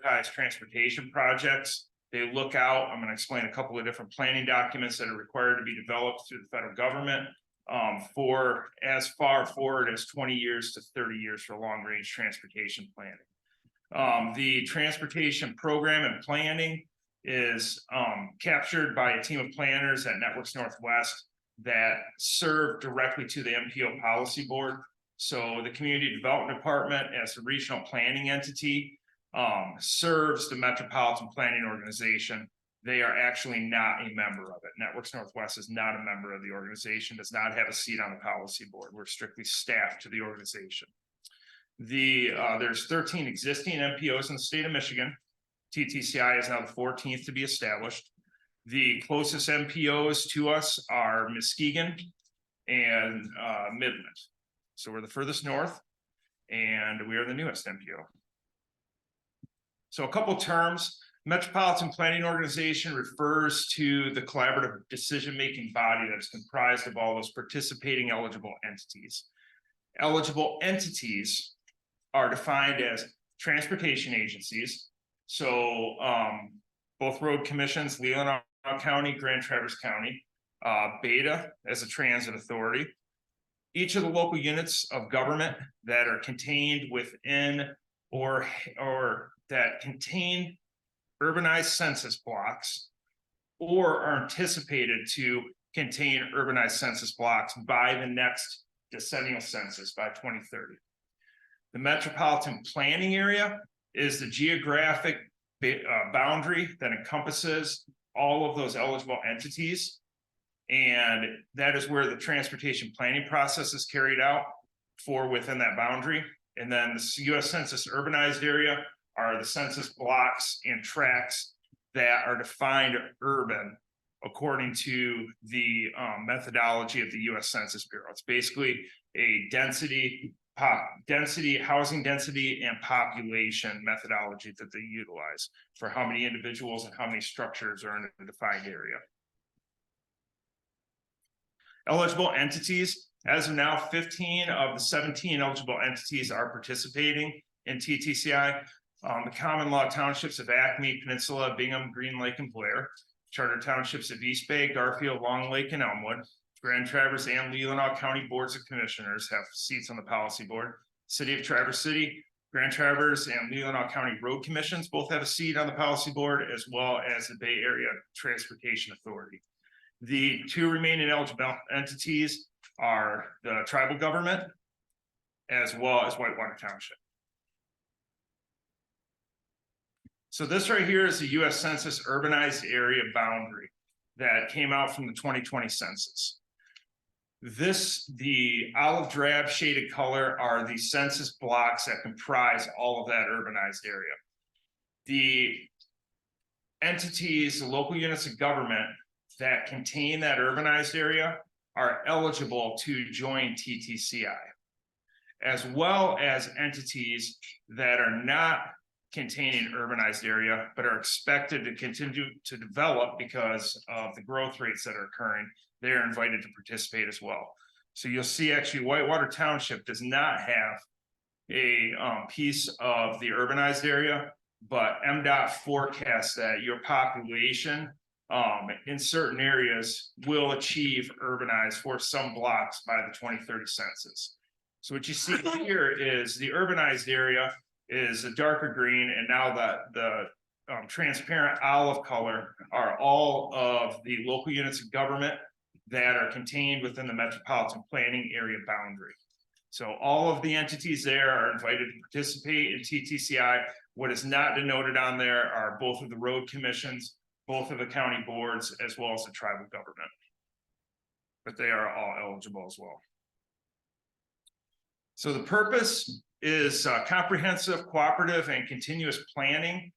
prioritize transportation projects. They look out, I'm going to explain a couple of different planning documents that are required to be developed through the federal government for as far forward as 20 years to 30 years for long range transportation planning. The transportation program and planning is captured by a team of planners at Networks Northwest that serve directly to the MPO policy board. So the Community Development Department, as the regional planning entity, serves the Metropolitan Planning Organization. They are actually not a member of it. Networks Northwest is not a member of the organization, does not have a seat on the policy board. We're strictly staff to the organization. There's 13 existing MPOs in the state of Michigan. TTCI is now the 14th to be established. The closest MPOs to us are Muskegon and Midland. So we're the furthest north, and we are the newest MPO. So a couple terms. Metropolitan Planning Organization refers to the collaborative decision-making body that is comprised of all those participating eligible entities. Eligible entities are defined as transportation agencies. So both road commissions, Leelanau County, Grand Traverse County, Beta as a transit authority. Each of the local units of government that are contained within or that contain urbanized census blocks or are anticipated to contain urbanized census blocks by the next decennial census by 2030. The metropolitan planning area is the geographic boundary that encompasses all of those eligible entities. And that is where the transportation planning process is carried out for within that boundary. And then the US Census urbanized area are the census blocks and tracts that are defined urban according to the methodology of the US Census Bureau. It's basically a housing density and population methodology that they utilize for how many individuals and how many structures are in a defined area. Eligible entities, as of now, 15 of the 17 eligible entities are participating in TTCI. The common law townships of Acme, Peninsula, Bingham, Green Lake, and Blair. Charter townships of East Bay, Garfield, Long Lake, and Elmwood. Grand Traverse and Leelanau County Boards of Commissioners have seats on the policy board. City of Traverse City, Grand Traverse, and Leelanau County Road Commissions both have a seat on the policy board, as well as the Bay Area Transportation Authority. The two remaining eligible entities are the tribal government, as well as Whitewater Township. So this right here is the US Census urbanized area boundary that came out from the 2020 census. The olive drab shaded color are the census blocks that comprise all of that urbanized area. The entities, the local units of government that contain that urbanized area are eligible to join TTCI, as well as entities that are not containing urbanized area, but are expected to continue to develop because of the growth rates that are occurring. They're invited to participate as well. So you'll see actually Whitewater Township does not have a piece of the urbanized area, but MDOT forecasts that your population in certain areas will achieve urbanized for some blocks by the 2030 census. So what you see here is the urbanized area is a darker green, and now the transparent olive color are all of the local units of government that are contained within the metropolitan planning area boundary. So all of the entities there are invited to participate in TTCI. What is not denoted on there are both of the road commissions, both of the county boards, as well as the tribal government. But they are all eligible as well. So the purpose is comprehensive, cooperative, and continuous planning,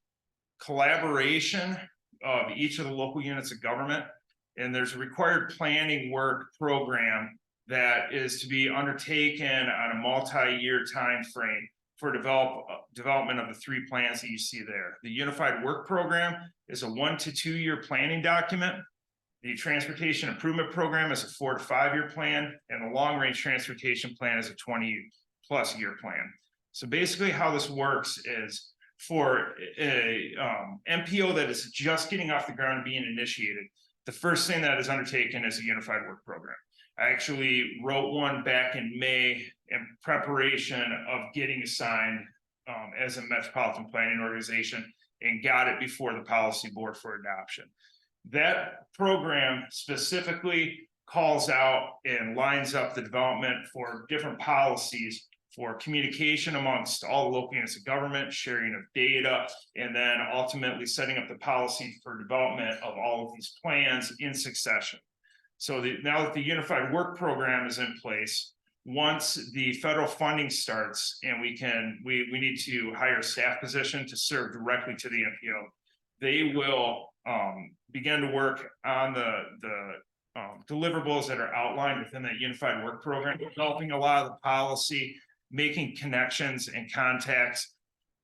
collaboration of each of the local units of government. And there's a required planning work program that is to be undertaken on a multi-year time frame for development of the three plans that you see there. The Unified Work Program is a 1 to 2 year planning document. The Transportation Improvement Program is a 4 to 5 year plan, and the Long Range Transportation Plan is a 20+ year plan. So basically how this works is for a MPO that is just getting off the ground and being initiated, the first thing that is undertaken is a unified work program. I actually wrote one back in May in preparation of getting assigned as a metropolitan planning organization, and got it before the policy board for adoption. That program specifically calls out and lines up the development for different policies for communication amongst all the local units of government, sharing of data, and then ultimately setting up the policy for development of all of these plans in succession. So now that the unified work program is in place, once the federal funding starts and we need to hire a staff position to serve directly to the MPO, they will begin to work on the deliverables that are outlined within that unified work program, developing a lot of the policy, making connections and contacts,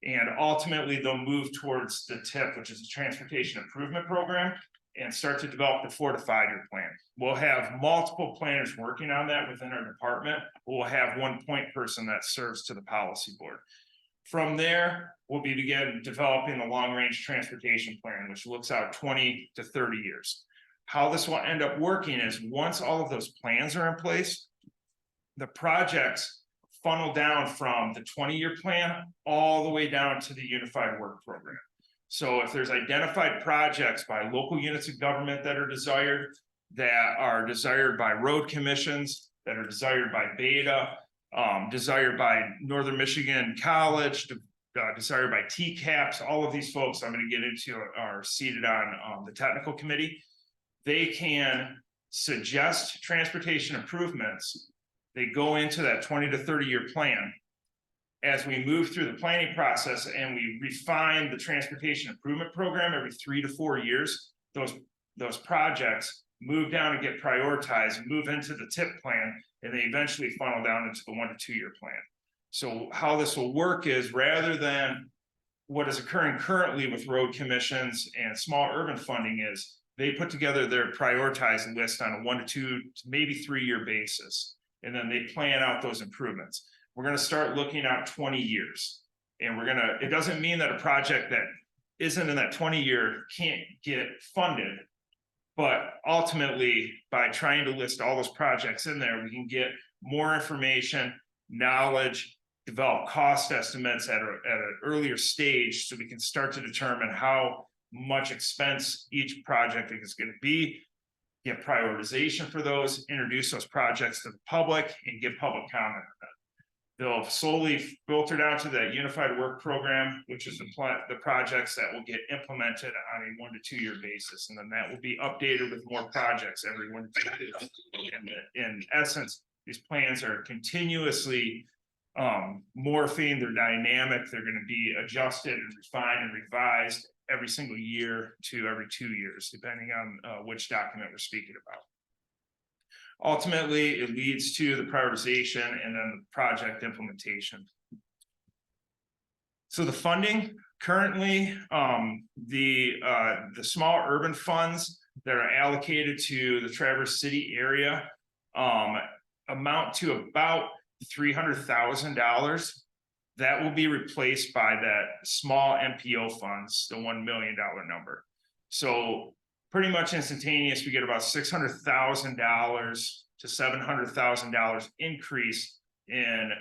and ultimately they'll move towards the TIP, which is the Transportation Improvement Program, and start to develop the 4 to 5 year plan. We'll have multiple planners working on that within our department. We'll have one point person that serves to the policy board. From there, we'll begin developing the long range transportation plan, which looks out 20 to 30 years. How this will end up working is once all of those plans are in place, the projects funnel down from the 20-year plan all the way down to the unified work program. So if there's identified projects by local units of government that are desired by road commissions, that are desired by Beta, desired by Northern Michigan College, desired by TCAPS, all of these folks I'm going to get into are seated on the technical committee. They can suggest transportation improvements. They go into that 20 to 30 year plan. As we move through the planning process and we refine the transportation improvement program every 3 to 4 years, those projects move down and get prioritized, move into the TIP plan, and they eventually funnel down into the 1 to 2 year plan. So how this will work is, rather than what is occurring currently with road commissions and small urban funding, is they put together their prioritized list on a 1 to 2 to maybe 3 year basis, and then they plan out those improvements. We're going to start looking out 20 years, and it doesn't mean that a project that isn't in that 20 year can't get funded, but ultimately by trying to list all those projects in there, we can get more information, knowledge, develop cost estimates at an earlier stage, so we can start to determine how much expense each project is going to be, get prioritization for those, introduce those projects to the public, and give public comment on that. They'll slowly filter down to that unified work program, which is the projects that will get implemented on a 1 to 2 year basis. And then that will be updated with more projects every 1 to 2 years. And in essence, these plans are continuously morphing, they're dynamic, they're going to be adjusted and refined and revised every single year to every 2 years, depending on which document we're speaking about. Ultimately, it leads to the prioritization and then the project implementation. So the funding currently, the small urban funds that are allocated to the Traverse City area amount to about $300,000. That will be replaced by that small MPO funds, the $1 million number. So pretty much instantaneous, we get about $600,000 to $700,000 increase in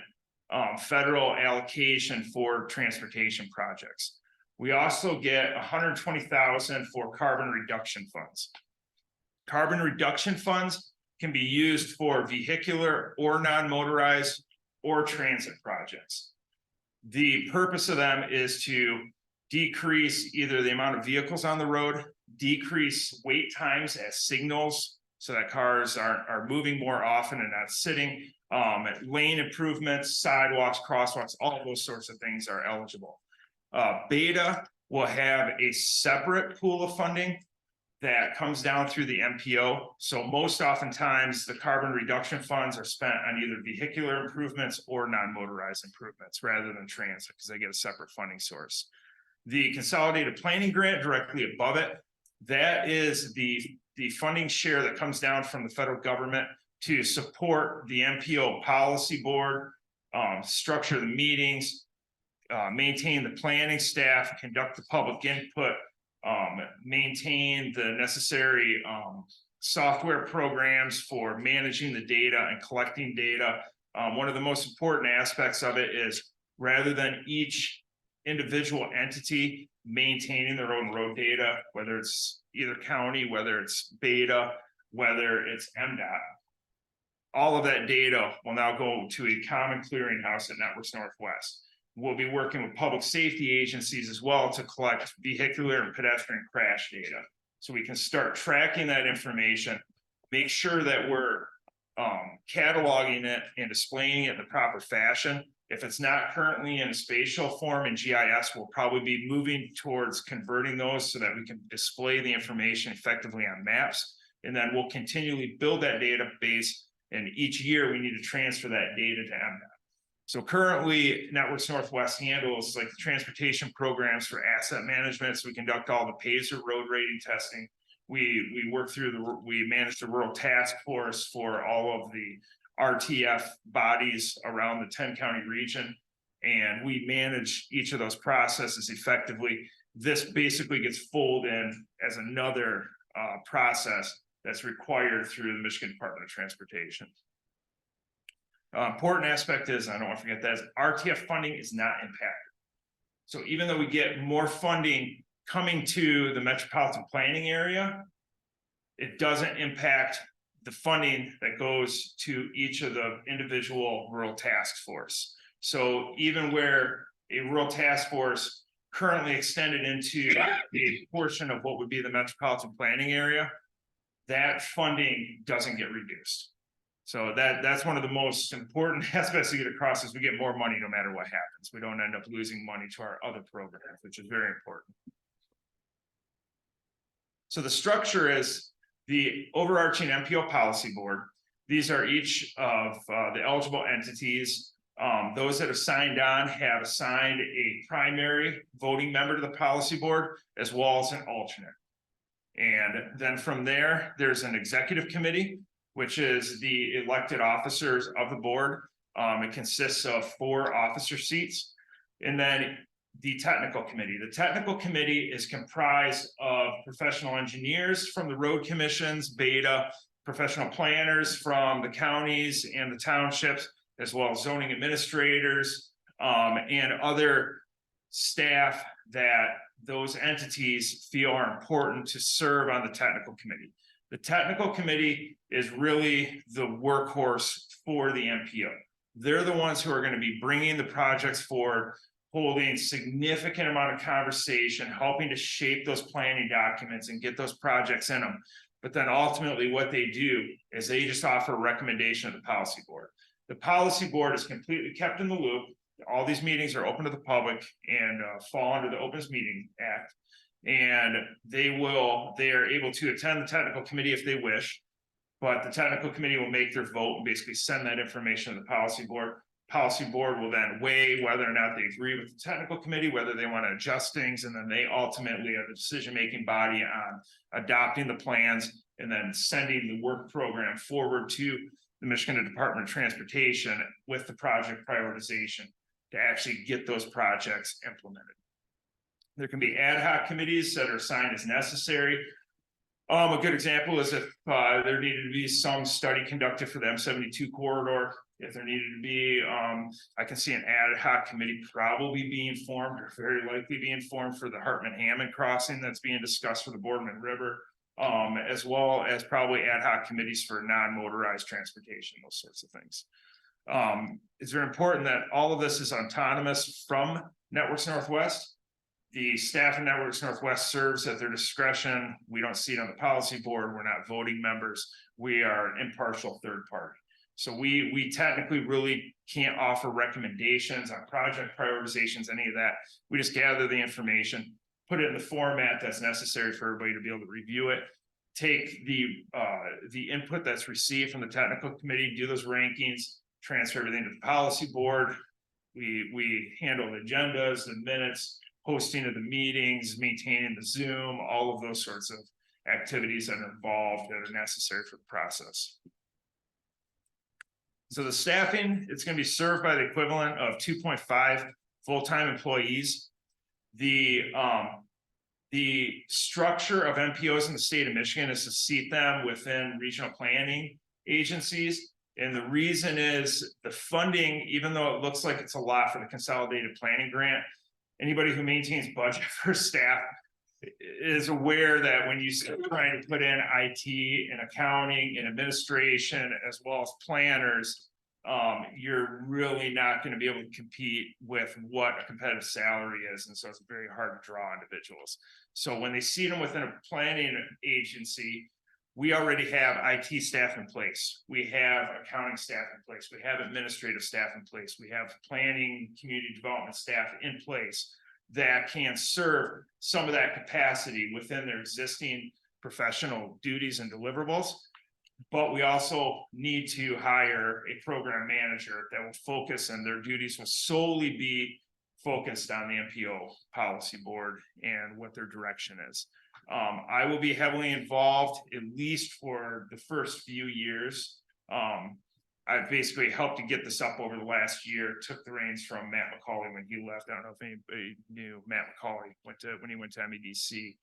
federal allocation for transportation projects. We also get $120,000 for carbon reduction funds. Carbon reduction funds can be used for vehicular or non-motorized or transit projects. The purpose of them is to decrease either the amount of vehicles on the road, decrease wait times at signals so that cars are moving more often and not sitting, lane improvements, sidewalks, crosswalks, all of those sorts of things are eligible. Beta will have a separate pool of funding that comes down through the MPO. So most oftentimes the carbon reduction funds are spent on either vehicular improvements or non-motorized improvements rather than transit, because they get a separate funding source. The consolidated planning grant directly above it, that is the funding share that comes down from the federal government to support the MPO policy board, structure the meetings, maintain the planning staff, conduct the public input, maintain the necessary software programs for managing the data and collecting data. One of the most important aspects of it is rather than each individual entity maintaining their own road data, whether it's either county, whether it's Beta, whether it's MDOT, all of that data will now go to a common clearinghouse at Networks Northwest. We'll be working with public safety agencies as well to collect vehicular and pedestrian crash data. So we can start tracking that information, make sure that we're cataloging it and displaying it in the proper fashion. If it's not currently in a spatial form in GIS, we'll probably be moving towards converting those so that we can display the information effectively on maps. And then we'll continually build that database. And each year we need to transfer that data to MDOT. So currently Networks Northwest handles like the transportation programs for asset management. So we conduct all the PASER road rating testing. We work through we manage the rural task force for all of the RTF bodies around the 10-county region. And we manage each of those processes effectively. This basically gets folded in as another process that's required through the Michigan Department of Transportation. Important aspect is, I don't want to forget that, is RTF funding is not impacted. So even though we get more funding coming to the metropolitan planning area, it doesn't impact the funding that goes to each of the individual rural task force. So even where a rural task force currently extended into a portion of what would be the metropolitan planning area, that funding doesn't get reduced. So that's one of the most important aspects to get across is we get more money no matter what happens. We don't end up losing money to our other programs, which is very important. So the structure is the overarching MPO policy board. These are each of the eligible entities. Those that have signed on have assigned a primary voting member to the policy board as well as an alternate. And then from there, there's an executive committee, which is the elected officers of the board. It consists of 4 officer seats. And then the technical committee. The technical committee is comprised of professional engineers from the road commissions, Beta, professional planners from the counties and the townships, as well as zoning administrators and other staff that those entities feel are important to serve on the technical committee. The technical committee is really the workhorse for the MPO. They're the ones who are going to be bringing the projects forward, holding significant amount of conversation, helping to shape those planning documents and get those projects in them. But then ultimately what they do is they just offer a recommendation of the policy board. The policy board is completely kept in the loop. All these meetings are open to the public and fall under the Opens Meeting Act. And they are able to attend the technical committee if they wish, but the technical committee will make their vote and basically send that information to the policy board. Policy board will then weigh whether or not they agree with the technical committee, whether they want to adjust things, and then they ultimately are the decision-making body on adopting the plans and then sending the work program forward to the Michigan Department of Transportation with the project prioritization to actually get those projects implemented. There can be ad hoc committees that are assigned as necessary. A good example is if there needed to be some study conducted for the M72 corridor, if there needed to be, I can see an ad hoc committee probably being formed or very likely being formed for the Hartman-Hammond crossing that's being discussed for the Boardman River, as well as probably ad hoc committees for non-motorized transportation, those sorts of things. It's very important that all of this is autonomous from Networks Northwest. The staff of Networks Northwest serves at their discretion. We don't see it on the policy board. We're not voting members. We are an impartial third party. So we technically really can't offer recommendations on project prioritizations, any of that. We just gather the information, put it in the format that's necessary for everybody to be able to review it, take the input that's received from the technical committee, do those rankings, transfer everything to the policy board. We handle the agendas, the minutes, hosting of the meetings, maintaining the Zoom, all of those sorts of activities that are involved that are necessary for the process. So the staffing, it's going to be served by the equivalent of 2.5 full-time employees. The structure of MPOs in the state of Michigan is to seat them within regional planning agencies. And the reason is the funding, even though it looks like it's a lot for the consolidated planning grant, anybody who maintains budget for staff is aware that when you start trying to put in IT and accounting and administration, as well as planners, you're really not going to be able to compete with what a competitive salary is. And so it's very hard to draw individuals. So when they seat them within a planning agency, we already have IT staff in place. We have accounting staff in place. We have administrative staff in place. We have planning, community development staff in place that can serve some of that capacity within their existing professional duties and deliverables. But we also need to hire a program manager that will focus, and their duties will solely be focused on the MPO policy board and what their direction is. I will be heavily involved, at least for the first few years. I've basically helped to get this up over the last year, took the reins from Matt McCauley when he left. I don't know if anybody knew Matt McCauley when he went to MEDC.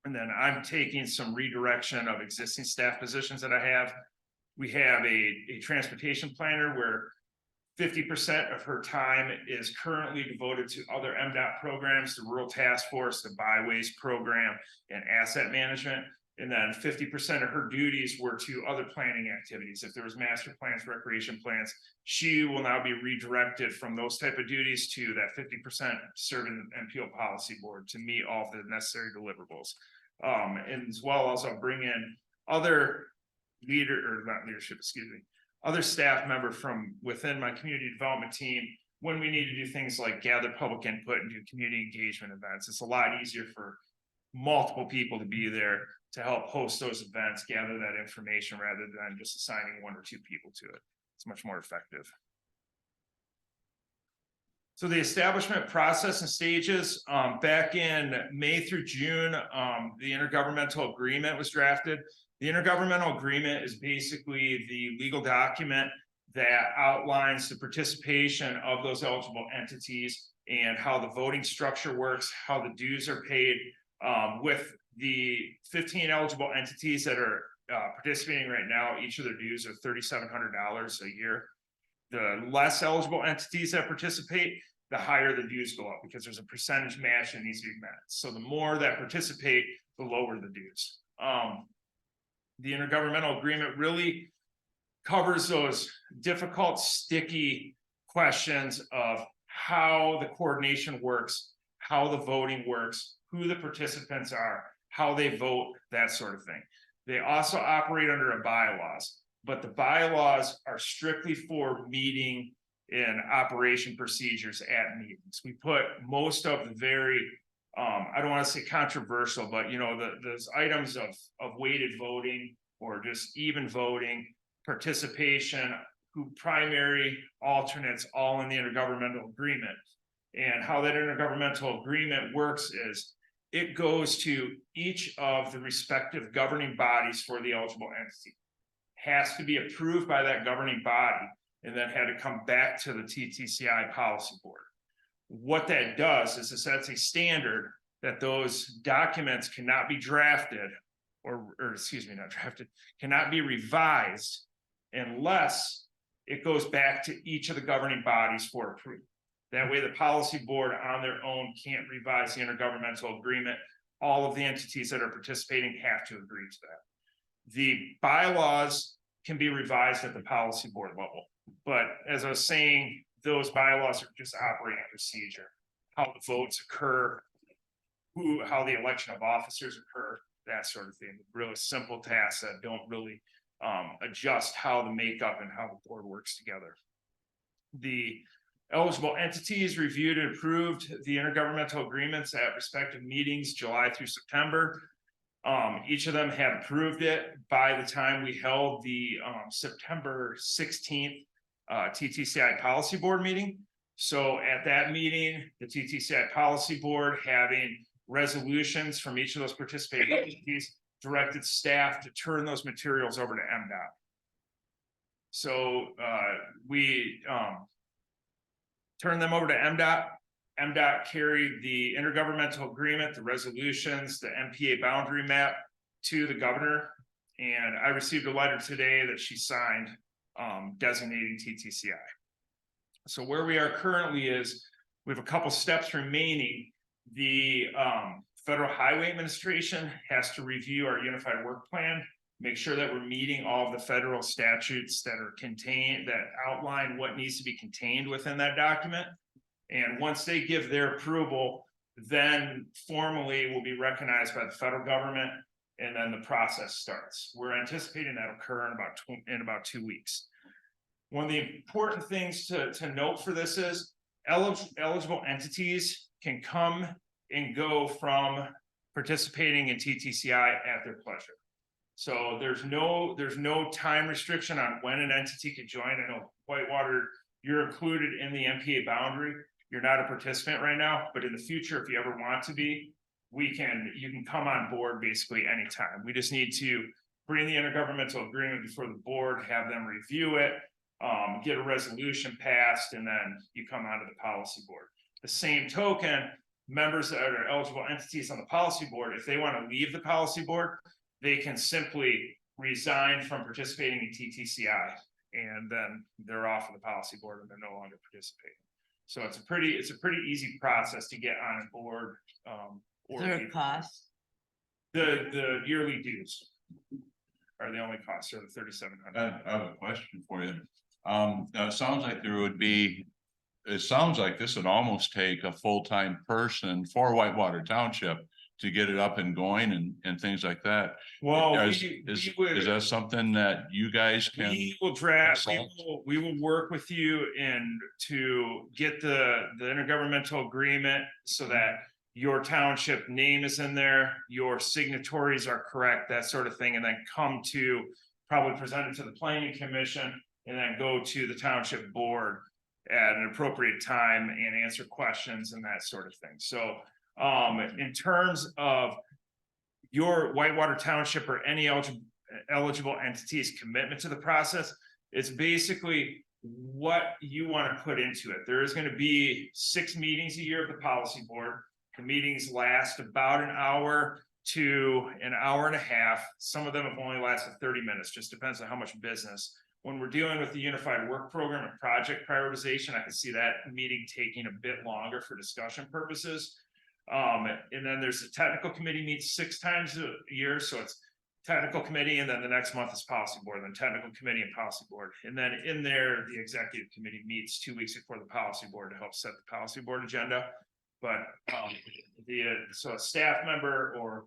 And then I'm taking some redirection of existing staff positions that I have. We have a transportation planner where 50% of her time is currently devoted to other MDOT programs, the Rural Task Force, the Byways program, and asset management. And then 50% of her duties were to other planning activities. If there was master plans, recreation plans, she will now be redirected from those type of duties to that 50% serving the MPO policy board to meet all the necessary deliverables. And as well as I'll bring in other other staff member from within my community development team when we need to do things like gather public input and do community engagement events. It's a lot easier for multiple people to be there to help host those events, gather that information rather than just assigning one or two people to it. It's much more effective. So the establishment process and stages, back in May through June, the intergovernmental agreement was drafted. The intergovernmental agreement is basically the legal document that outlines the participation of those eligible entities and how the voting structure works, how the dues are paid. With the 15 eligible entities that are participating right now, each of their dues are $3,700 a year. The less eligible entities that participate, the higher the dues go up because there's a percentage match that needs to be met. So the more that participate, the lower the dues. The intergovernmental agreement really covers those difficult, sticky questions of how the coordination works, how the voting works, who the participants are, how they vote, that sort of thing. They also operate under a bylaws, but the bylaws are strictly for meeting and operation procedures at meetings. We put most of the very, I don't want to say controversial, but you know, those items of weighted voting or just even voting, participation, who primary, alternates, all in the intergovernmental agreement. And how that intergovernmental agreement works is it goes to each of the respective governing bodies for the eligible entity. Has to be approved by that governing body and then had to come back to the TTCI policy board. What that does is it sets a standard that those documents cannot be drafted cannot be revised unless it goes back to each of the governing bodies for approval. That way the policy board on their own can't revise the intergovernmental agreement. All of the entities that are participating have to agree to that. The bylaws can be revised at the policy board level. But as I was saying, those bylaws are just operating procedure, how the votes occur, how the election of officers occur, that sort of thing. Really simple tasks that don't really adjust how the makeup and how the board works together. The eligible entities reviewed and approved the intergovernmental agreements at respective meetings, July through September. Each of them had approved it by the time we held the September 16th TTCI policy board meeting. So at that meeting, the TTCI policy board, having resolutions from each of those participating entities, directed staff to turn those materials over to MDOT. So we turn them over to MDOT. MDOT carried the intergovernmental agreement, the resolutions, the MPA boundary map to the governor. And I received a letter today that she signed designating TTCI. So where we are currently is we have a couple steps remaining. The Federal Highway Administration has to review our unified work plan, make sure that we're meeting all of the federal statutes that are contained, that outline what needs to be contained within that document. And once they give their approval, then formally will be recognized by the federal government, and then the process starts. We're anticipating that'll occur in about 2 weeks. One of the important things to note for this is eligible entities can come and go from participating in TTCI at their pleasure. So there's no time restriction on when an entity can join. I know Whitewater, you're included in the MPA boundary. You're not a participant right now, but in the future, if you ever want to be, you can come on board basically anytime. We just need to bring the intergovernmental agreement before the board, have them review it, get a resolution passed, and then you come onto the policy board. The same token, members that are eligible entities on the policy board, if they want to leave the policy board, they can simply resign from participating in TTCI, and then they're off of the policy board and they're no longer participating. So it's a pretty easy process to get on board. Is there a cost? The yearly dues are the only costs, are the $3,700. I have a question for you. It sounds like it sounds like this would almost take a full-time person for Whitewater Township to get it up and going and things like that. Well, is that something that you guys can? We will draft, we will work with you and to get the intergovernmental agreement so that your township name is in there, your signatories are correct, that sort of thing, and then come to probably present it to the planning commission and then go to the township board at an appropriate time and answer questions and that sort of thing. So in terms of your Whitewater Township or any eligible entity's commitment to the process, it's basically what you want to put into it. There is going to be 6 meetings a year of the policy board. The meetings last about an hour to an hour and a half. Some of them have only lasted 30 minutes, just depends on how much business. When we're dealing with the unified work program and project prioritization, I can see that meeting taking a bit longer for discussion purposes. And then there's the technical committee meets 6 times a year. So it's technical committee, and then the next month is policy board, then technical committee and policy board. And then in there, the executive committee meets 2 weeks before the policy board to help set the policy board agenda. But so a staff member or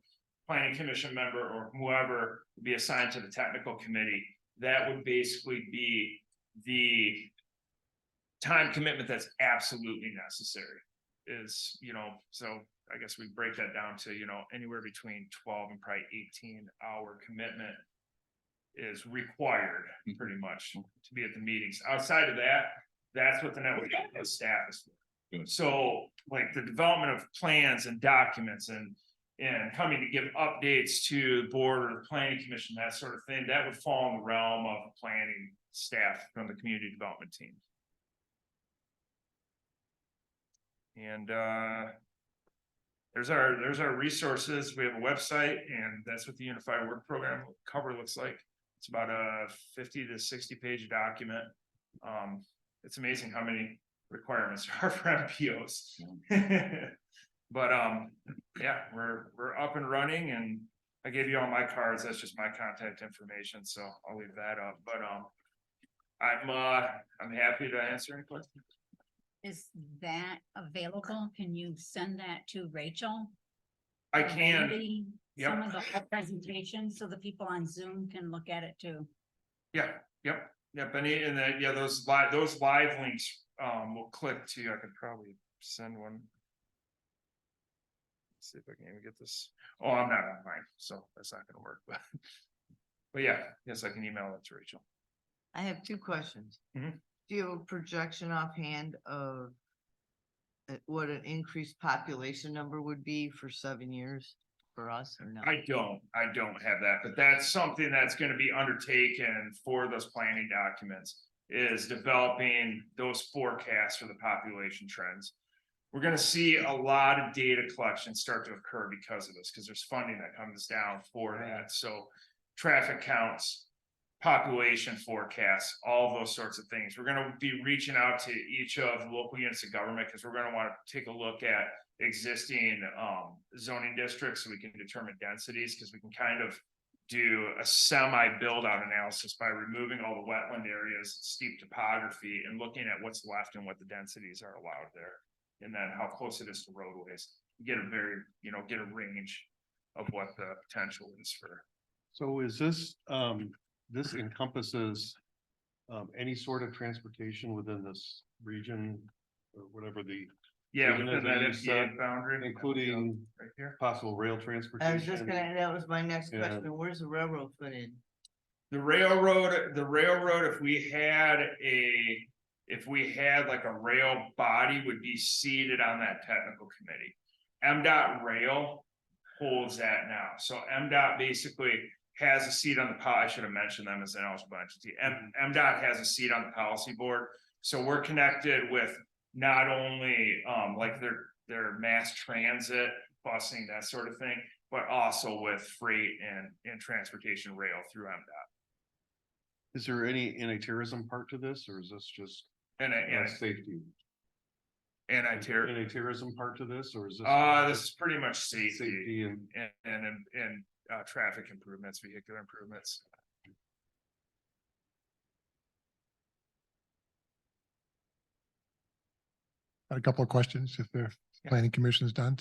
planning commission member or whoever would be assigned to the technical committee, that would basically be the time commitment that's absolutely necessary. Is, so I guess we break that down to, anywhere between 12 and probably 18-hour commitment is required pretty much to be at the meetings. Outside of that, that's what the network staff is for. Good. So like the development of plans and documents and coming to give updates to the board or the planning commission, that sort of thing, that would fall in the realm of the planning staff from the community development team. And there's our resources. We have a website, and that's what the Unified Work Program cover looks like. It's about a 50 to 60 page document. It's amazing how many requirements there are for MPOs. But yeah, we're up and running, and I gave you all my cards. That's just my contact information, so I'll leave that up. But I'm happy to answer any questions. Is that available? Can you send that to Rachel? I can. Maybe Yep. some of the whole presentation so the people on Zoom can look at it too. Yeah, yep. And then those live links will click to. I could probably send one. Let's see if I can even get this. Oh, I'm not online, so that's not gonna work. But yeah, yes, I can email it to Rachel. I have 2 questions. Mhm. Do you have a projection offhand of what an increased population number would be for 7 years for us or not? I don't have that, but that's something that's gonna be undertaken for those planning documents. is developing those forecasts for the population trends. We're gonna see a lot of data collection start to occur because of this, because there's funding that comes down for that. So traffic counts, population forecasts, all those sorts of things. We're gonna be reaching out to each of the local units of government, because we're gonna want to take a look at existing zoning districts so we can determine densities, because we can kind of do a semi build out analysis by removing all the wetland areas, steep topography, and looking at what's left and what the densities are allowed there. And then how close it is to roadways, get a very, get a range of what the potential is for. So is this, this encompasses any sort of transportation within this region or whatever the, Yeah, Even within as that you MPA said, boundary. including Right here. possible rail transportation? I was just gonna, that was my next Yeah. question. Where's the railroad fit in? The railroad, if we had like a rail body, would be seated on that technical committee. MDOT rail holds that now. So MDOT basically has a seat on the I should have mentioned them as an eligible entity. MDOT has a seat on the policy board. So we're connected with not only like their mass transit, busing, that sort of thing, but also with freight and transportation rail through MDOT. Is there any anti-terrorism part to this, or is this just And safety? anti-terror. Anti-terrorism part to this, or is this? This is pretty much safety Safety and, and traffic improvements, vehicular improvements. A couple of questions if the Yeah. planning commission is done.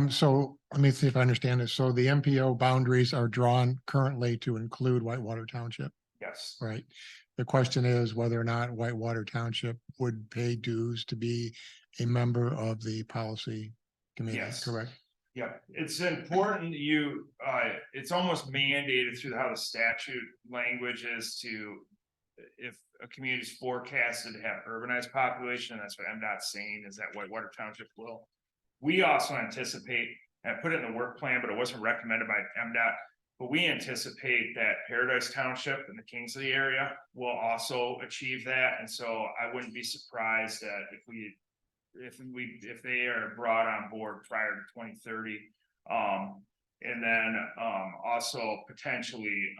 So let me see if I understand this. So the MPO boundaries are drawn currently to include Whitewater Township, Yes. right? The question is whether or not Whitewater Township would pay dues to be a member of the policy committee, Yes. correct? Yeah, it's important it's almost mandated through how the statute language is to, if a community is forecasted to have urbanized population, that's what MDOT's saying, is that Whitewater Township will. We also anticipate, and I put it in the work plan, but it wasn't recommended by MDOT, but we anticipate that Paradise Township and the Kingsley area will also achieve that, and so I wouldn't be surprised that if they are brought on board prior to 2030, and then also potentially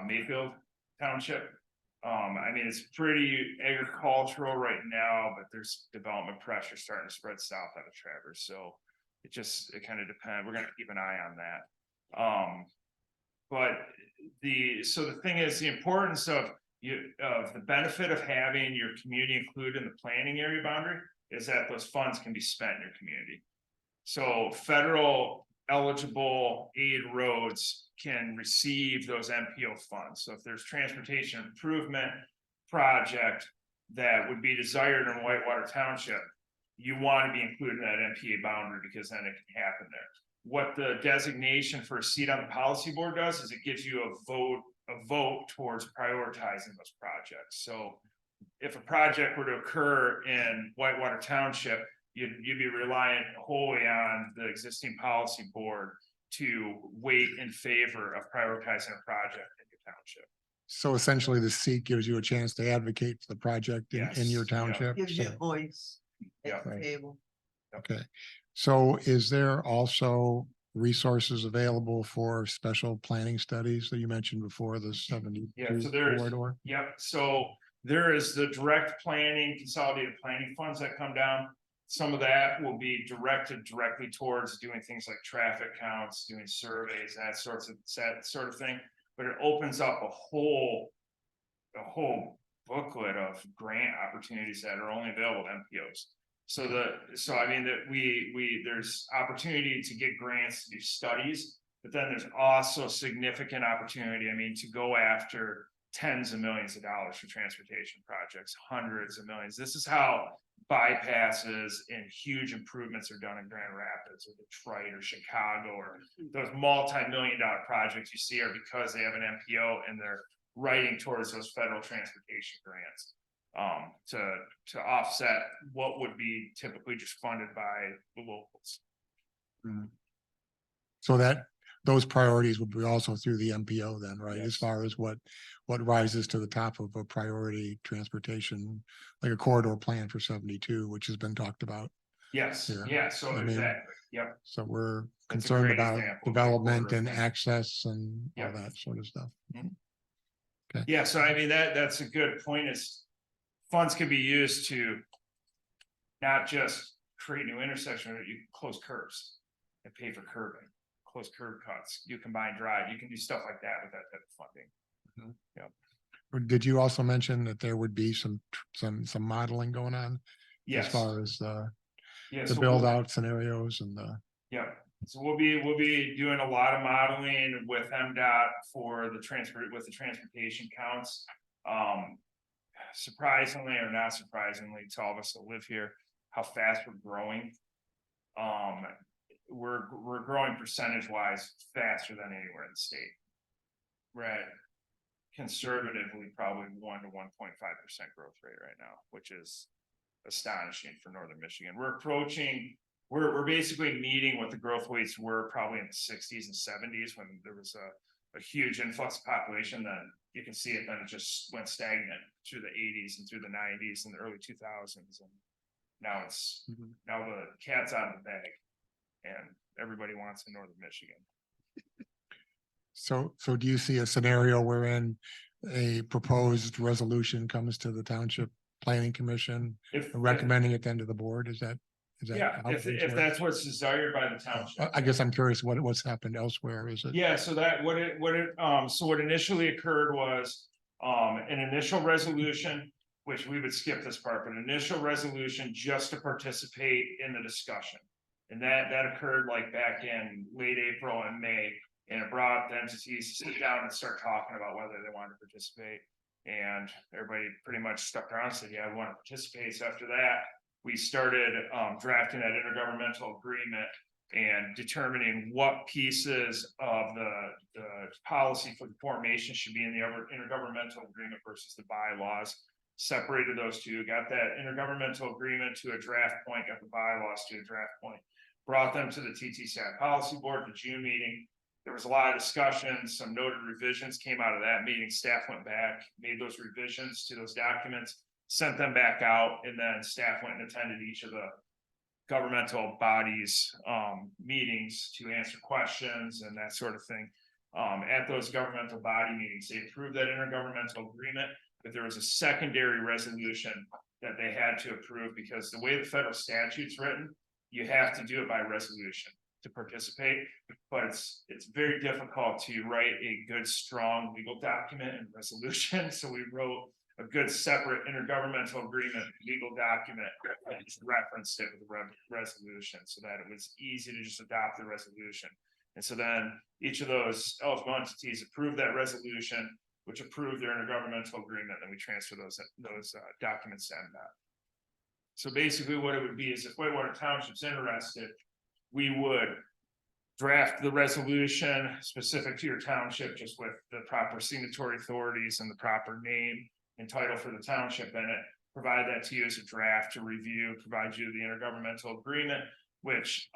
Mayfield Township. I mean, it's pretty agricultural right now, but there's development pressure starting to spread south out of Traverse, so it kind of depends. We're gonna keep an eye on that. But the thing is, the importance of the benefit of having your community included in the planning area boundary is that those funds can be spent in your community. So federal eligible aid roads can receive those MPO funds. So if there's transportation improvement project that would be desired in Whitewater Township, you want to be included in that MPA boundary, because then it can happen there. What the designation for a seat on the policy board does is it gives you a vote towards prioritizing those projects. So if a project were to occur in Whitewater Township, you'd be reliant wholly on the existing policy board to wait in favor of prioritizing a project in your township. So essentially the seat gives you a chance to advocate for the project in your Yes, yeah. township. Gives you a So- voice Yeah. at the Right. table. Okay, so is there also resources available for special planning studies that you mentioned before, the 72 Yeah, so there's- corridor? Yep, so there is the direct planning, consolidated planning funds that come down. Some of that will be directed directly towards doing things like traffic counts, doing surveys, that sort of thing. But it opens up a whole booklet of grant opportunities that are only available to MPOs. So I mean, that there's opportunity to get grants to do studies, but then there's also significant opportunity, I mean, to go after tens of millions of dollars for transportation projects, hundreds of millions. This is how bypasses and huge improvements are done in Grand Rapids or Detroit or Chicago, or those multi-million-dollar projects you see are because they have an MPO and they're writing towards those federal transportation grants to offset what would be typically just funded by the locals. So that those priorities would be also through the MPO then, right? As Yes. far as what rises to the top of a priority transportation, like a corridor plan for 72, which has been talked about. Yes, Yeah. yeah, so I mean, exactly, yep. So we're That's a concerned great about example of a development corridor and plan. access and all Yep. that sort of stuff. Yeah, so I mean, that's a good point is funds can be used to not just create new intersections, but you can close curves and pay for curbing, close curb cuts, you combine drive, you can do stuff like that with that type of funding. Or did you also mention that there would be some modeling going on as Yes, far as yeah, the so build we'll- out scenarios and the, Yeah, so we'll be doing a lot of modeling with MDOT for the transportation counts. Surprisingly or not surprisingly to all of us that live here, how fast we're growing. We're growing percentage wise faster than anywhere in the state. We're at conservatively probably 1 to 1.5% growth rate right now, which is astonishing for Northern Michigan. We're basically meeting what the growth rates were probably in the 60s and 70s when there was a huge influx of population. Then you can see it, then it just went stagnant through the 80s and through the 90s and the early 2000s. And now now the cat's out of the bag and everybody wants in Northern Michigan. so do you see a scenario wherein a proposed resolution comes to the Township Planning Commission If recommending it then to the board? Is that? Yeah, how if things if work? that's what's desired by the township. I guess I'm curious what's happened elsewhere. Is it? Yeah, so what initially occurred was, an initial resolution, which we would skip this part, but initial resolution just to participate in the discussion. And that occurred like back in late April and May, and it brought the entities to sit down and start talking about whether they wanted to participate. And everybody pretty much stuck around and said, yeah, we want to participate. So after that, we started drafting that intergovernmental agreement and determining what pieces of the policy for the formation should be in the intergovernmental agreement versus the bylaws. Separated those two, got that intergovernmental agreement to a draft point, got the bylaws to a draft point, brought them to the TTCI policy board, the June meeting. There was a lot of discussion, some noted revisions came out of that meeting. Staff went back, made those revisions to those documents, sent them back out, and then staff went and attended each of the governmental bodies meetings to answer questions and that sort of thing. At those governmental body meetings, they approved that intergovernmental agreement, but there was a secondary resolution that they had to approve because the way the federal statute's written, you have to do it by resolution to participate, but it's very difficult to write a good, strong legal document and resolution. So we wrote a good separate intergovernmental agreement, legal document, and just referenced it with a resolution so that it was easy to just adopt the resolution. And so then each of those eligible entities approved that resolution, which approved their intergovernmental agreement, then we transfer those documents to MDOT. So basically what it would be is if Whitewater Township's interested, we would draft the resolution specific to your township, just with the proper signatory authorities and the proper name and title for the township in it, provide that to you as a draft to review, provide you the intergovernmental agreement, which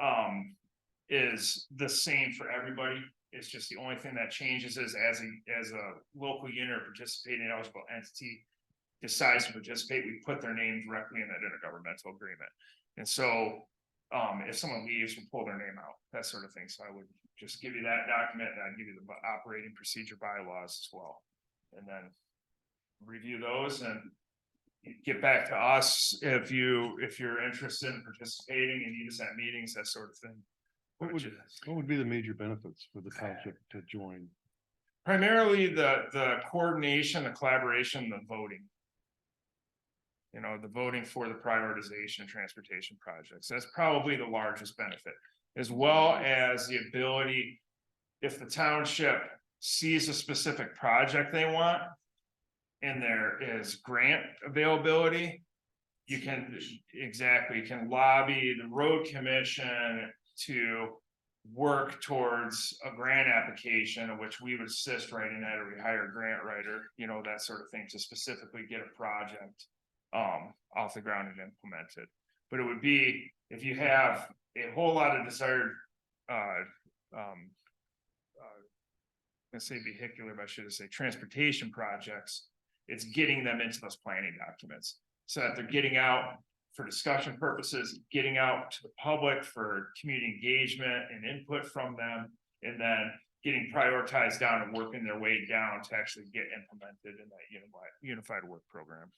is the same for everybody. It's just the only thing that changes is as a local unit or participating eligible entity decides to participate, we put their name directly in that intergovernmental agreement. And so if someone leaves, we pull their name out, that sort of thing. So I would just give you that document and I'd give you the operating procedure bylaws as well. And then review those and get back to us if you're interested in participating and need us at meetings, that sort of thing. What would be the major benefits for the township to join? Primarily the coordination, the collaboration, the voting. You know, the voting for the prioritization of transportation projects. That's probably the largest benefit, as well as the ability, if the township sees a specific project they want, and there is grant availability, you can lobby the road commission to work towards a grant application, of which we would assist writing that, or we hire a grant writer, you know, that sort of thing, to specifically get a project off the ground and implemented. But it would be, if you have a whole lot of desired I say vehicular, but I should say transportation projects. It's getting them into those planning documents so that they're getting out for discussion purposes, getting out to the public for community engagement and input from them, and then getting prioritized down and working their way down to actually get implemented in that unified work program.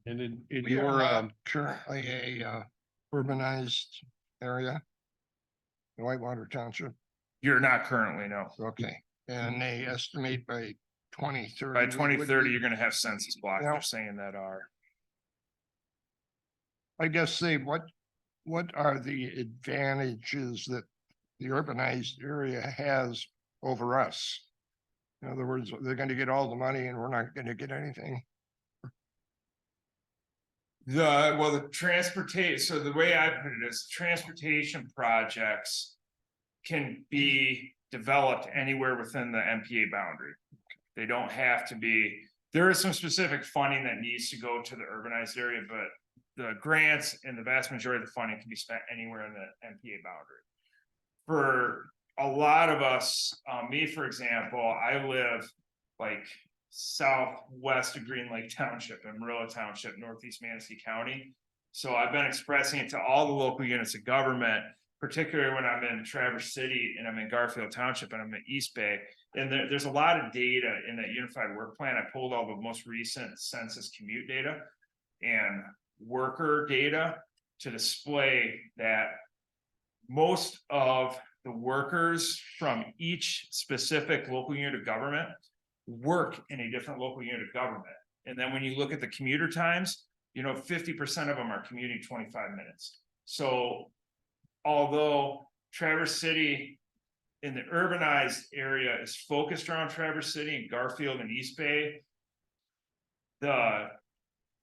And in We are your, not currently a urbanized area. in Whitewater Township, You're not currently, no. okay, and they estimate by 2030. By we would 2030, be- you're gonna have census blocks, Yeah. they're saying that are. I guess say what are the advantages that the urbanized area has over us? In other words, they're gonna get all the money and we're not gonna get anything. The transportation, so the way I put it is transportation projects can be developed anywhere within the MPA boundary. They don't have to be, there is some specific funding that needs to go to the urbanized area, but the grants and the vast majority of the funding can be spent anywhere in the MPA boundary. For a lot of us, me, for example, I live like southwest of Green Lake Township and Marilla Township, northeast Manistee County. So I've been expressing it to all the local units of government, particularly when I'm in Traverse City and I'm in Garfield Township and I'm in East Bay. And there's a lot of data in that unified work plan. I pulled all the most recent census commute data and worker data to display that most of the workers from each specific local unit of government work in a different local unit of government. And then when you look at the commuter times, 50% of them are commuting 25 minutes. So although Traverse City in the urbanized area is focused around Traverse City and Garfield and East Bay, the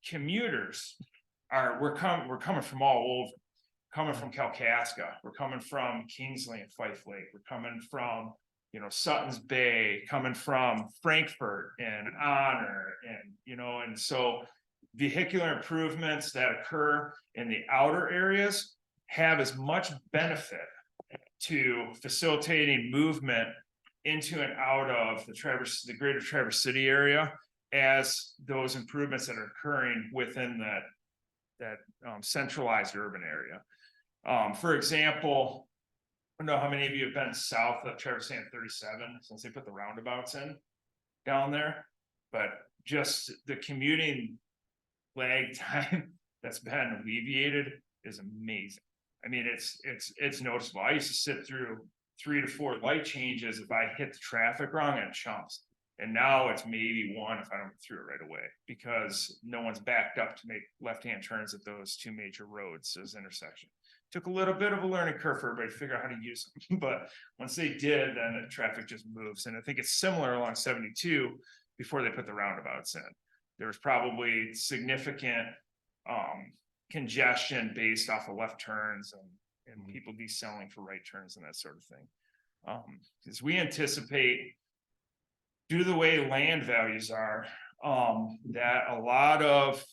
commuters we're coming from all over, coming from Kalkaska, we're coming from Kingsley and Fife Lake, we're coming from Sutton's Bay, coming from Frankfurt and Honor, and so vehicular improvements that occur in the outer areas have as much benefit to facilitating movement into and out of the greater Traverse City area as those improvements that are occurring within that centralized urban area. For example, I don't know how many of you have been south of Traverse City 37 since they put the roundabouts in down there, but just the commuting lag time that's been alleviated is amazing. I mean, it's noticeable. I used to sit through 3 to 4 light changes if I hit the traffic wrong and chumps. And now it's maybe 1 if I don't get through it right away because no one's backed up to make left-hand turns at those 2 major roads as intersection. Took a little bit of a learning curve for everybody to figure out how to use them, but once they did, then the traffic just moves. And I think it's similar along 72 before they put the roundabouts in. There was probably significant congestion based off of left turns and people deselling for right turns and that sort of thing. Because we anticipate, due to the way land values are, that a lot of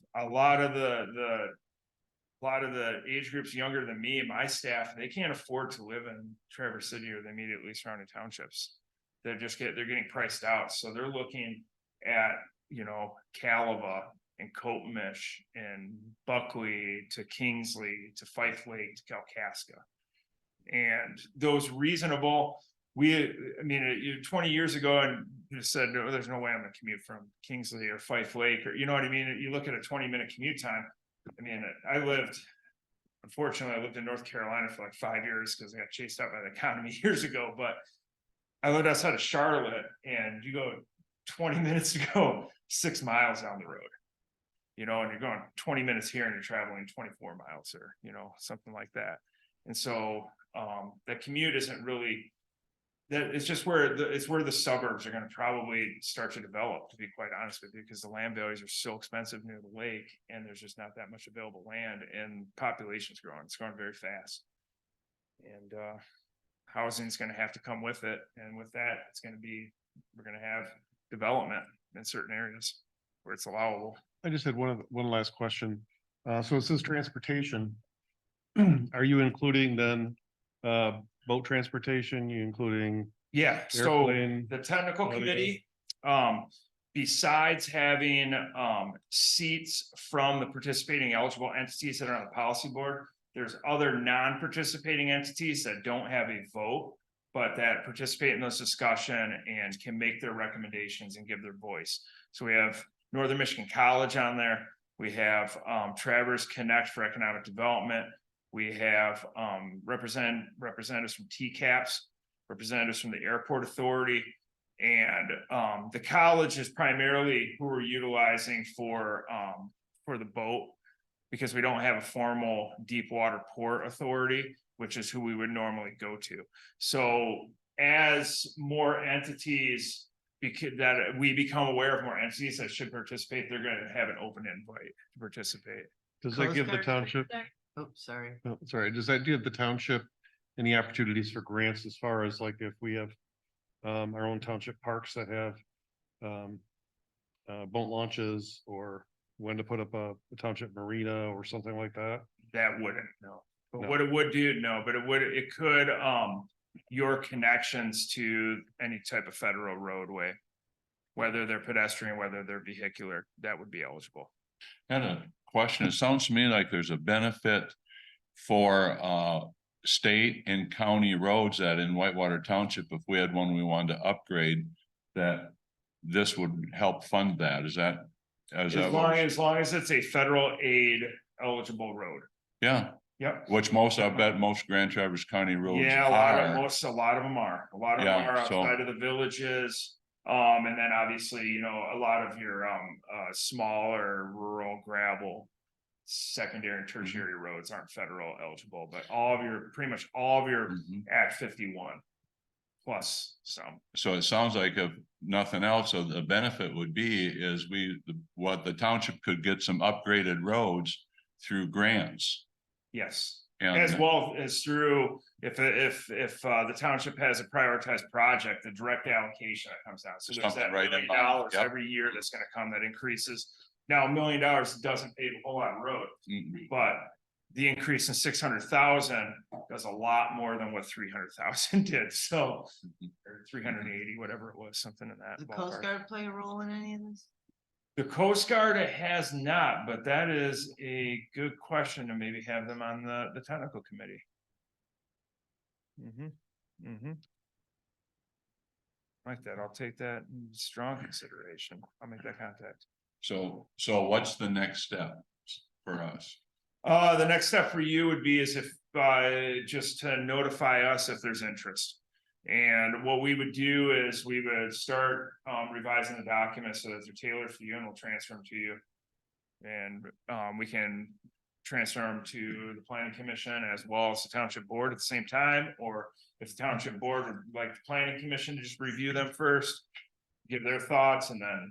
the age groups younger than me and my staff, they can't afford to live in Traverse City or the immediately surrounding townships. They're getting priced out. So they're looking at, Calava and Copemish and Buckley to Kingsley to Fife Lake to Kalkaska. And those reasonable, 20 years ago, and you said, no, there's no way I'm gonna commute from Kingsley or Fife Lake, or you know what I mean? You look at a 20-minute commute time. Unfortunately, I lived in North Carolina for like 5 years because I got chased out by the economy years ago, but I lived outside of Charlotte and you go 20 minutes to go 6 miles down the road, and you're going 20 minutes here and you're traveling 24 miles or, something like that. And so that commute isn't really, that it's just where the suburbs are going to probably start to develop, to be quite honest with you, because the land values are so expensive near the lake and there's just not that much available land and population's growing. It's growing very fast. And housing is going to have to come with it. And with that, we're going to have development in certain areas where it's allowable. I just had one last question. So it says transportation. Are you including then, boat transportation, you including, Yeah, so Airplane, the technical what do you committee, besides having, seats from the participating eligible entities that are on the policy board, there's other non-participating entities that don't have a vote, but that participate in this discussion and can make their recommendations and give their voice. So we have Northern Michigan College on there. We have, Traverse Connect for Economic Development. We have, representatives from TCAPS, representatives from the Airport Authority. And the college is primarily who we're utilizing for the boat. Because we don't have a formal deep water port authority, which is who we would normally go to. So as more entities, that we become aware of more entities that should participate, they're gonna have an open invite to participate. does that give the Coast Guard? township, Oh, sorry. oh, sorry, does that give the township any opportunities for grants as far as like if we have our own township parks that have boat launches, or when to put up a township marina or something like that? That wouldn't, no. But No. what it would do, no, but it could, your connections to any type of federal roadway. Whether they're pedestrian, whether they're vehicular, that would be eligible. Had a question. It sounds to me like there's a benefit for state and county roads that in Whitewater Township, if we had one we wanted to upgrade, that this would help fund that. Is that? As long as it's a federal aid eligible road. Yeah, Yep. which I bet most Grand Traverse County roads Yeah, a lot of them are. A lot of them Yeah, are so- outside of the villages. And then obviously, a lot of your smaller rural gravel. Secondary and tertiary roads aren't federal eligible, but pretty much all of your Mhm. Act 51. Plus some. So it sounds like if nothing else, so the benefit would be is what the township could get some upgraded roads through grants. Yes. And As well as through, if the township has a prioritized project, the direct allocation that comes down. So there's Something that right in $1 million mind, yep. every year that's gonna come that increases. Now, $1 million doesn't pay a whole lot of road, Mhm. but the increase in 600,000 does a lot more than what 300,000 did, so. Or 380, whatever it was, something in that. Does the Coast ballpark. Guard play a role in any of this? The Coast Guard has not, but that is a good question to maybe have them on the technical committee. Like that, I'll take that in strong consideration. I'll make that contact. So what's the next step for us? The next step for you would be just to notify us if there's interest. And what we would do is we would start revising the documents so that they're tailored for you, and we'll transfer them to you. And we can transfer them to the planning commission as well as the township board at the same time, or if the township board would like the planning commission to just review them first, give their thoughts, and then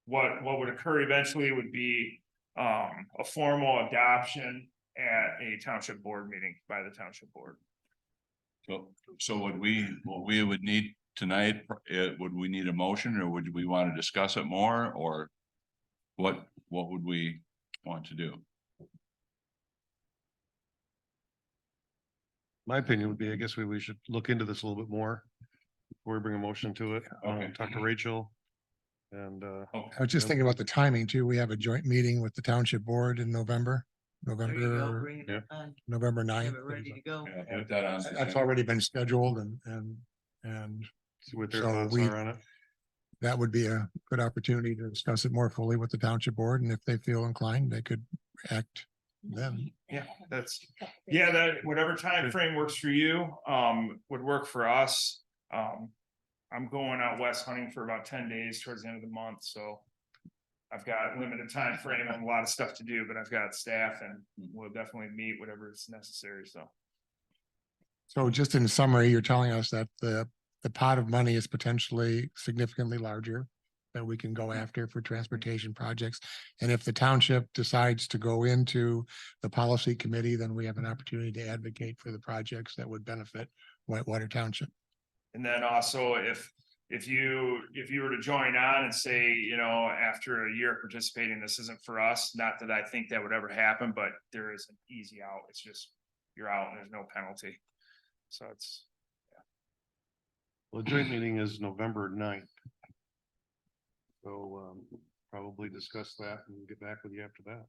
what would occur eventually would be a formal adoption at a township board meeting by the township board. So what we would need tonight, would we need a motion, or would we want to discuss it more, or what would we want to do? My opinion would be, I guess we should look into this a little bit more before we bring a motion to it. Okay. Talk to Rachel. And I was just thinking about the timing too. We have a joint meeting with the township board in November, There you go, November, bring it on, November have 9th. it ready to go. Yeah, put that on. That's already been scheduled and see what their So thoughts we- are on it. that would be a good opportunity to discuss it more fully with the township board. And if they feel inclined, they could act then. Yeah, that whatever time frame works for you, would work for us. I'm going out west hunting for about 10 days towards the end of the month, so. I've got limited time frame and a lot of stuff to do, but I've got staff and we'll definitely meet whatever is necessary, so. So just in summary, you're telling us that the pot of money is potentially significantly larger that we can go after for transportation projects. And if the township decides to go into the policy committee, then we have an opportunity to advocate for the projects that would benefit Whitewater Township. And then also if if you were to join on and say, you know, after a year of participating, this isn't for us, not that I think that would ever happen, but there is an easy out. It's just, you're out and there's no penalty. So it's, Well, the joint meeting is November 9th. So probably discuss that and get back with you after that.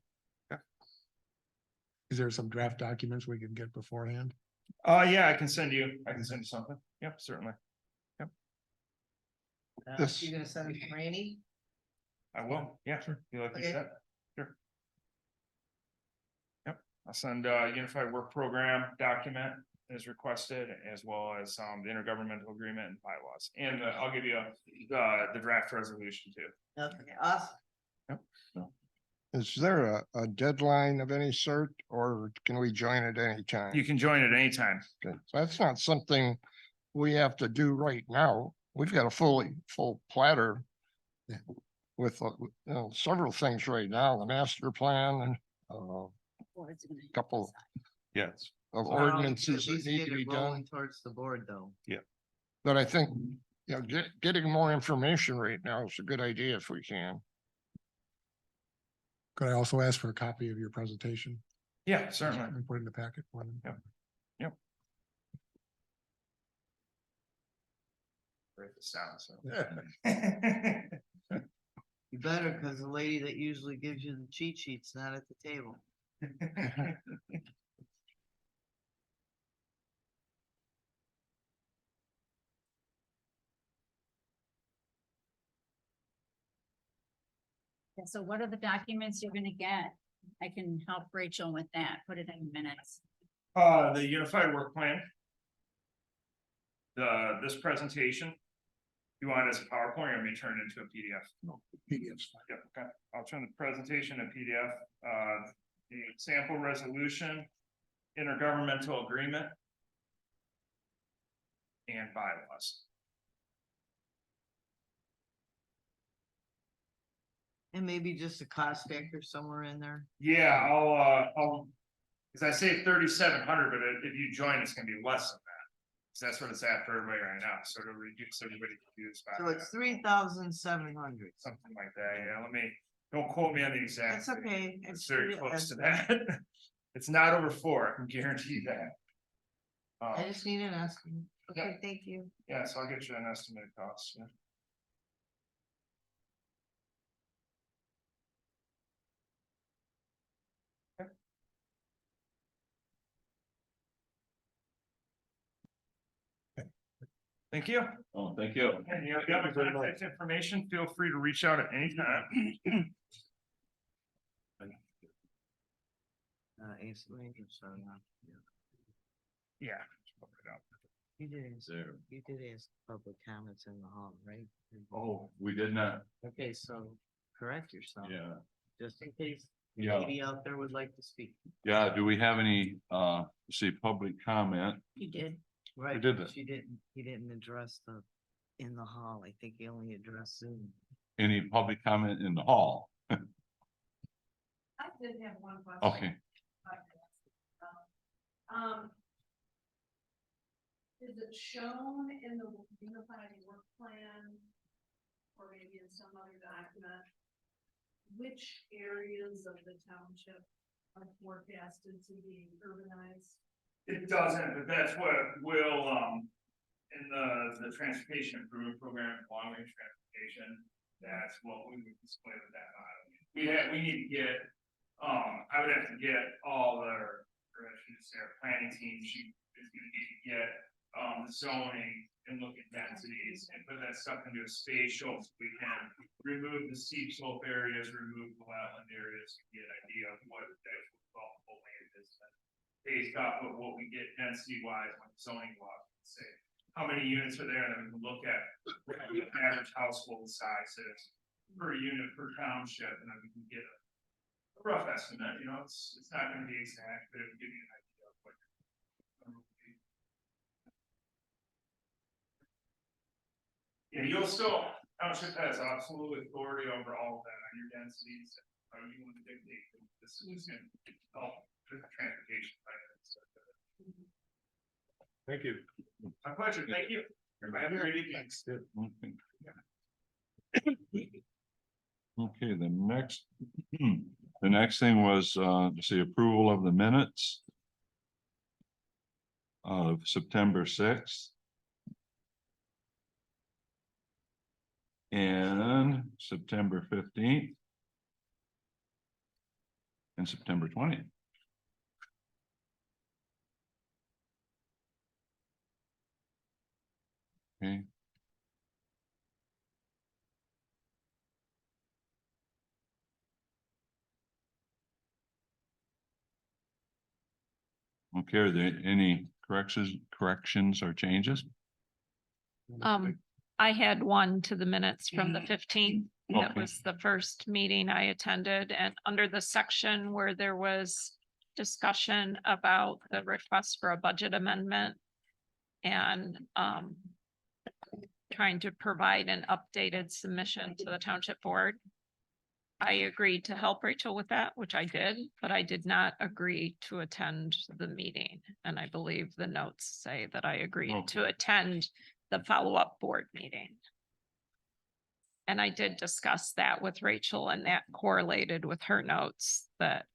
Is there some draft documents we can get beforehand? yeah, I can send you something. Yep, certainly. This- You gonna send it to Randy? I will. Yeah, sure. You like you Okay. said? Sure. Yep, I'll send unified work program document as requested, as well as the intergovernmental agreement and bylaws. And I'll give you the draft resolution too. Okay, awesome. Is there a deadline of any sort, or can we join at any time? You can join at any time. Okay, so that's not something we have to do right now. We've got a full platter. Yeah. With, you know, several things right now, the master plan and Or it's gonna couple decide. Yes. of Well, ordinances at that least need get to it be rolling done. Towards the board, though. But I think, you know, getting more information right now is a good idea if we can. Could I also ask for a copy of your presentation Yeah, certainly. and put it in the packet for them? Yep. Write this down, so. You better, because the lady that usually gives you the cheat sheet's not at the table. Yeah, so what are the documents you're gonna get? I can help Rachel with that, put it in minutes. The unified work plan. This presentation. You want it as a PowerPoint or may turn it into a PDF? No, PDFs. Yep, okay, I'll turn the presentation to PDF, the sample resolution, intergovernmental agreement. And bylaws. And maybe just a cost factor somewhere in there. Yeah, I'll, cause I say 3,700, but if you join, it's gonna be less than that. Cause that's what it's at for everybody right now, so to reduce everybody confused by So it's 3,700. something like that, yeah, don't quote me on the exact. That's okay. It's very close to that. It's not over 4, I can guarantee that. I just need an estimate. Yeah. Okay, thank you. Yeah, so I'll get you an estimated cost, yeah. Thank you. Oh, thank you. And you got my contact information, feel free to reach out at any time. Ace Ranger, sorry. Yeah. You did ask, There. you did ask public comments in the hall, right? Oh, we did not, Okay, so correct yourself. yeah, Just in case yeah, anybody out there would like to speak. yeah, do we have any, see, public comment? You did. Right. did that. He didn't address in the hall. I think he only addressed Zoom. Any public comment in the hall? I did have one question. Okay, Is it shown in the unified work plan? Or maybe in some other document? Which areas of the township are forecasted to be urbanized? It doesn't, but that's what will, in the transportation improvement program, long range transportation, that's what we would display with that model. We need to get, I would have to get all our, or I should say our planning team, she is gonna need to get, the zoning and look at densities and put that stuff into a spatial, so we can remove the steep slope areas, remove the wetland areas, to get an idea of what the actual developable land is. Based off of what we get density wise, when zoning law can say, how many units are there, and then we can look at what the average household size is per unit per township, and then we can get a rough estimate, you know, it's not gonna be exact, but it'll give you an idea of what. Yeah, you'll still, township has absolute authority over all of that on your densities, how you want to dictate, this is gonna help with the transportation. Thank you. My pleasure, thank you. Everybody have a great evening. Okay, the next thing was, to see approval of the minutes of September 6th. And September 15th. And September 20th. Okay. Okay, are there any corrections or changes? I had one to the minutes from the 15th. That Okay. was the first meeting I attended, and under the section where there was discussion about the request for a budget amendment and trying to provide an updated submission to the township board. I agreed to help Rachel with that, which I did, but I did not agree to attend the meeting. And I believe the notes say that I agreed to attend the follow-up board meeting. And I did discuss that with Rachel, and that correlated with her notes that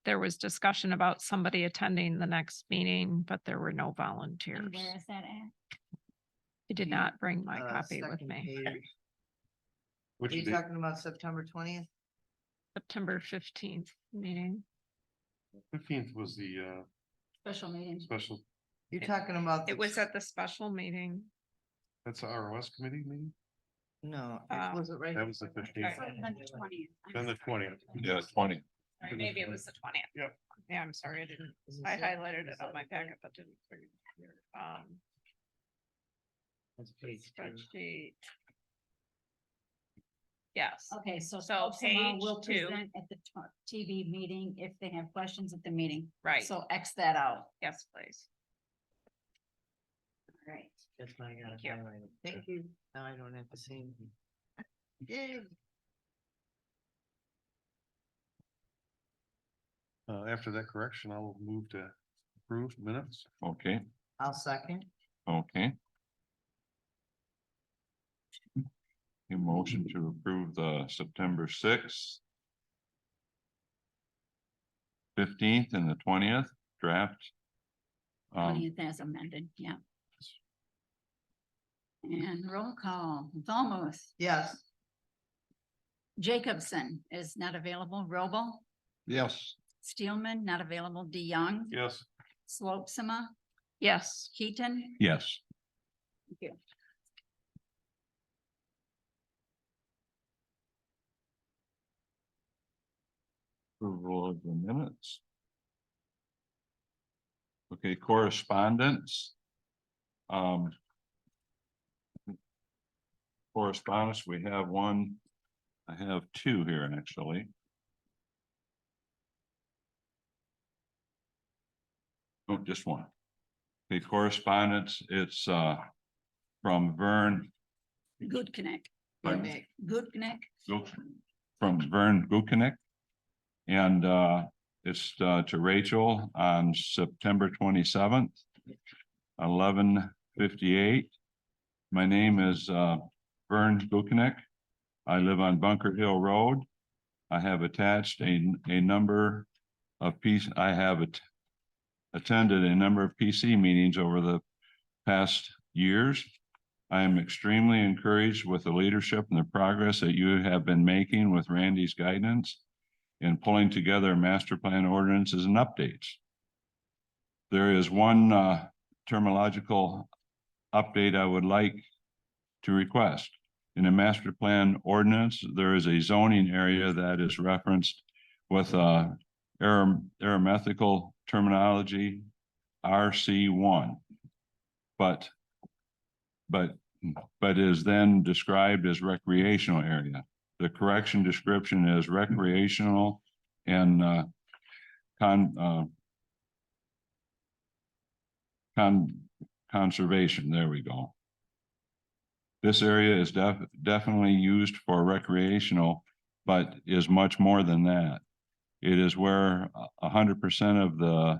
there was discussion about somebody attending the next meeting, but there were no volunteers. And where is that at? I did not bring my copy with second me. page. Are Which you date? talking about September 20th? September 15th meeting. 15th was the Special meeting. special, You're talking about. It the- was at the special meeting. that's the ROS committee meeting? No, Um, was it right? That was the 15th. Then the 20th. Then the 20th. Yeah, 20. Or maybe it was the 20th. Yep. Yeah, I'm sorry, I didn't, Is I it- highlighted it on my packet, but didn't. That's page two. Spreadsheet. Yes, Okay, so So somehow will page two. present at the TV meeting if they have questions at the meeting. right. So X that out. Yes, please. All right. That's why I got Thank you. highlighted. Thank you. Now I don't have to say anything. Yay. After that correction, I'll move to approve minutes. Okay, I'll second. okay. A motion to approve the September 6th. 15th and the 20th draft. 20th as amended, yeah. And roll call, Valmuth, Yes. Jacobson is not available, Robel, Yes. Steelman, not available, DeYoung, Yes. Slopsima, Yes, Keaton. Yes, Thank you. approval of the minutes. Okay, correspondence. Correspondence, we have one. I have two here, actually. Oh, just one. Okay, correspondence, it's from Vern. Good connect, Pardon? Nick. good connect. From Vern Gukenik. And it's to Rachel on September 27th, 11:58. My name is Vern Gukenik. I live on Bunker Hill Road. I have attached a number of I have attended a number of PC meetings over the past years. I am extremely encouraged with the leadership and the progress that you have been making with Randy's guidance in pulling together master plan ordinances and updates. There is one terminological update I would like to request. In a master plan ordinance, there is a zoning area that is referenced with aromathical terminology RC1. But is then described as recreational area. The correction description is recreational and conservation. There we go. This area is definitely used for recreational, but is much more than that. It is where 100% of the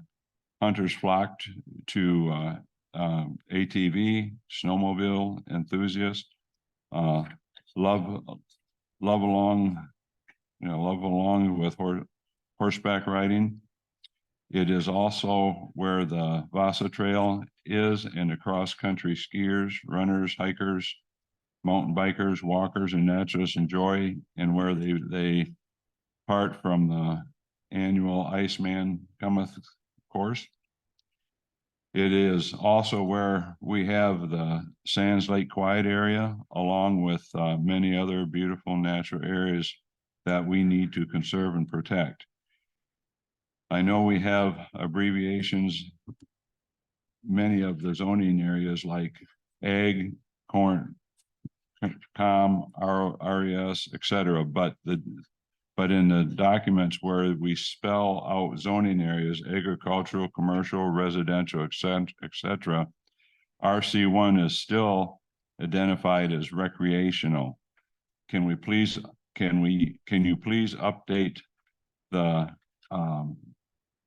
hunters flocked to ATV, snowmobile enthusiast. Love along, love along with horseback riding. It is also where the Vasa Trail is, and the cross-country skiers, runners, hikers, mountain bikers, walkers, and naturalists enjoy, and where they part from the annual Iceman Cometh course. It is also where we have the Sands Lake Quiet area, along with many other beautiful natural areas that we need to conserve and protect. I know we have abbreviations, many of the zoning areas like ag, corn, com, RES, et cetera, but in the documents where we spell out zoning areas, agricultural, commercial, residential, et cetera, RC1 is still identified as recreational. Can you please update the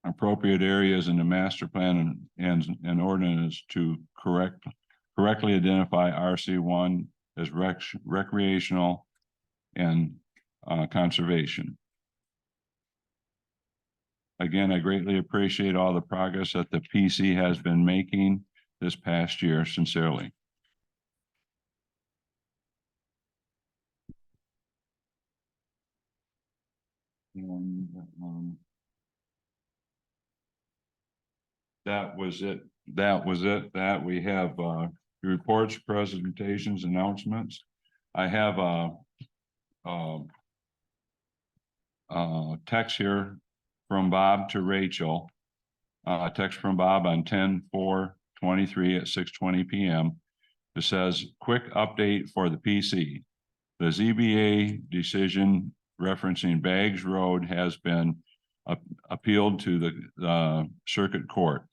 appropriate areas in the master plan and ordinance to correctly identify RC1 as recreational and conservation? Again, I greatly appreciate all the progress that the PC has been making this past year, sincerely. And, that was it. That we have reports, presentations, announcements. I have text here from Bob to Rachel. Text from Bob on 10/4/23 at 6:20 PM. It says, quick update for the PC. The ZBA decision referencing Baggs Road has been appealed to the circuit court.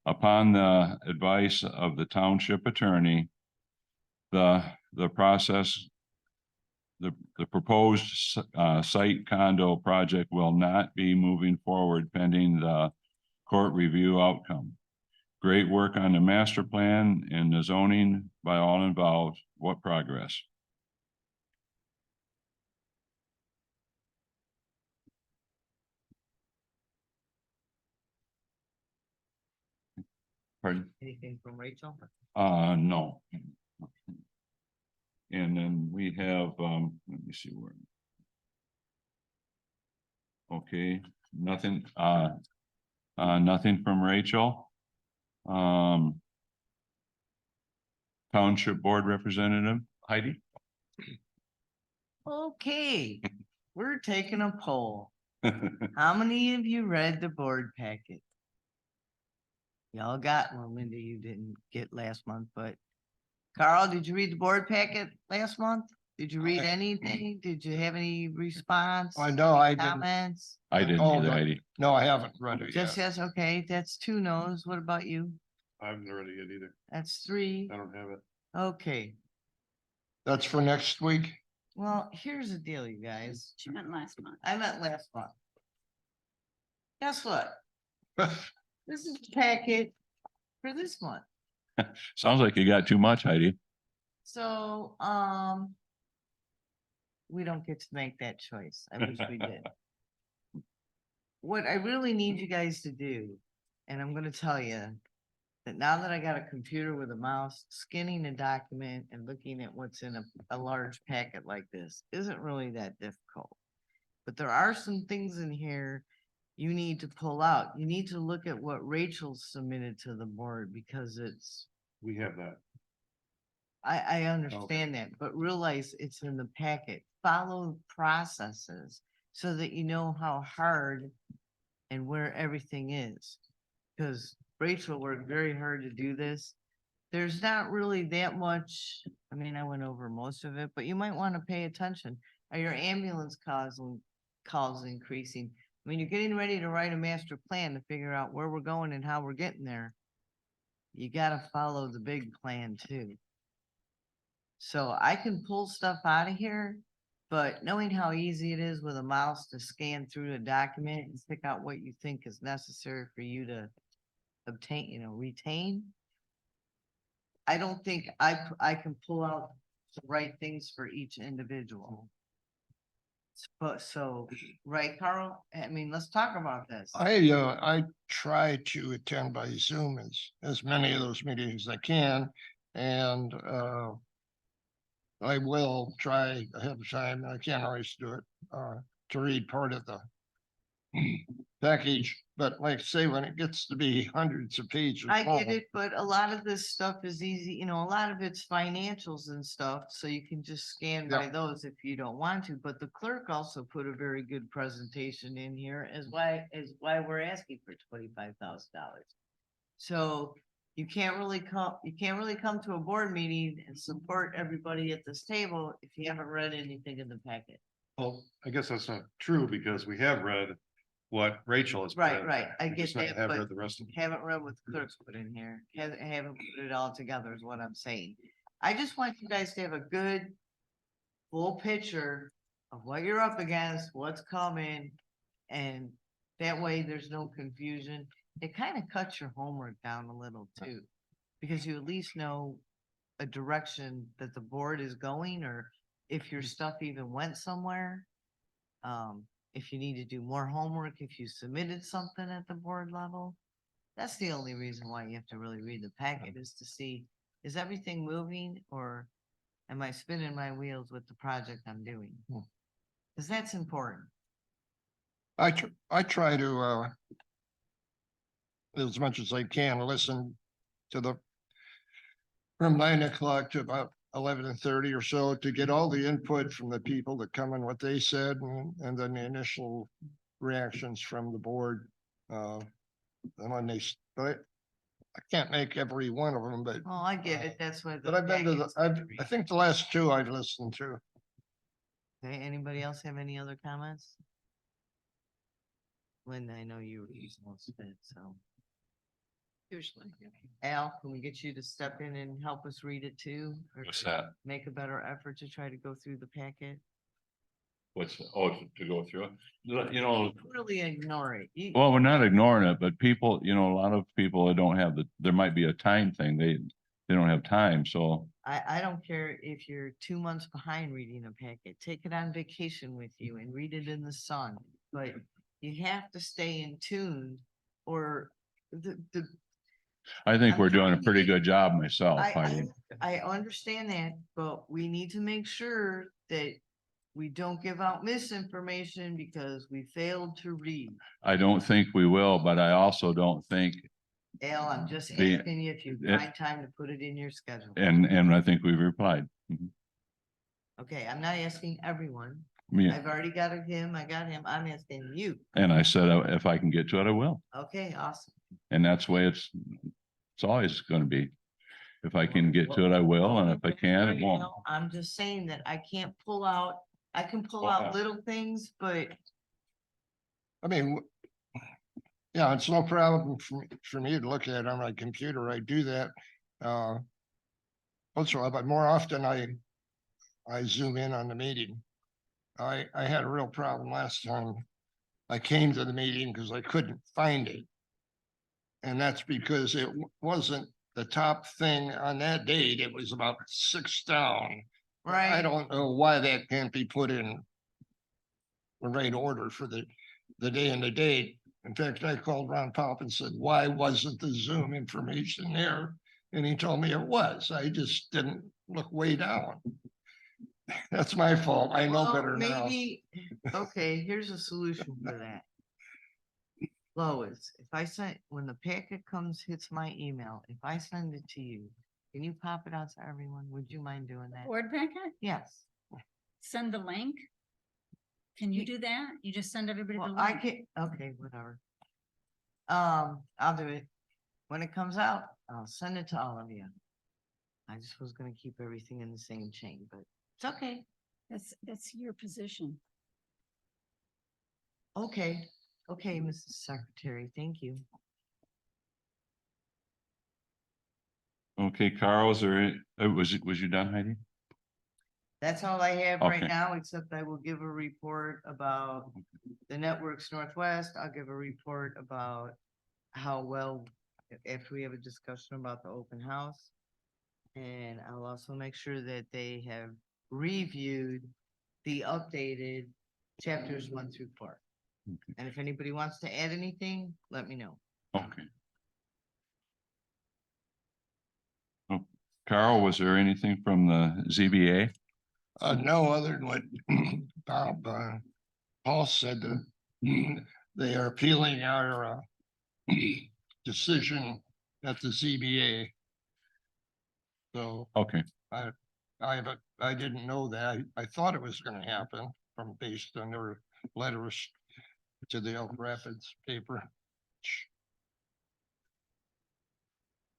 Upon the advice of the township attorney, the proposed site condo project will not be moving forward pending the court review outcome. Great work on the master plan and the zoning by all involved. What progress? Pardon? Anything from Rachel? No. And then we have, let me see where. Okay, nothing, nothing from Rachel. Township Board Representative Heidi. Okay, we're taking a poll. How many of you read the board packet? Y'all got, well, Linda, you didn't get last month, but Carl, did you read the board packet last month? Did you read anything? Did you have any response? I know I didn't. Comments? I didn't Oh, either, but- Heidi. No, I haven't read it Just yet. yes, okay, that's 2 no's. What about you? I haven't read it yet either. That's 3. I don't have it. Okay, That's for next week. well, here's the deal, you guys. She meant last month. I met last month. Guess what? This is the packet for this month. Sounds like you got too much, Heidi. So, we don't get to make that choice. I wish we did. What I really need you guys to do, and I'm gonna tell you that now that I got a computer with a mouse, scanning a document and looking at what's in a large packet like this isn't really that difficult. But there are some things in here you need to pull out. You need to look at what Rachel submitted to the board because it's, We have that. I understand that, but realize it's in the packet. Follow processes so that you know how hard and where everything is. Because Rachel worked very hard to do this. There's not really that much, I mean, I went over most of it, but you might want to pay attention. Are your ambulance calls increasing? I mean, you're getting ready to write a master plan to figure out where we're going and how we're getting there. You gotta follow the big plan too. So I can pull stuff out of here, but knowing how easy it is with a mouse to scan through a document and pick out what you think is necessary for you to obtain, retain. I don't think I can pull out the right things for each individual. But so, right, Carl? I mean, let's talk about this. I try to attend by Zoom as many of those meetings as I can, and, I will try ahead of time, I can't always do it, to read part of the package, but like I say, when it gets to be hundreds of pages I long, get it, but a lot of this stuff is easy, you know, a lot of it's financials and stuff, so you can just scan by Yep. those if you don't want to, but the clerk also put a very good presentation in here as why we're asking for $25,000. So you can't really come to a board meeting and support everybody at this table if you haven't read anything in the packet. Well, I guess that's not true because we have read what Rachel has. put Right, in right, there. I We get just not that, have but read the rest of it. haven't read what the clerk's put in here, haven't put it all together is what I'm saying. I just want you guys to have a good full picture of what you're up against, what's coming, and that way there's no confusion. It kind of cuts your homework down a little too, because you at least know a direction that the board is going, or if your stuff even went somewhere. If you need to do more homework, if you submitted something at the board level. That's the only reason why you have to really read the packet, is to see, is everything moving, or am I spinning my wheels with the project I'm doing? Cause that's important. I try to, as much as I can, listen to from 9 o'clock to about 11:30 or so, to get all the input from the people that come and what they said, and then the initial reactions from the board. And when but I can't make every one of them, but, Oh, I get it, that's why. but I've been to I think the last two I've listened to. Okay, anybody else have any other comments? Linda, I know you were using most of it, so. Usually. Al, can we get you to step in and help us read it too? Or What's that? make a better effort to try to go through the packet? To go through it? You know, Really ignore it. well, we're not ignoring it, but people, you know, a lot of people that don't have there might be a time thing. They don't have time, so. I don't care if you're 2 months behind reading a packet, take it on vacation with you and read it in the sun, but you have to stay in tune, or the. I think I'm we're doing a trying to pretty get- good job myself, I, Heidi. I understand that, but we need to make sure that we don't give out misinformation because we failed to read. I don't think we will, but I also don't think, Al, I'm just The- asking you if you it- find time to put it in your schedule. and I think we've replied. Mhm. Okay, I'm not asking everyone. Yeah, I've already got him, I got him. I'm asking you. and I said, if I can get to it, I will. Okay, awesome. And that's the way it's always gonna be. If I can get to it, I will, and if I can't, it won't. I'm just saying that I can't pull out, I can pull Oh, out yeah. little things, but I mean, yeah, it's no problem for me to look at it on my computer. I do that. Also, but more often I zoom in on the meeting. I had a real problem last time. I came to the meeting because I couldn't find it. And that's because it wasn't the top thing on that date. It was about 6 down. I right, don't know why that can't be put in the right order for the day and the date. In fact, I called Ron Pop and said, why wasn't the Zoom information there? And he told me it was. I just didn't look way down. That's my fault. I know well, better now. maybe, okay, here's a solution for that. Lois, if I send, when the packet comes, hits my email, if I send it to you, can you pop it out to everyone? Would you mind doing that? Board packet, Yes. send the link. Can you do that? You just send everybody the Well, I link. can, okay, whatever. I'll do it. When it comes out, I'll send it to all of you. I just was gonna keep everything in the same chain, but it's okay. That's your position. Okay, okay, Mrs. Secretary, thank you. Okay, Carl, was there, was you done, Heidi? That's all I have right Okay. now, except I will give a report about the Networks Northwest. I'll give a report about how well, if we have a discussion about the open house. And I'll also make sure that they have reviewed the updated chapters 1 through 4. Okay. And if anybody wants to add anything, let me know. Okay. Oh, Carl, was there anything from the ZBA? No, other than what Bob, Paul said, that they are appealing our decision at the ZBA. So Okay, I didn't know that. I thought it was gonna happen based on their letters to the Elk Rapids paper.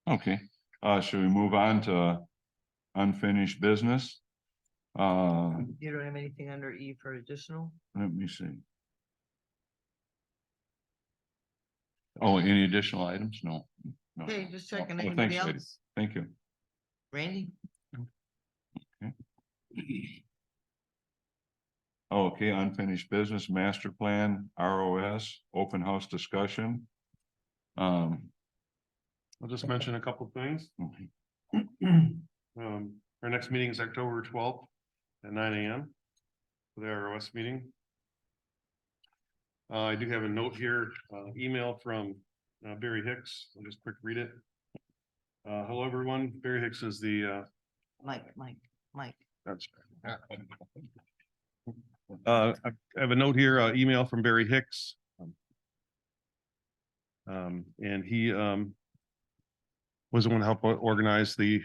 okay. Should we move on to unfinished business? You don't have anything under E for additional? Let me see. Oh, any additional items? No. No. Okay, just Oh, checking. oh, Anybody thanks, Lady. else? Thank you. Randy? Okay, unfinished business, master plan, ROS, open house discussion. Um, I'll just mention a couple things. okay. Our next meeting is October 12th at 9 AM for the ROS meeting. I do have a note here, email from Barry Hicks. I'll just quick read it. Hello, everyone. Barry Hicks is the Mike. that's I have a note here, email from Barry Hicks. And he was the one to help organize the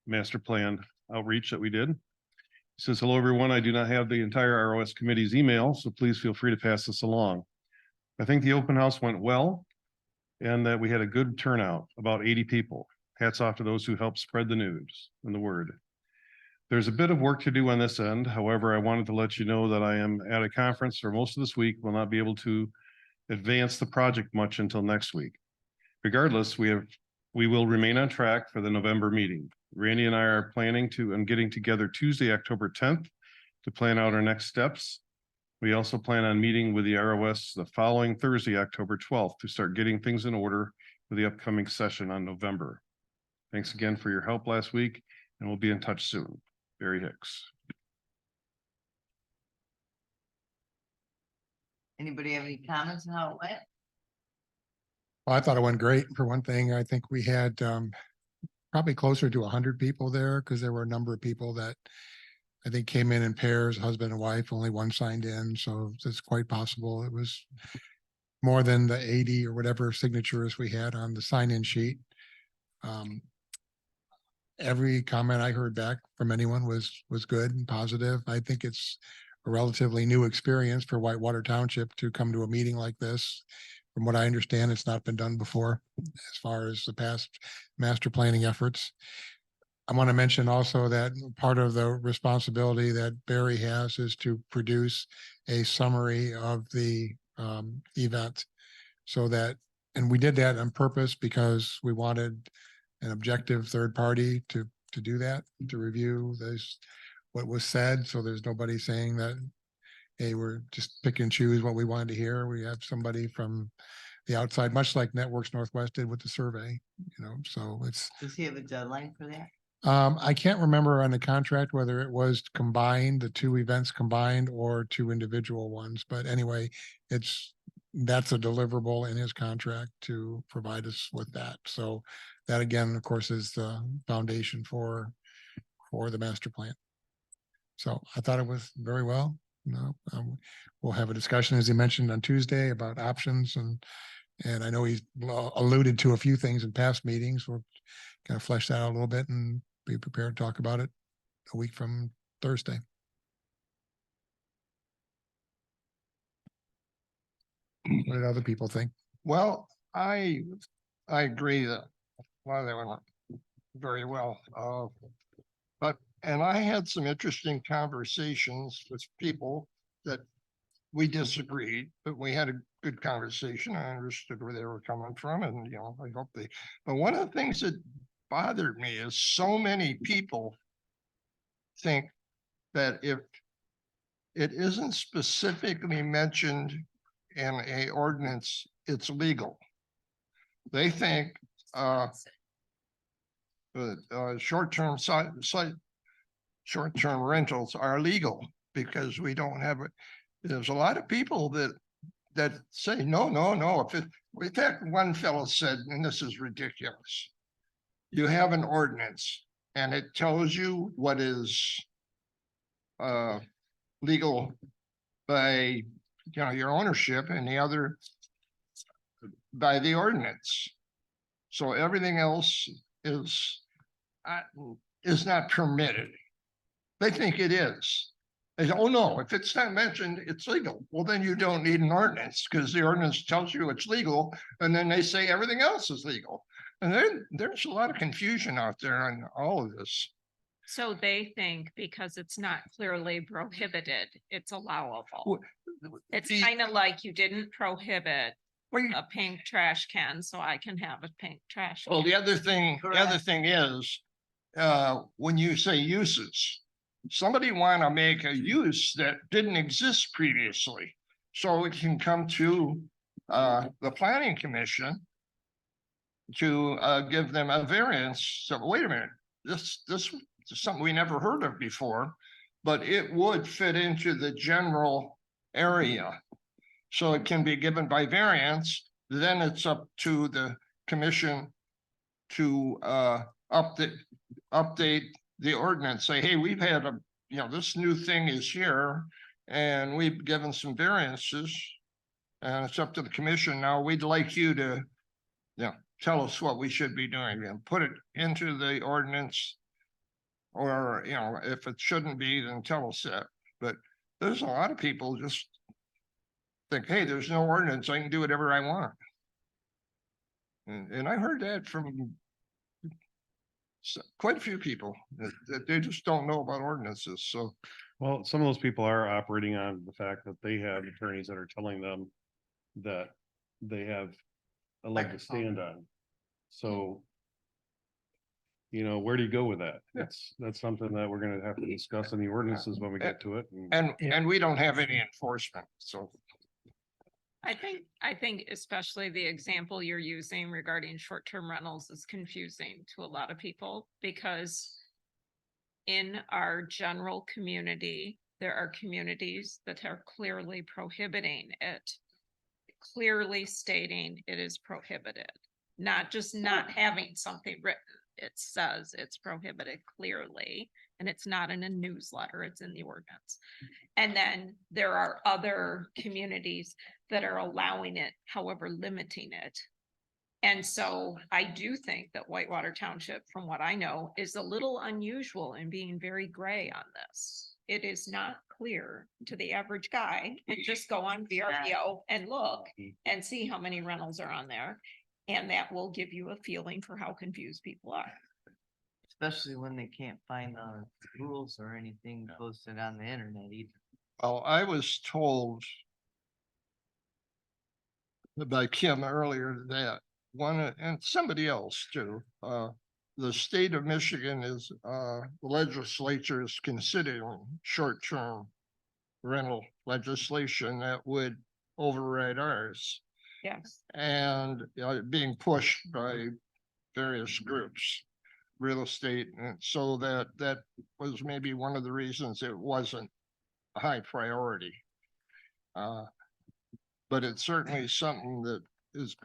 master plan outreach that we did. He says, hello, everyone. I do not have the entire ROS committee's email, so please feel free to pass this along. I think the open house went well and that we had a good turnout, about 80 people. Hats off to those who helped spread the news and the word. There's a bit of work to do on this end. However, I wanted to let you know that I am at a conference for most of this week, will not be able to advance the project much until next week. Regardless, we will remain on track for the November meeting. Randy and I are planning to and getting together Tuesday, October 10th to plan out our next steps. We also plan on meeting with the ROS the following Thursday, October 12th, to start getting things in order for the upcoming session on November. Thanks again for your help last week, and we'll be in touch soon. Barry Hicks. Anybody have any comments on how it went? Well, I thought it went great. For one thing, I think we had probably closer to 100 people there because there were a number of people that I think came in pairs, husband and wife, only one signed in. So it's quite possible it was more than the 80 or whatever signatures we had on the sign-in sheet. Every comment I heard back from anyone was good and positive. I think it's a relatively new experience for Whitewater Township to come to a meeting like this. From what I understand, it's not been done before as far as the past master planning efforts. I want to mention also that part of the responsibility that Barry has is to produce a summary of the event so that, and we did that on purpose because we wanted an objective third party to do that, to review this, what was said. So there's nobody saying that, hey, we're just pick and choose what we wanted to hear. We have somebody from the outside, much like Networks Northwest did with the survey, so it's. Does he have a deadline for that? I can't remember on the contract whether it was combined, the two events combined or two individual ones, but anyway, that's a deliverable in his contract to provide us with that. So that again, of course, is the foundation for the master plan. So I thought it was very well. We'll have a discussion, as he mentioned, on Tuesday about options and I know he's alluded to a few things in past meetings. We'll kind of flesh that out a little bit and be prepared to talk about it a week from Thursday. What did other people think? Well, I agree that a lot of that went very well. And I had some interesting conversations with people that we disagreed, but we had a good conversation. I understood where they were coming from and, I hope but one of the things that bothered me is so many people think that if it isn't specifically mentioned in a ordinance, it's legal. They think, But short-term short-term rentals are legal because we don't have it. There's a lot of people that say, no, no, no. In fact, one fellow said, and this is ridiculous. You have an ordinance and it tells you what is legal by, your ownership, and the other by the ordinance. So everything else is not permitted. They think it is. They say, oh no, if it's not mentioned, it's legal. Well, then you don't need an ordinance because the ordinance tells you it's legal. And then they say everything else is legal. And there's a lot of confusion out there on all of this. So they think because it's not clearly prohibited, it's allowable. Well, It's the- kind of like you didn't prohibit Well, you- a pink trash can, so I can have a pink trash. Well, can. the other thing is, when you say uses, somebody want to make a use that didn't exist previously. So it can come to, the planning commission to, give them a variance. So wait a minute, this is something we never heard of before, but it would fit into the general area. So it can be given by variance, then it's up to the commission to update the ordinance, say, hey, we've had this new thing is here and we've given some variances. And it's up to the commission. Now we'd like you to, tell us what we should be doing and put it into the ordinance. Or, if it shouldn't be, then tell us that. But there's a lot of people just think, hey, there's no ordinance, I can do whatever I want. And I heard that from quite a few people that they just don't know about ordinances. So, Well, some of those people are operating on the fact that they have attorneys that are telling them that they have a leg to stand on. So, where do you go with that? Yeah. That's something that we're gonna have to discuss in the ordinances when we get to it. and we don't have any enforcement, so. I think especially the example you're using regarding short-term rentals is confusing to a lot of people because in our general community, there are communities that are clearly prohibiting it, clearly stating it is prohibited, not just not having something written. It says it's prohibited clearly, and it's not in a newsletter, it's in the ordinance. And then there are other communities that are allowing it, however, limiting it. And so I do think that Whitewater Township, from what I know, is a little unusual in being very gray on this. It is not clear to the average guy and just go on VRBO and look and see how many rentals are on there. And that will give you a feeling for how confused people are. Especially when they can't find the rules or anything posted on the internet either. Well, I was told by Kim earlier that and somebody else too, the state of Michigan is, the legislature is considering short-term rental legislation that would override ours. Yes. And being pushed by various groups, real estate, and so that was maybe one of the reasons it wasn't a high priority. But it's certainly something that is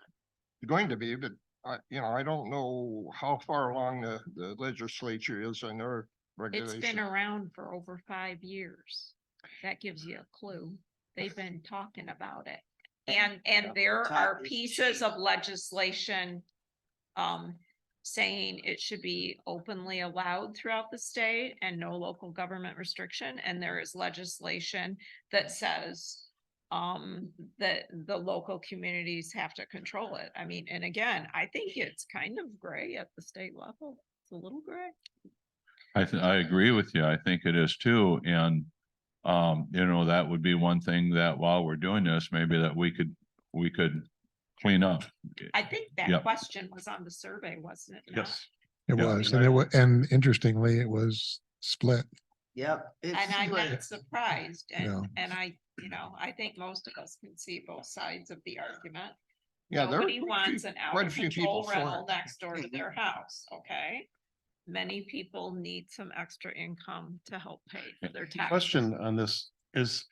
going to be, but I don't know how far along the legislature is in their regulation. It's been around for over 5 years. That gives you a clue. They've been talking about it. And there are pieces of legislation saying it should be openly allowed throughout the state and no local government restriction. And there is legislation that says that the local communities have to control it. I mean, and again, I think it's kind of gray at the state level. It's a little gray. I agree with you. I think it is too. And, that would be one thing that while we're doing this, maybe that we could clean up. I think that Yep. question was on the survey, wasn't it? not? Yes. It Yeah. was, and interestingly, it was split. Yep. And I'm not surprised, Yeah. and I think most of us can see both sides of the argument. Yeah, there are Nobody wants an out quite a of few people control for rental it. next door to their house, okay? many people need some extra income to help pay for their taxes. Question on this is,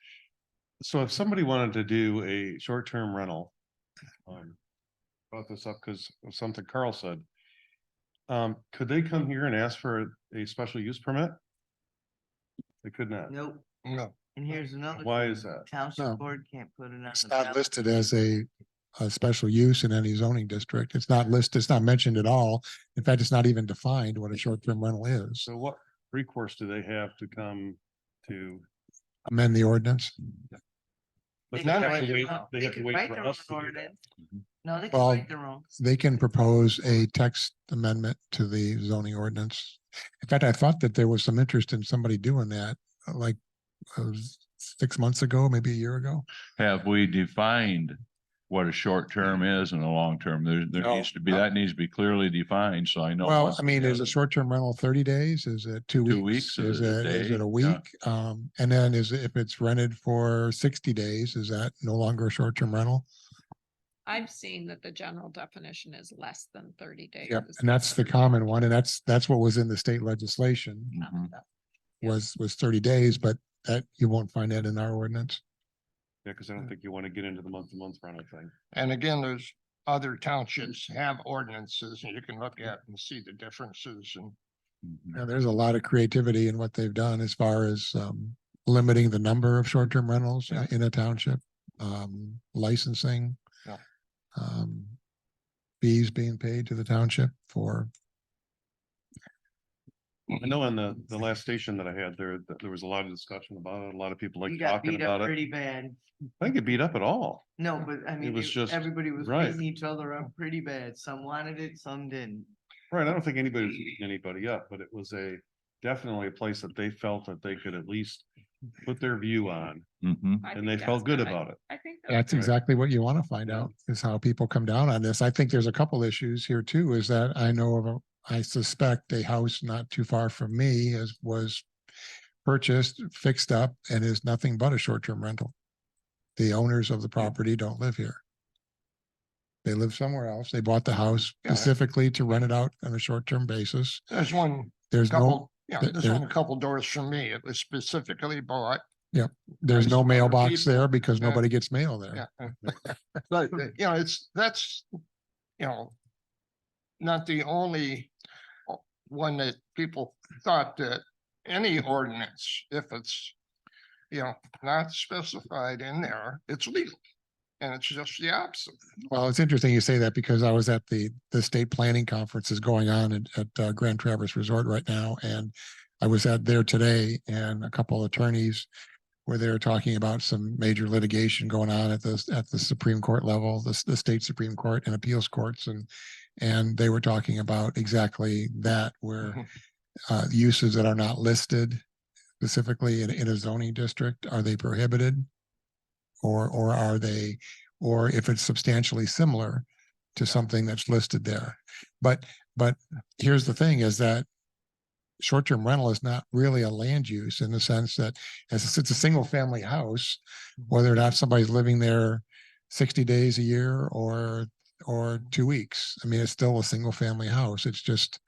so if somebody wanted to do a short-term rental, brought this up because of something Carl said. Could they come here and ask for a special use permit? They could not. Nope. No. And here's another. Why thing. is that? No. Township board can't put it on. It's the not ballot. listed as a special use in any zoning district. It's not listed, it's not mentioned at all. In fact, it's not even defined what a short-term rental is. So what recourse do they have to come to? Amend the ordinance. But They they can have write to their wait, own- they they have to can wait write for their own us to do that. ordinance. No, they can Well, write their own. they can propose a text amendment to the zoning ordinance. In fact, I thought that there was some interest in somebody doing that, like 6 months ago, maybe a year ago. Have we defined what a short term is and a long term? There No. needs to be, that needs to be clearly defined, so I know. Well, what I mean, is to a short-term rental 30 days? Is it 2 2 weeks? weeks? Is it a Is it day? a Yeah. week? And then if it's rented for 60 days, is that no longer a short-term rental? I've seen that the general definition is less than 30 days. Yep, and that's the common one, and that's what was in the state legislation, Mhm. was 30 days, but that, you won't find that in our ordinance. Yeah, because I don't think you want to get into the month-to-month rental thing. And again, there's other townships have ordinances and you can look at and see the differences and Mhm. Now, there's a lot of creativity in what they've done as far as limiting the number of short-term rentals Yeah. in a township, licensing. Yeah. Fees being paid to the township for, I know on the last station that I had there, there was a lot of discussion about it. A lot of people like You got talking beat about up it. pretty bad. I didn't get beat up at all. No, but I mean, was just- everybody was right. beating each other up pretty bad. Some wanted it, some didn't. Right, I don't think anybody was beating anybody up, but it was definitely a place that they felt that they could at least put their view on, Mhm. I and think they that's felt good good. about it. I think that's right. exactly what you want to find Yeah. out, is how people come down on this. I think there's a couple issues here too, is that I know of I suspect a house not too far from me was purchased, fixed up, and is nothing but a short-term rental. The owners of the property don't live here. They live somewhere else. They bought the house Yeah. specifically to rent it out on a short-term basis. there's one There's no, couple, yeah, there- there's there- one a couple doors from me. It was specifically bought. there's by no some other mailbox people. there because Yeah. nobody gets mail there. Yeah. But, you know, that's, you know, not the only one that people thought that any ordinance, if it's, you know, not specified in there, it's legal. And it's just the opposite. Well, it's interesting you say that because I was at the state planning conferences going on at Grand Traverse Resort right now. And I was there today, and a couple of attorneys were there talking about some major litigation going on at the Supreme Court level, the state Supreme Court and appeals courts. And they were talking about exactly that, where uses that are not listed specifically in a zoning district, are they prohibited? Or are they, or if it's substantially similar to something that's listed there. But here's the thing, is that short-term rental is not really a land use, in the sense that it's a single family house, whether or not somebody's living there 60 days a year or 2 weeks. I mean, it's still a single family house. It's just,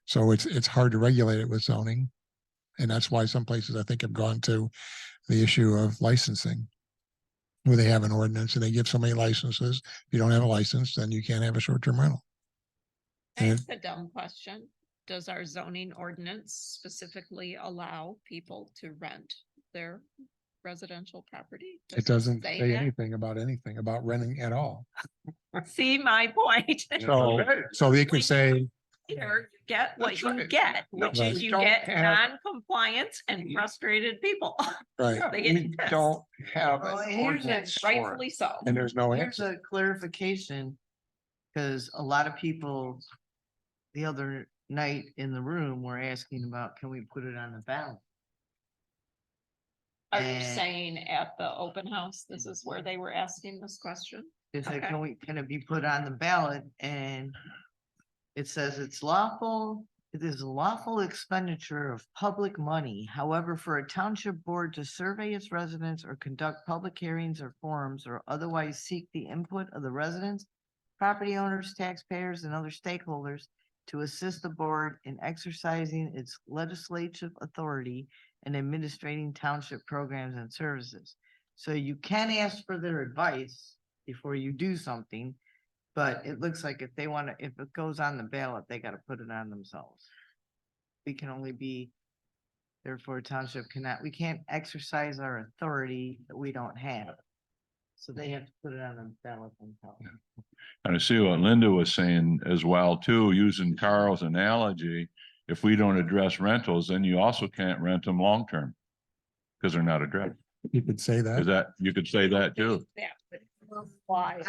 so it's hard to regulate it with zoning. And that's why some places I think have gone to the issue of licensing, where they have an ordinance and they give so many licenses. If you don't have a license, then you can't have a short-term rental. And That's a dumb question. Does our zoning ordinance specifically allow people to rent their residential property? it doesn't say that? anything about renting at all. See my point? So they could say, Here, you get what That's you right. get, No, which Right. is we you don't get have- non-compliance and frustrated people. right, Yeah, They get we pissed. don't have Well, an here's a ordinance for it. Rightfully so. and there's no Here's answer. a clarification, because a lot of people the other night in the room were asking about, can we put it on the ballot? Are you And- saying at the open house, this is where they were asking this question? It's like, Okay. can it be put on the ballot? And it says it is a lawful expenditure of public money. However, for a township board to survey its residents or conduct public hearings or forums or otherwise seek the input of the residents, property owners, taxpayers, and other stakeholders, to assist the board in exercising its legislative authority and administrating township programs and services. So you can ask for their advice before you do something, but it looks like if they want to, if it goes on the ballot, they got to put it on themselves. We can only be, therefore township cannot, we can't exercise our authority that we don't have. So they have to put it on the ballot themselves. And I see what Linda was saying as well too, using Carl's analogy. If we don't address rentals, then you also can't rent them long-term. Because they're not addressed. You could say Is that. that, you could say that too. Why?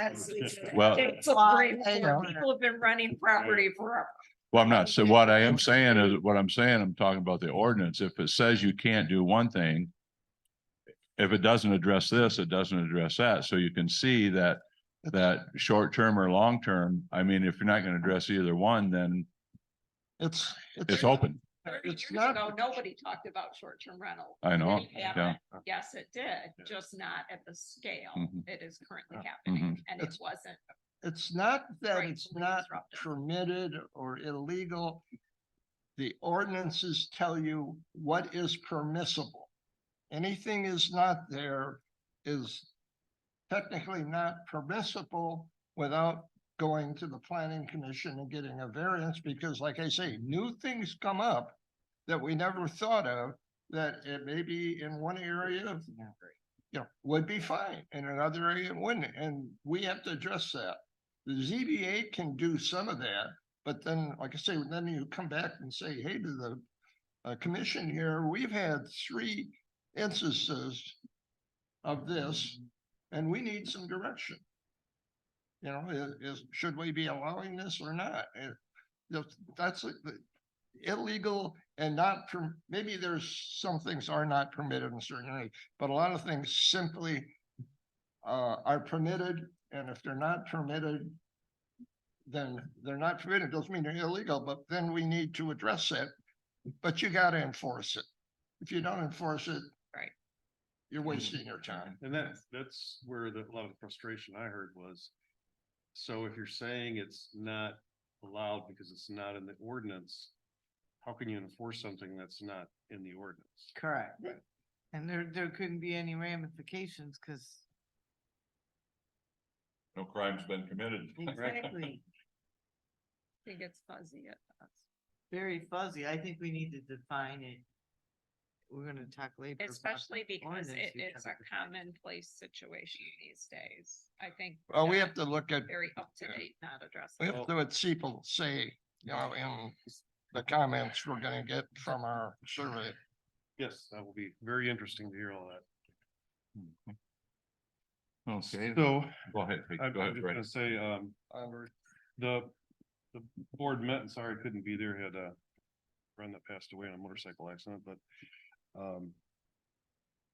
Well- People have been renting property forever. Well, I'm not, so what I am saying is, what I'm saying, I'm talking about the ordinance. If it says you can't do one thing, if it doesn't address this, it doesn't address that. So you can see that, short-term or long-term, I mean, if you're not gonna address either one, then It's open. 30 It's years not- ago, nobody talked about short-term rental. I know, Did it yeah. happen? Yes, it did, just not at the scale Mhm. it is currently happening, and it It's- wasn't. It's not that it's Rightfully not disruptive. permitted or illegal. The ordinances tell you what is permissible. Anything is not there is technically not permissible without going to the planning commission and getting a variance, because like I say, new things come up that we never thought of, that it may be in one area, would be fine, in another area it wouldn't, and we have to address that. The ZBA can do some of that, but then, like I say, then you come back and say, hey, to the commission here, we've had 3 instances of this, and we need some direction. You know, should we be allowing this or not? And that's illegal and not, maybe there's some things are not permitted in certain areas, but a lot of things simply are permitted, and if they're not permitted, then they're not permitted. Doesn't mean they're illegal, but then we need to address it. But you gotta enforce it. If you don't enforce it, Right. you're wasting your time. And that's where a lot of the frustration I heard was. So if you're saying it's not allowed because it's not in the ordinance, how can you enforce something that's not in the ordinance? Correct. And there couldn't be any ramifications, because No crime's been committed. exactly, I think it's fuzzy at best. very fuzzy. I think we need to define it. We're gonna talk later. about Especially the because ordinance it you is have a to- commonplace situation these days. I think. Well, we that have to look at, Very up to date, not addressing. we have to what people say, you know, in the comments we're gonna get from our survey. Yes, that will be very interesting to hear all that. Okay, So go ahead, Pete, I'm go ahead, just Ray. gonna say, the board met, and sorry I couldn't be there, had a friend that passed away in a motorcycle accident, but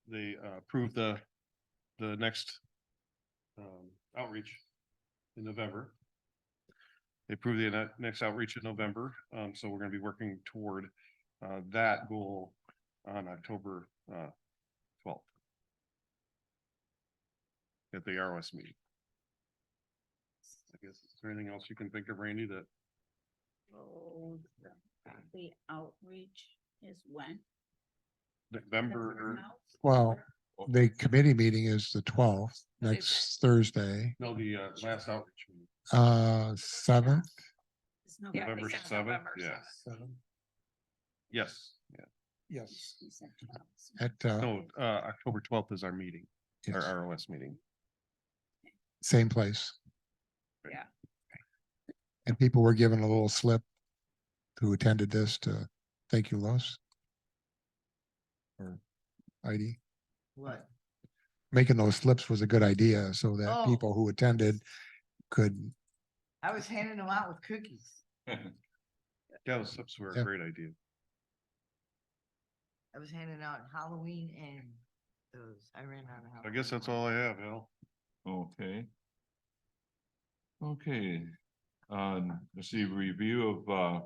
they approved the next outreach in November. They approved the next outreach in November, so we're gonna be working toward that goal on October 12th at the ROS meeting. I guess, is there anything else you can think of, Randy, that Oh, the outreach is when? November, Well, the committee meeting is the 12th, next Thursday, no, the last outreach meeting, 7th. It's no- Yeah, November we said 7th, November yeah. 7th. Yes, yeah. Yes. he said 12. At, No, October 12th is our meeting, our yes, ROS meeting. same place. Yeah. And people were given a little slip who attended this to thank you, Lois. Or Heidi. What? Making those slips was a good idea so that Oh. people who attended could, I was handing them out with cookies. Yeah, those slips were a Yeah. great idea. I was handing out Halloween and those. I ran out of. I guess that's all I have, Al. Okay. Okay, let's see, review of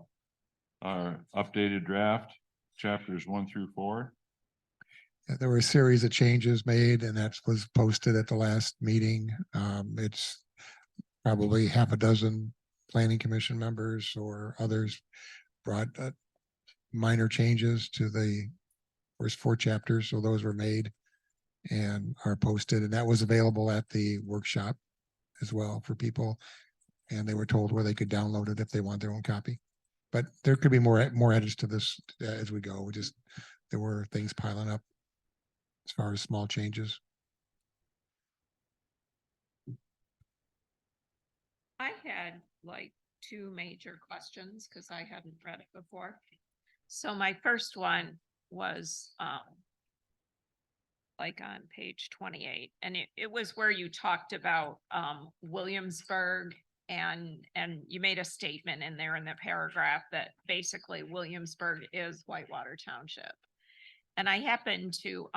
our updated draft, chapters 1 through 4. there were a series of changes made and that was posted at the last meeting. It's probably half a dozen planning commission members or others brought minor changes to the first 4 chapters. So those were made and are posted, and that was available at the workshop as well for people. And they were told where they could download it if they want their own copy. But there could be more edits to this as we go. There were things piling up as far as small changes. I had like 2 major questions because I hadn't read it before. So my first one was, like on page 28, and it was where you talked about, Williamsburg, and you made a statement in there in the paragraph that basically Williamsburg is Whitewater Township. And I happen to,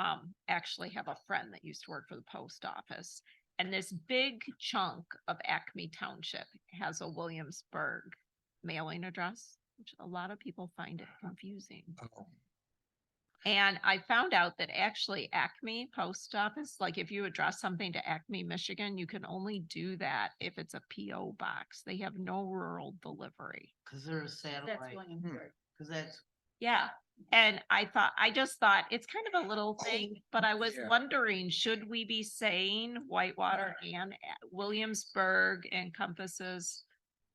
actually have a friend that used to work for the post office. And this big chunk of Acme Township has a Williamsburg mailing address, which a lot of people find it confusing. And I found out that actually Acme Post Office, like if you address something to Acme, Michigan, you can only do that if it's a PO box. They have no rural delivery. Cause they're a That's satellite, Williamsburg. cause that's, Yeah. And I just thought it's kind of a little thing, but I was yeah. wondering, should we be saying Whitewater and Williamsburg encompasses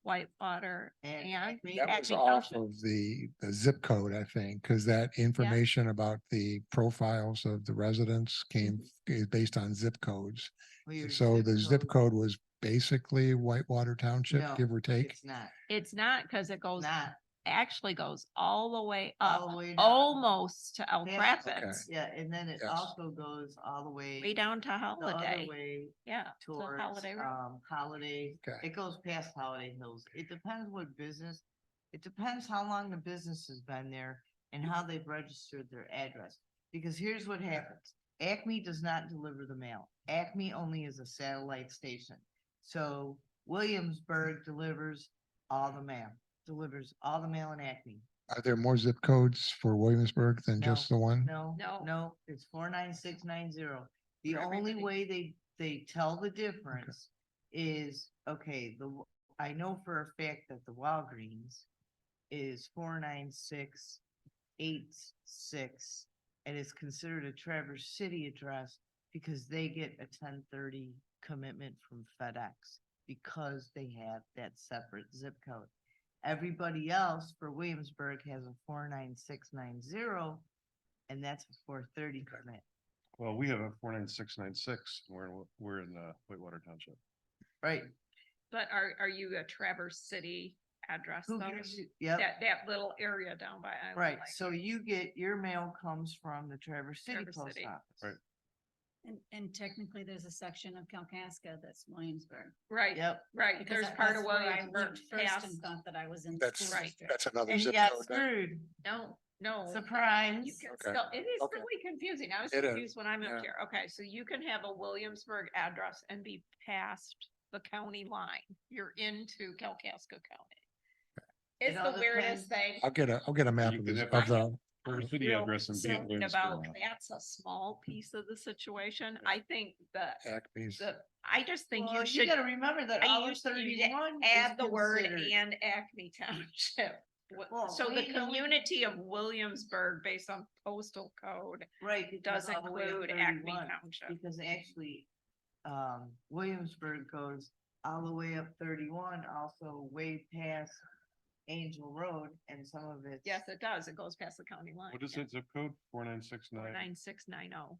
Whitewater And and Acme. That was Acme off Township? of the zip code, I think, because that information about the profiles of the residents came is based on zip codes. well, your So the zip code was basically Whitewater Township, No, give or take. It's not, It's not, because it goes, not actually goes all the way all up, the way down. almost to Elk Past- Rapids, Yeah, and then it Yes. also goes all the way. way down to The other Holiday. way Yeah. to towards, Holiday Road. Holiday, Okay. it goes past Holiday Hills. It depends what business, it depends how long the business has been there and how they've registered their address. Because here's what happens. Acme does not deliver the mail. Acme only is a satellite station. So Williamsburg delivers all the mail, in Acme. Are there more zip codes for Williamsburg than No, just the one? No. No, it's 49690. The For only everybody. way they tell the difference is, okay, I know for a fact that the Walgreens is 49686, and it's considered a Traverse City address because they get a 1030 commitment from FedEx because they have that separate zip code. Everybody else for Williamsburg has a 49690, and that's a 430 commit. Well, we have a 49696. We're in Whitewater Township. Right. But are you a Traverse City address Who though? gives you, yep, That little area down by Island right. Lake. So you get, your mail comes from the Traverse City Traverse Post City. Office. Right. And technically, there's a section of Kalkaska that's Williamsburg. Right, Yep. right. Because There's that- part that's of where I Williamsburg lived first past. and thought that I was in the That's, school Right. district. that's another And you zip got code. screwed. No, no. Surprise. You can Okay. still, it is Okay. really confusing. I was It is, confused when I moved yeah. here. Okay, so you can have a Williamsburg address and be past the county line. You're into Kalkaska County. It's It all the weirdest depends. thing. I'll get a map You of can this, have- of the, I'm City real address and be in concerned about, Williamsburg. that's a small piece of the situation. I think that Acme's. I just think Well, you should gotta remember that I all of used to 31 add is the word considered- and Acme Township. Well, So the we know we- community of Williamsburg, based on postal code, Right. because does all the way up include Acme 31, Township. Because actually, Williamsburg goes all the way up 31, also way past Angel Road, and some of it. Yes, it does. It goes past the county line. What is that zip code? 4969? 9690.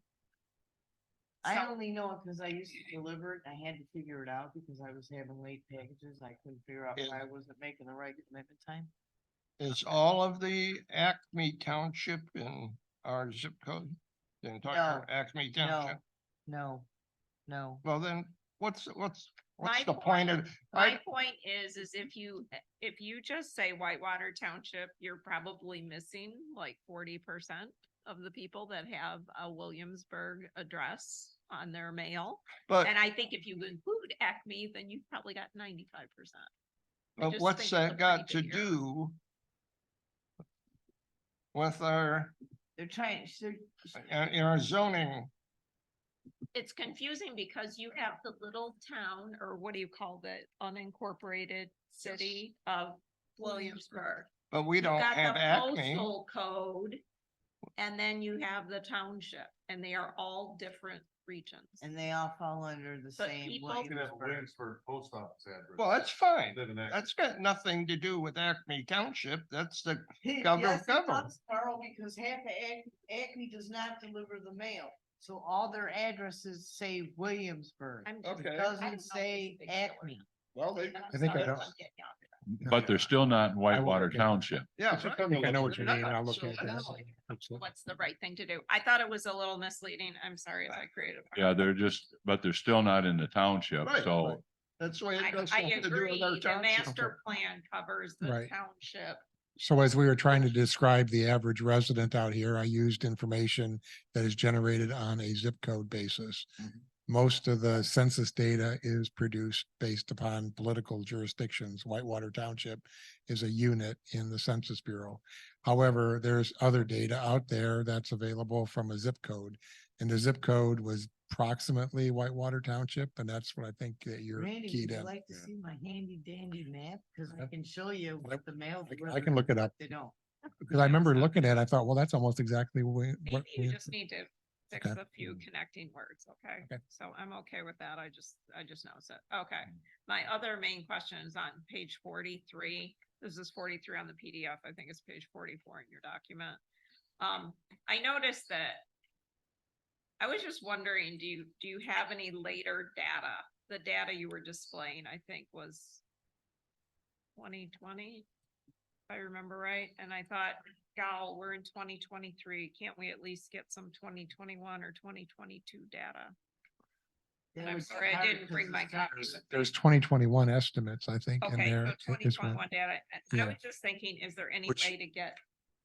I So- only know it because I used to deliver it. I had to figure it out because I was having late packages. I couldn't figure out Is- why I wasn't making the right commitment time. Is all of the Acme Township in our zip code? The entire Acme Township? No. Well, then, what's My the point of? My point is if you just say Whitewater Township, you're probably missing like 40% of the people that have a Williamsburg address on their mail. But, And I think if you include Acme, then you've probably got 95%. but what's that got to do with our, They're trying, in our zoning it's confusing because you have the little town, or what do you call it, unincorporated city of Williamsburg. But we You don't got have the Acme. postal code, and then you have the township, and they are all different regions. And they all fall under the But same. people- Williamsburg. post office address. Well, that's fine. That's got nothing to do with Acme Township. That's the government. Yes, it does, Carl, because half of Acme does not deliver the mail. So all their addresses say Williamsburg. I'm It just- Okay. I don't know if doesn't it's say big deal or Acme. Well, they, not. I think I Sorry, know. I'm getting out there. But they're still not in Whitewater look at it. Township. yeah. I think I know what you mean, and I'll look So at that. that's- Absolutely. What's the right thing to do? I thought it was a little misleading. I'm sorry if I created. a Yeah, they're just, but they're still not in the township, Right, so. right. That's the way it does I something to do agree, with our the township. master plan covers the Right. township. So as we were trying to describe the average resident out here, I used information that is generated on a zip code basis. Mhm. Most of the census data is produced based upon political jurisdictions. Whitewater Township is a unit in the Census Bureau. However, there's other data out there that's available from a zip code. And the zip code was approximately Whitewater Township, and that's what I think that you're Randy, keyed would you in. like to Yeah. see my handy dandy map? Cause I Yeah. can show you Well, what the mail. I can delivers look it and what up. They don't. Because I remember looking at it, I thought, well, that's almost exactly what. Maybe you just need to fix Okay. a few connecting words, okay? Okay. So I'm okay with that. I just noticed it. Okay. My other main question is on page 43. This is 43 on the PDF. I think it's page 44 in your document. I noticed that I was just wondering, do you have any later data? The data you were displaying, I think, was 2020, if I remember right. And I thought, gal, we're in 2023. Can't we at least get some 2021 or 2022 data? And I'm sorry, I didn't bring my copy. There's 2021 estimates, I think, in Okay, there. so as twenty well. twenty-one data. I Yeah. was just thinking, is there any Which- way to get,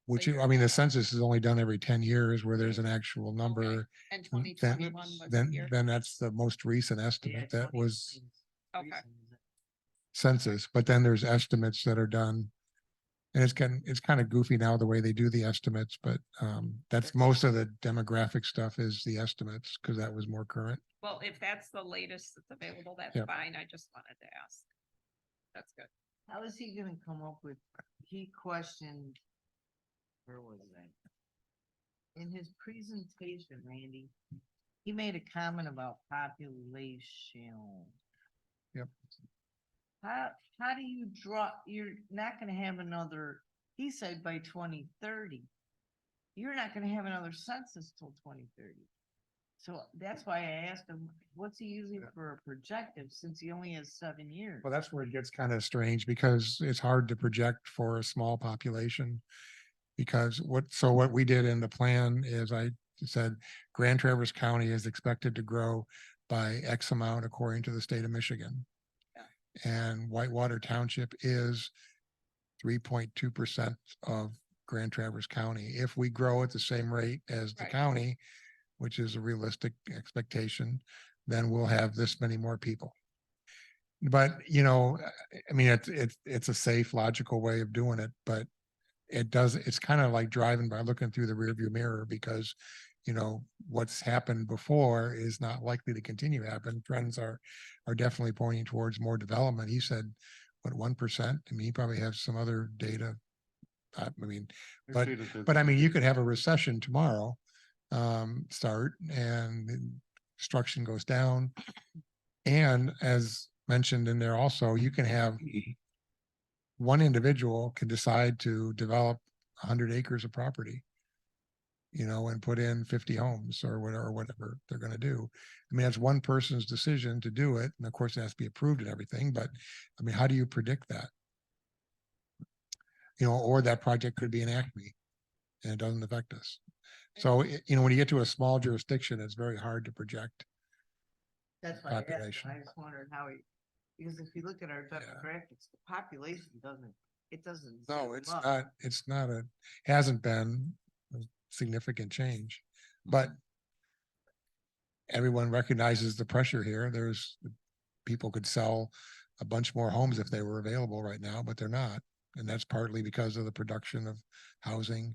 Which, later I mean, the data. census is only done every 10 years where there's an actual number. and Then, 2021 was then, here? then that's the most recent estimate that was Okay. census, but then there's estimates that are done. And it's kind of goofy now the way they do the estimates, but that's most of the demographic stuff is the estimates because that was more current. Well, if that's the latest that's available, that's Yep. fine. I just wanted to ask. That's good. How is he gonna come up with, he questioned, where was that? In his presentation, Randy, he made a comment about population. Yep. How do you draw, you're not gonna have another, he said by 2030. You're not gonna have another census till 2030. So that's why I asked him, what's he using for a projective, since he only has 7 years? Well, that's where it gets kind of strange because it's hard to project for a small population. Because what we did in the plan is I said Grand Traverse County is expected to grow by X amount according to the state of Michigan. And Whitewater Township is 3.2% of Grand Traverse County. If we grow at the same rate as the Right. county, which is a realistic expectation, then we'll have this many more people. But, I mean, it's a safe, logical way of doing it, but it's kind of like driving by looking through the rearview mirror because, what's happened before is not likely to continue to happen. Trends are definitely pointing towards more development. He said, what, 1%? I mean, he probably has some other data. I mean, but I mean, you could have a recession tomorrow, start and construction goes down. And as mentioned in there also, you can have one individual can decide to develop 100 acres of property, and put in 50 homes or whatever they're going to do. I mean, that's one person's decision to do it. And of course, it has to be approved and everything. But I mean, how do you predict that? Or that project could be an Acme and it doesn't affect us. So, when you get to a small jurisdiction, it's very hard to project. That's why I asked him. population. I just wondered how because if you look at our demographics, the population doesn't. No, zoom it's up. not, hasn't been a significant change, but everyone recognizes the pressure here. People could sell a bunch more homes if they were available right now, but they're not. And that's partly because of the production of housing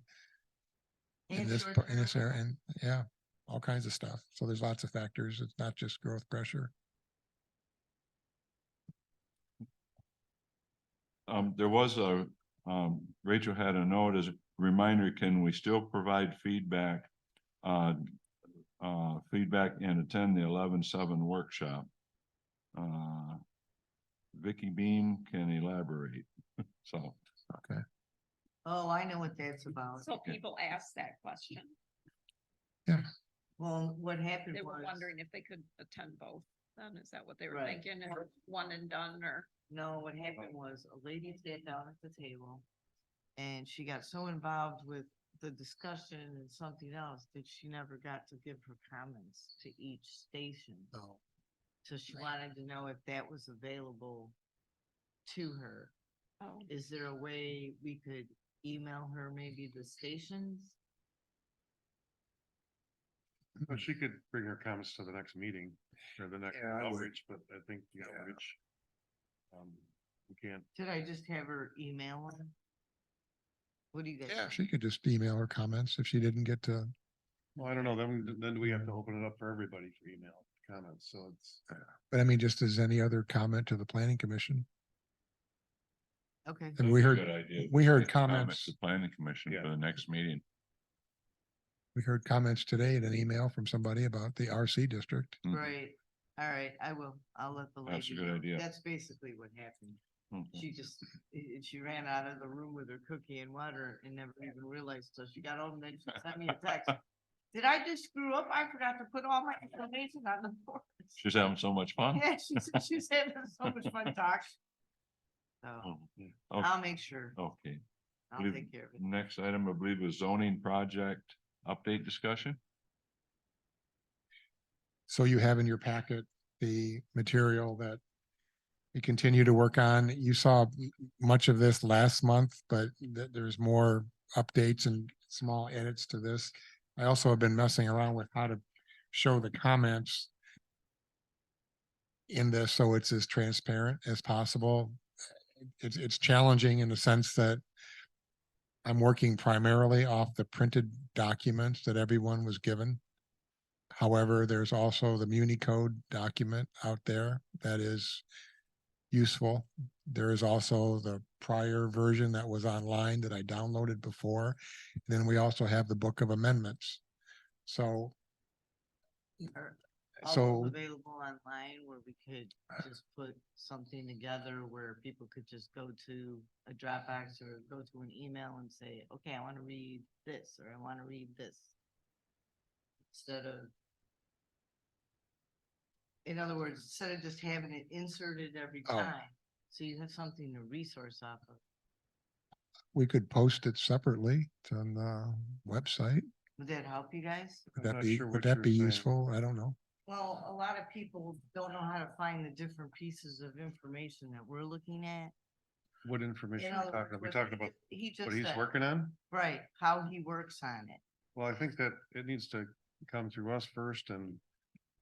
in And this short-term area. And yeah, all kinds of stuff. So there's lots of factors. It's not just growth pressure. There was Rachel had a note as a reminder, can we still provide feedback? Feedback and attend the 11/7 workshop. Vicky Beam can elaborate, so. Okay. Oh, I know what that's about. So people ask that question. Well, what happened They were was, wondering if they could attend both. Then is that what they were Right. thinking? Or one and done or? no, what happened was a lady sat down at the table and she got so involved with the discussion and something else that she never got to give her comments to each station. Oh. So she wanted to know if that was available to her. Oh, Is there a way we could email her maybe the stations? But she could bring her comments to the next meeting or the next Yeah, I would. outreach, but I think the Yeah. outreach. We can't, Should I just have her email them? What do you guys? Yeah, think? she could just email her comments if she didn't get to. well, I don't know, then we have to open it up for everybody for email comments, so it's. But I mean, just as any other comment to the planning commission. Okay, And we That'd be a heard, good idea. we heard Get comments, to Planning Commission Yeah. for the next meeting. we heard comments today in an email from somebody about the RC district. Mhm. right. All right, I'll let the lady. That's a good know. idea. That's basically what happened. Okay. She just, she ran out of the room with her cookie and water and never even realized till she got home, then she sent me a text. Did I just screw up? I forgot to put all my information on the board. She's having so much fun. Yeah, she's having so much fun talking. So Oh, yeah. I'll make sure. Okay, I'll believe- take care of it. next item, I believe, is zoning project update discussion. So you have in your packet the material that we continue to work on. You saw much of this last month, but there's more updates and small edits to this. I also have been messing around with how to show the comments in this so it's as transparent as possible. It's challenging in the sense that I'm working primarily off the printed documents that everyone was given. However, there's also the Muni Code document out there that is useful. There is also the prior version that was online that I downloaded before. Then we also have the Book of Amendments. So, Are all so those available online where we could just put something together where people could just go to a Dropbox or go to an email and say, okay, I want to read this, or I want to read this. Instead of, in other words, instead of just having it inserted every Oh. time, so you have something to resource off of. we could post it separately on the website. Would that help you guys? Would I'm that not be, sure would what that you're be saying. useful? I don't know. Well, a lot of people don't know how to find the different pieces of information that we're looking at. What information In are we other talking words, about? We what talking about He just what he's said, working on? right, how he works on it. Well, I think that it needs to come through us first and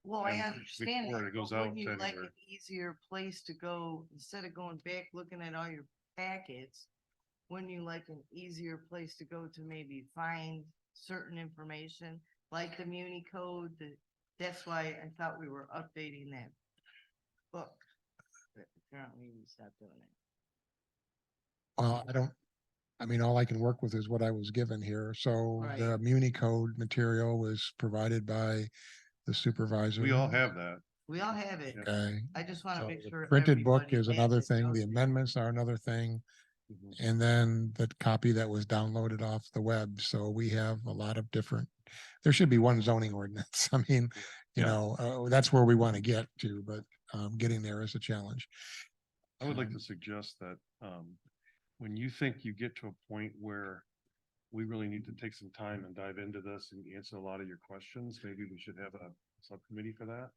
Well, I And understand before that, it goes but out wouldn't you to like anywhere. an easier place to go, instead of going back looking at all your packets? Wouldn't you like an easier place to go to maybe find certain information, like the Muni Code? That's why I thought we were updating that book. But apparently we stopped doing it. I don't, I mean, all I can work with is what I was given here. So the Right. Muni Code material was provided by the supervisor. we all have that. We all have it. Okay. I just want to So make the sure. printed book everybody is has another it, thing. knows The it. amendments are another thing. Mhm. And then the copy that was downloaded off the web. So we have a lot of different, there should be one zoning ordinance. I mean, you Yeah. know, that's where we want to get to, but getting there is a challenge. I would like to suggest that, when you think you get to a point where we really need to take some time and dive into this and answer a lot of your questions, maybe we should have a subcommittee for that.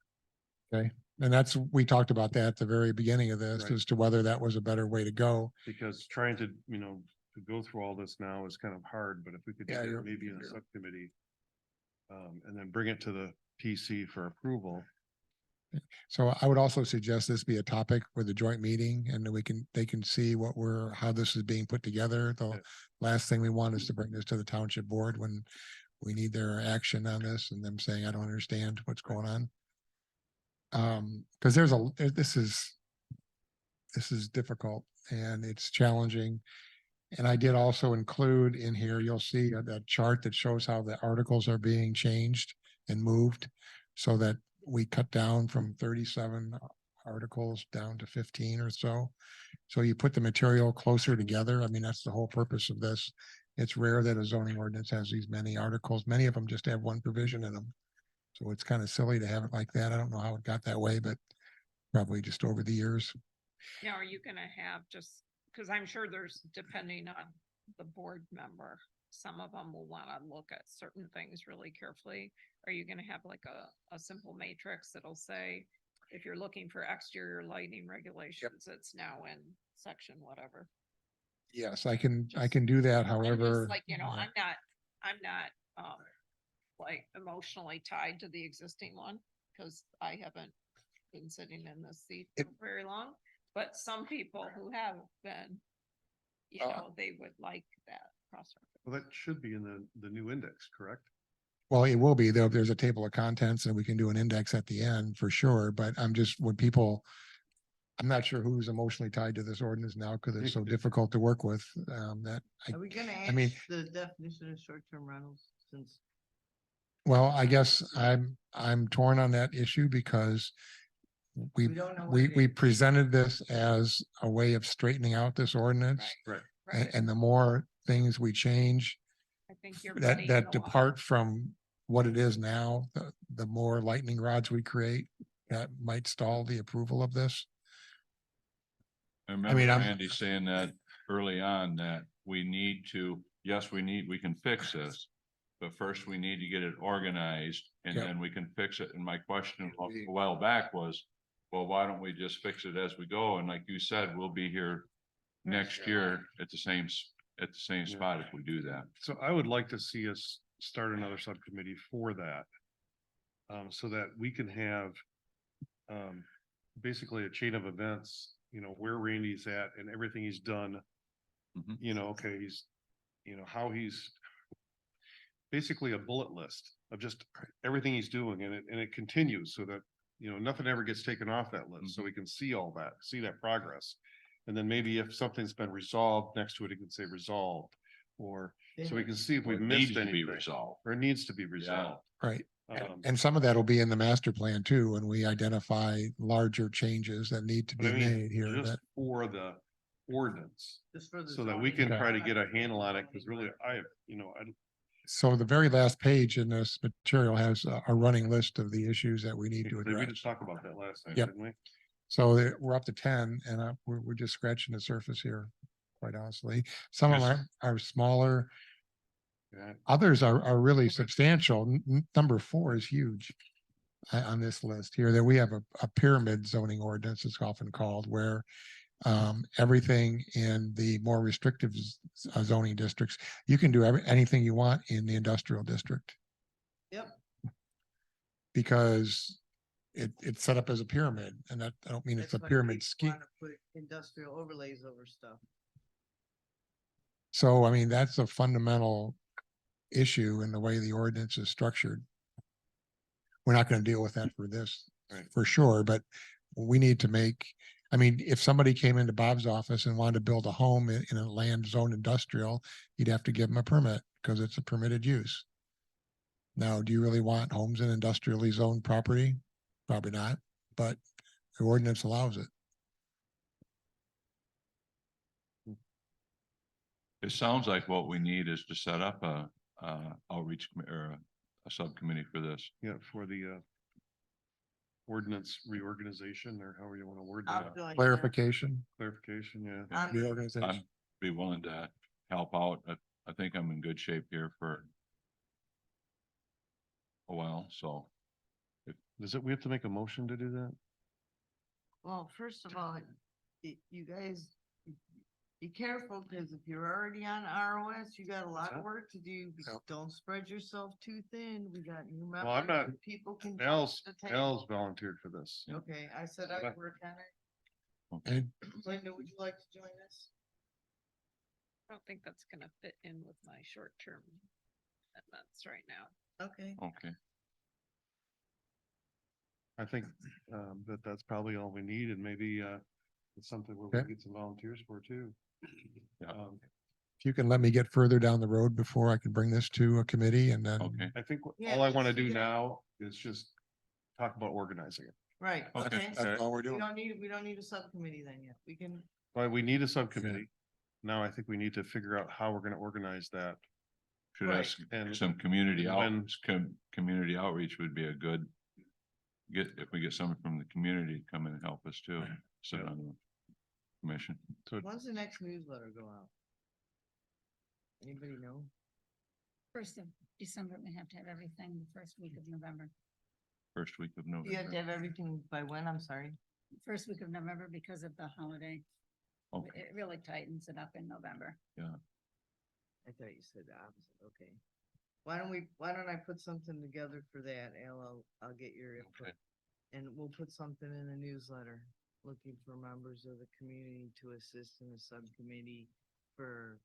Okay. And that's, we talked about that at the very beginning of this Right. as to whether that was a better way to go. Because trying to, to go through all this now is kind of hard, but if we could do Yeah, that you're- maybe in a you're- subcommittee. And then bring it to the PC for approval. So I would also suggest this be a topic for the joint meeting and then they can see how this is being put together. The Yeah. last thing we want is to bring this to the township board when we need their action on this and them saying, I don't understand what's going on. Cause this is difficult and it's challenging. And I did also include in here, you'll see that chart that shows how the articles are being changed and moved so that we cut down from 37 articles down to 15 or so. So you put the material closer together. I mean, that's the whole purpose of this. It's rare that a zoning ordinance has these many articles. Many of them just have one provision in them. So it's kind of silly to have it like that. I don't know how it got that way, but probably just over the years. Now, are you gonna have just, because I'm sure there's, depending on the board member, some of them will wanna look at certain things really carefully. Are you gonna have like a simple matrix that'll say, if you're looking for exterior lighting regulations, it's now in section whatever? Yes, I can do that. I'm just However. like, you know, yeah. I'm not, like emotionally tied to the existing one, because I haven't been sitting in this seat for very long. But some people who have been, you know, they would like that cross-reference. Well, that should be in the new index, correct? Well, it will be though. There's a table of contents and we can do an index at the end for sure. But I'm not sure who's emotionally tied to this ordinance now because it's so difficult to work with. Are we gonna I mean- add the definition of short-term rentals since? Well, I guess I'm torn on that issue because we don't know what we it we is. presented this as a way of straightening out this ordinance. Right. Right, And the more things we change I think you're ready. that depart from what it is now, the more lightning rods we create, that might stall the approval of this. I remember mean, I'm- Randy saying that early on that we need to, yes, we can fix this. But first we need to get it organized and Yep. then we can fix it. And my question a while back was, well, why don't we just fix it as we go? And like you said, we'll be here next year at the same spot if we do that. So I would like to see us start another subcommittee for that. So that we can have, basically a chain of events, you know, where Randy's at and everything he's done. Mhm. You know, okay, how he's basically a bullet list of just everything he's doing and it continues so that, you know, nothing ever gets taken off that list. So we can see all that, see that progress. And then maybe if something's been resolved next to it, it can say resolved, or so we can see if Or we've it needs missed to be anything. resolved. Or it needs to be resolved. Right. Um, And some of that will be in the master plan too, when we identify larger changes that need to but be I mean, made here. just That for the ordinance, Just for the so that we zoning. can try to get a handle on it, because really, So the very last page in this material has a running list of the issues that we need to we address. just talked about that last night, Yep. didn't we? So we're up to 10 and we're just scratching the surface here, quite honestly. Some of Yes. them are smaller. Yeah. Others are really substantial. Number 4 is huge on this list here, that we have a pyramid zoning ordinance, it's often called, where everything in the more restrictive zoning districts, you can do anything you want in the industrial district. Yep. Because it's set up as a pyramid, and that, I don't mean it's a That's why pyramid people scheme. wanna put industrial overlays over stuff. So, I mean, that's a fundamental issue in the way the ordinance is structured. We're not going to deal with that for this, for sure, but we need to make, I mean, if somebody came into Bob's office and wanted to build a home in a land zone industrial, you'd have to give them a permit because it's a permitted use. Now, do you really want homes in industrially zoned property? Probably not, but the ordinance allows it. It sounds like what we need is to set up a outreach or a subcommittee for this. Yeah, for the ordinance reorganization, or however you want to word I'll that, join you. Clarification, clarification, yeah. I'm- reorganization. I'd be willing to help out. I think I'm in good shape here for a while, so. We have to make a motion to do that? Well, first of all, you guys, be careful, because if you're already on ROS, you got a lot of work to do. Yep. Don't spread yourself too thin. We got new Well, I'm members. not- People can. jump Al's the table. Al's volunteered for this. Okay, I said I'd work on it. And Linda, would you like to join us? I don't think that's gonna fit in with my short-term amendments right now. Okay. Okay, I think that that's probably all we need and maybe it's something where we Okay. can get some volunteers for too. Yeah. If you can let me get further down the road before I can bring this to a committee and then. okay, I think Yeah, all I want to let's do do that. now is just talk about organizing it. Right, Okay. okay. That's all we're doing. We don't need a subcommittee then yet. We can, But we need a subcommittee. Now I think we need to figure out how we're going to organize that. should Right. ask And some community out, when- community outreach would be a good. If we get someone from the community to come in and help us too, sit Yeah. on the commission. So when's the next newsletter go out? Anybody know? 1st of December, we have to have everything the first week of November. First week of You have to November. have everything by when? I'm sorry. First week of November because of the holiday. Okay, It really tightens it up in November. I thought you said the opposite. Okay. Why don't I put something together for that? Al, I'll get your input. Okay. And we'll put something in the newsletter, looking for members of the community to assist in the subcommittee for,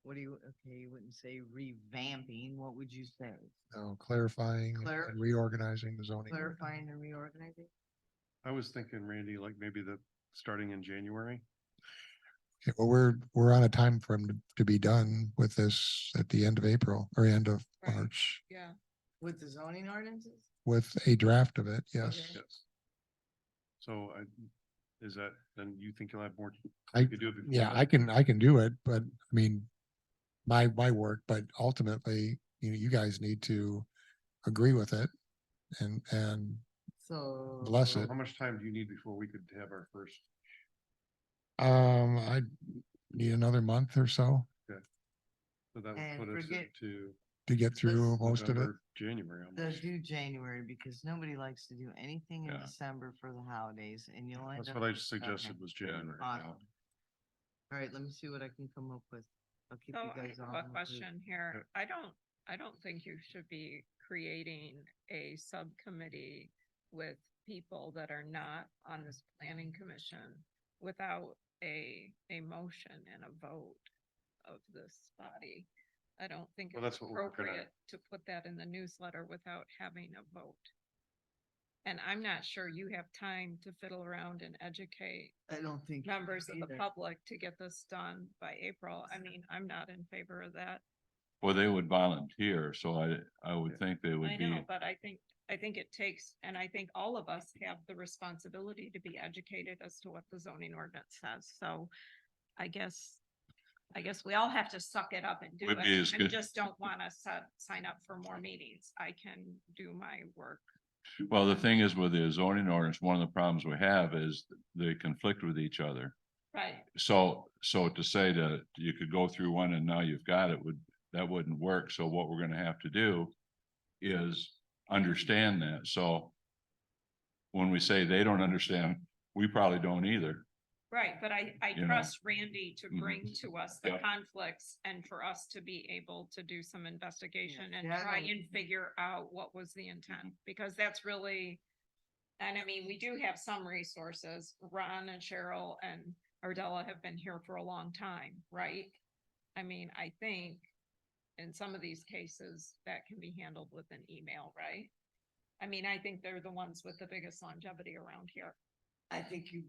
what do you, okay, you wouldn't say revamping, what would you say? Clarifying Clar- and reorganizing the zoning. ordinance. Clarifying and reorganizing? I was thinking, Randy, like maybe starting in January. Okay, well, we're on a time frame to be done with this at the end of April or end of Right. March Yeah. With the zoning ordinances? with a draft of it. Yes. Okay. Yes. So is that, then you think you'll have more? I- you could do it before Yeah, that? I can do it, but I mean, my work, but ultimately, you guys need to agree with it and So. Bless So it. how much time do you need before we could have our first? I need another month or so So that would And put us forget- into to get through Let's- most of it. November, January. To almost. do January, because nobody likes to do anything in Yeah. December for the holidays, and you'll end That's up. what I suggested Okay. was January. Awesome. All right, let me see what I can come up with. I'll keep So you I guys have all. a in the loop. question here. I don't think you should be creating a subcommittee with people that are not on this planning commission without a motion and a vote of this body. I don't think Well, it's that's what we're working on. appropriate to put that in the newsletter without having a vote. And I'm not sure you have time to fiddle around and educate I don't think. members of the either. public to get this done by April. I mean, I'm not in favor of that. well, they would volunteer, so I would think they I would be, know, but I think it takes, and I think all of us have the responsibility to be educated as to what the zoning ordinance says. So I guess we all have to suck it up and do Would it. be as I good- just don't want to sign up for more meetings. I can do my work. well, the thing is with the zoning ordinance, one of the problems we have is they conflict with each other. Right. So to say that you could go through one and now you've got it that wouldn't work. So what we're gonna have to do is understand that. So when we say they don't understand, we probably don't either. Right, but I You know. trust Randy to Mhm. bring to us the Yeah. conflicts and for us to be able to do some investigation and Yeah, I try know. and figure out what was the intent, because that's really. And I mean, we do have some resources. Ron and Cheryl and Ardella have been here for a long time, right? I mean, I think in some of these cases that can be handled with an email, right? I mean, I think they're the ones with the biggest longevity around here. I think you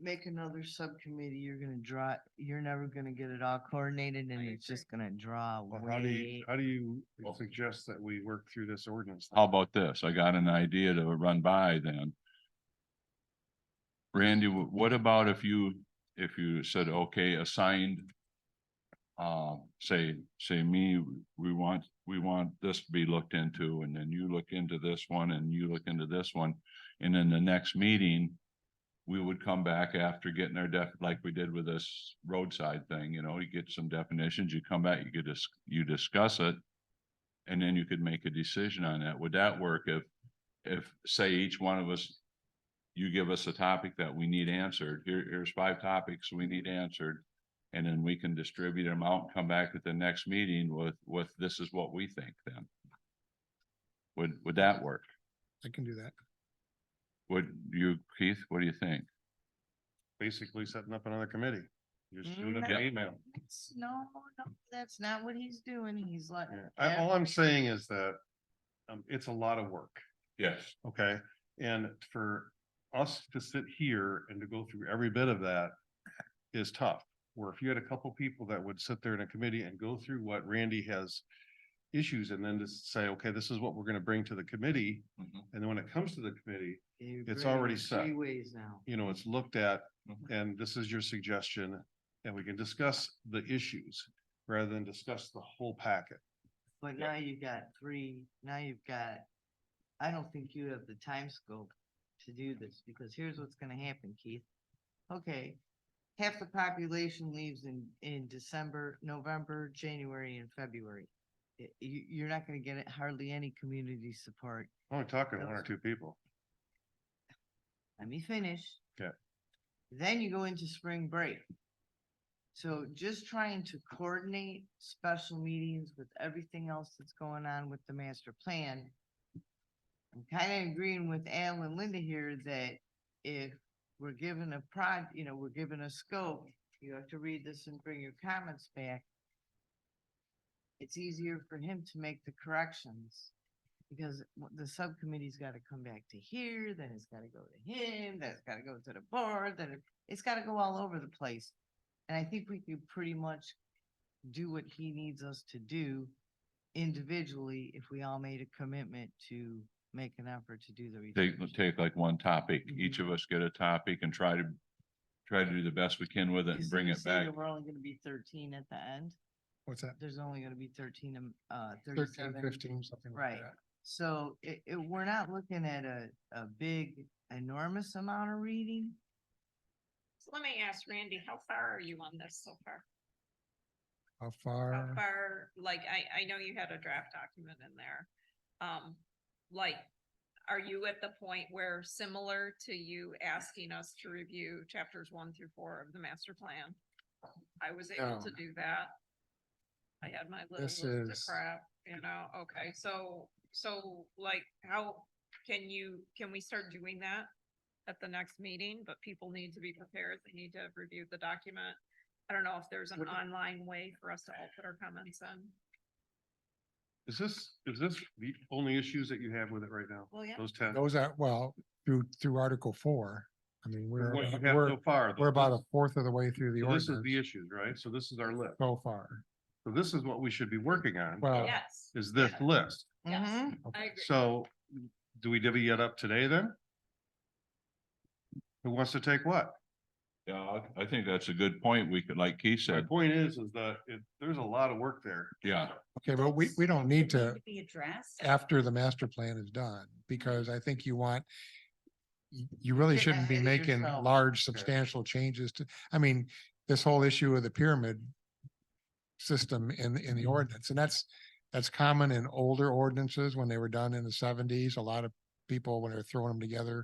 make another subcommittee, you're never gonna get it all coordinated and I it's just gonna draw Well, way. how do you suggest that we work through this ordinance? How about this? I got an idea to run by then. Randy, what about if you said, okay, assigned, say me, we want this to be looked into, and then you look into this one and you look into this one. And then the next meeting, we would come back after getting our like we did with this roadside thing, you get some definitions, you come back, you discuss it. And then you could make a decision on that. Would that work if say each one of us, you give us a topic that we need answered, here's 5 topics we need answered. And then we can distribute them out and come back at the next meeting with this is what we think then. Would that work? I can do that. Would you, Keith, what do you think? Basically setting up another committee. Just shoot him an email. No, no, that's not what he's doing. He's like. Yeah. All I'm saying is that it's a lot of work, Yes, okay? And for us to sit here and to go through every bit of that is tough. Where if you had a couple people that would sit there in a committee and go through what Randy has issues and then just say, okay, this is what we're gonna bring to the committee. Mhm. And then when it comes to the committee, You it's bring it already in set. 3 ways now. you know, it's looked at Mhm. and this is your suggestion. And we can discuss the issues rather than discuss the whole packet. But now you've got 3, now you've got, I don't think you have the time scope to do this, because here's what's gonna happen, Keith. Okay, half the population leaves in December, November, January, and February. You're not gonna get hardly any community support. I'm only talking 1 or 2 people. Let me finish. Okay. Then you go into spring break. So just trying to coordinate special meetings with everything else that's going on with the master plan. I'm kind of agreeing with Al and Linda here that if we're given a we're given a scope, you have to read this and bring your comments back. It's easier for him to make the corrections. Because the subcommittee's gotta come back to here, then it's gotta go to him, then it's gotta go to the board, then it's gotta go all over the place. And I think we could pretty much do what he needs us to do individually if we all made a commitment to make an effort to do the research. take like one topic, each of us get a topic and try to do the best we can with it and Because bring you it say back. that we're only gonna be 13 at the end. What's that? There's only gonna be 13, 13, 37. 15, something like Right. that. So we're not looking at a big enormous amount of reading. So let me ask Randy, how far are you on this so far? How How far? far, like, I know you had a draft document in there. Like, are you at the point where similar to you asking us to review chapters 1 through 4 of the master plan? I was able to No. do that. I had my little This list of is- crap, okay, so like, how can we start doing that at the next meeting? But people need to be prepared, they need to have reviewed the document. I don't know if there's an online way for us to all put our comments in. Is this the only issues that you have with it right now? Well, yeah. Those 10? Those are, well, through Article 4. I mean, What you have we're so far. though. we're about a fourth of the way through the So this is the ordinance issues, right? So this is our list. so far. So this is what we should be working on, Well, Yes. is this Yeah. list. Yes, Mhm. I agree. So do we divvy it up today then? Who wants to take what? Yeah, I think that's a good point. We could, like Keith My said, point is that there's a lot of work there. yeah, okay, but we don't need to, Be addressed. after the master plan is done, because I think you really Getting shouldn't be ahead of making yourself. large substantial changes to, I mean, this whole issue of the pyramid system in the ordinance, and that's common in older ordinances when they were done in the 70s. A lot of people, when they were throwing them together,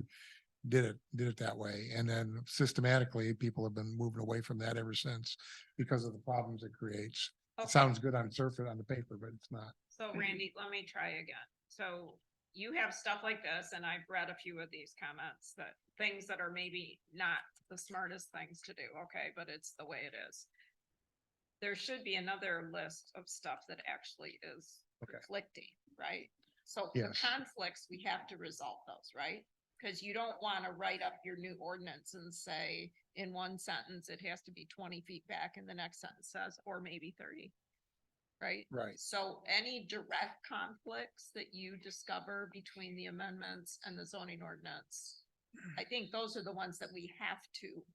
did it that way. And then systematically, people have been moving away from that ever since because of the problems it creates. Okay. It sounds good on surface on the paper, but it's not. So Randy, let me try again. So you have stuff like this, and I've read a few of these comments, that things that are maybe not the smartest things to do, okay, but it's the way it is. There should be another list of stuff that actually is Okay. conflicting, right? So for Yes. conflicts, we have to resolve those, right? Because you don't want to write up your new ordinance and say, in one sentence, it has to be 20 feet back, and the next sentence says, or maybe 30. Right? Right. So any direct conflicts that you discover between the amendments and the zoning ordinance, I think those are the ones that we have to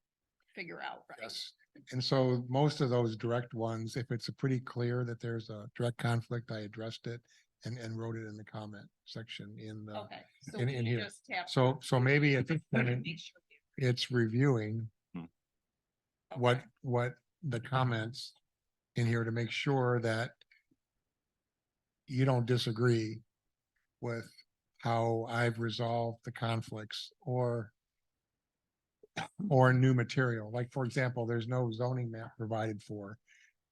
figure out, right? Yes. And so most of those direct ones, if it's a pretty clear that there's a direct conflict, I addressed it and wrote it in the comment section in the, Okay. So in we here. just have. so maybe at this point, Make sure we- it's reviewing okay. what the comments in here to make sure that you don't disagree with how I've resolved the conflicts or new material. Like, for example, there's no zoning map provided for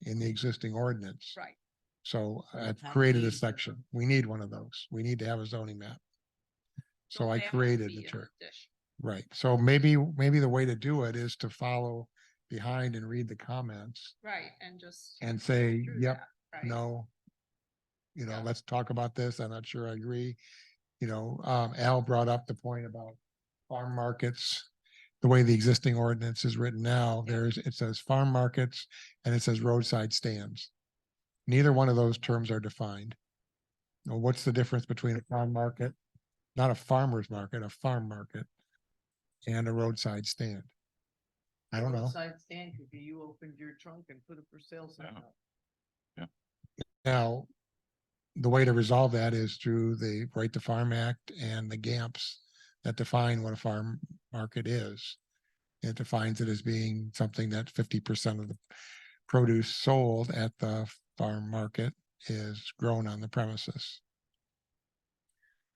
in the existing ordinance. Right. So I've Sometimes created a needs one. section. We need one of those. We need to have a zoning map. So I that would created be the an chart. addition. Right, so maybe the way to do it is to follow behind and read the comments Right, and just. and say, through yep, that, right? no. Yeah. Let's talk about this. I'm not sure I agree. Al brought up the point about farm markets. The way the existing ordinance is written now, it says farm markets and it says roadside stands. Neither one of those terms are defined. Now, what's the difference between a farm market, not a farmer's market, a farm market, and a roadside stand? I don't know. Roadside stand could be you opened your trunk and put a for sale sign Yeah. up. Now, the way to resolve that is through the Right to Farm Act and the GAMPs that define what a farm market is. It defines it as being something that 50% of the produce sold at the farm market is grown on the premises.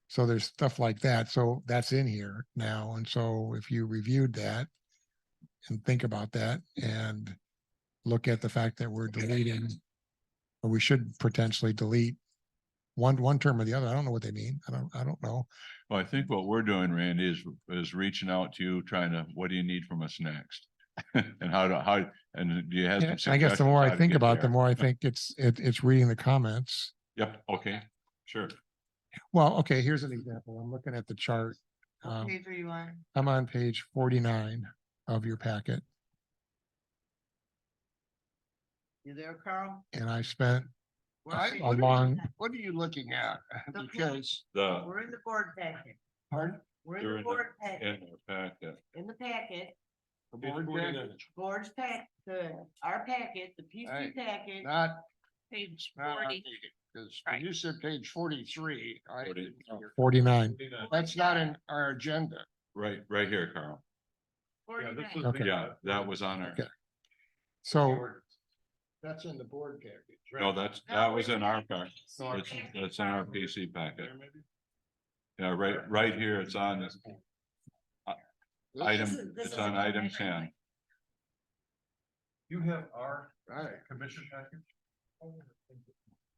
So there's stuff like that. So that's in here now. And so if you reviewed that and think about that and look at the fact that we're deleting, or we should potentially delete one term or the other. I don't know what they mean. I don't know. Well, I think what we're doing, Randy, is reaching out to you, trying to, what do you need from us next? And and do you have Yeah, some I guess the suggestions more I how to think get about it, the there? more I think it's reading the comments. Yep, okay, sure. Well, okay, here's an example. I'm looking at the chart. What page are you on? I'm on page 49 of your packet, You there, Carl? and I spent What a long, what are you looking at? The Because, We're in the board packet. pardon? We're They're in the in board packet, In our packet. in the packet, The board package? board's our packet, the Right. PC packet. Not, Page not, 40. because Right. you said page 43. 49. That's not in our agenda. Right here, Carl. 49. Okay. Yeah, that was on our, Okay. So, That's in the board package. no, that was in our packet. That's in our PC packet. Yeah, right here, it's on this item, This it's is on a item commission 10. link. You have our Right. commission package?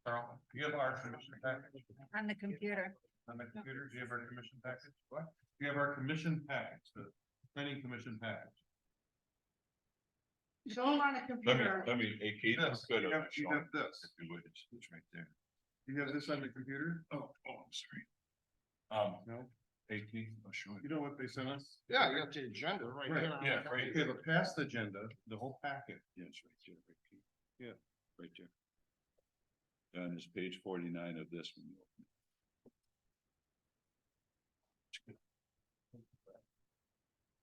Carl, you have our commission package On the computer. on the computer? Do you have our commission package? What? You have our commission package, the planning commission package. Show them on the computer. Hey, Keith, This, good. you have this. If you would, it's right there. You have this on the computer? Oh, I'm sorry. No, Hey, Keith, I'll show you you. know what they sent us? Yeah, you got the agenda right Right, here. yeah, right. Okay, the past agenda, the whole packet. Yes, right there, right, Keith. Yeah, right there. And it's page 49 of this one.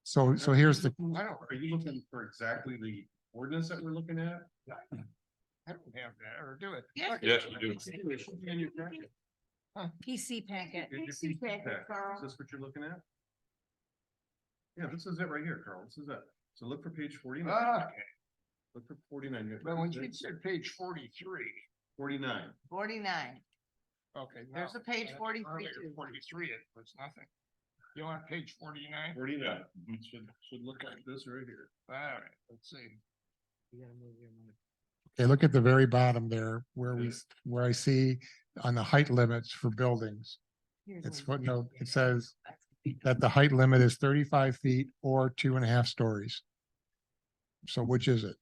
so here's the, I don't, are you looking for exactly the ordinance that we're looking at? I don't have that, or do it. Yes. Yes, you do. It should be in your packet. PC packet. Your PC PC packet, packet. Carl. Is this what you're looking at? Yeah, this is it right here, Carl. This is it. So look for page 49. Okay, Look for 49. but when you said page 43, 49. 49. okay. There's now, a page I- 43 earlier too. 43, it was nothing. You want page 49? 49. Should look like this right here. All right, let's see. okay, look at the very bottom there where I see on the height limits for buildings. Here's It's one. footnote, it says that the height limit is 35 feet or 2.5 stories. So which is it?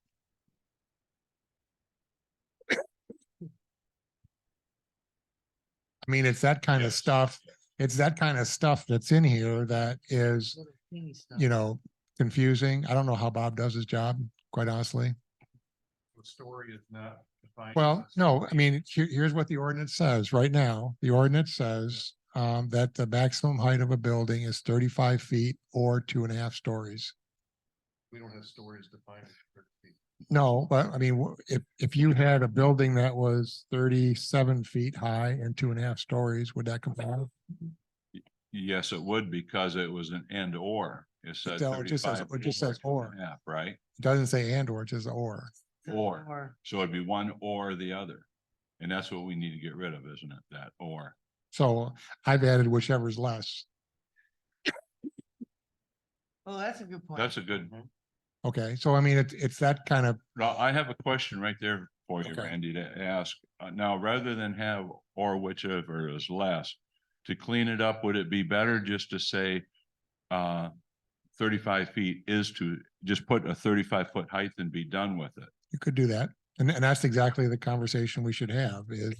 I mean, it's that kind of Yes. stuff. It's that kind of stuff that's in here that is, Little teeny stuff. confusing. I don't know how Bob does his job, quite honestly. The story is not defined. Well, no, I mean, here's what the ordinance says right now. The ordinance says that the maximum height of a building is 35 feet or 2.5 stories. We don't have stories defined. as 30 feet. No, but I mean, if you had a building that was 37 feet high and 2.5 stories, would that comply? Yes, it would, because it was an and or. It said No, it just says- 35 it just says or. Yeah, right? It doesn't say and or, it says or. Or, so it'd be one or the other. And that's what we need to get rid of, isn't it? That or. So I've added whichever's less. Oh, that's a good point. That's a good, Okay, so I mean, it's that kind of, now I have a question right there for you, Okay. Randy, to ask. Now, rather than have or whichever is less, to clean it up, would it be better just to say 35 feet is to just put a 35-foot height and be done with it. You could do that. And that's exactly the conversation we should have is,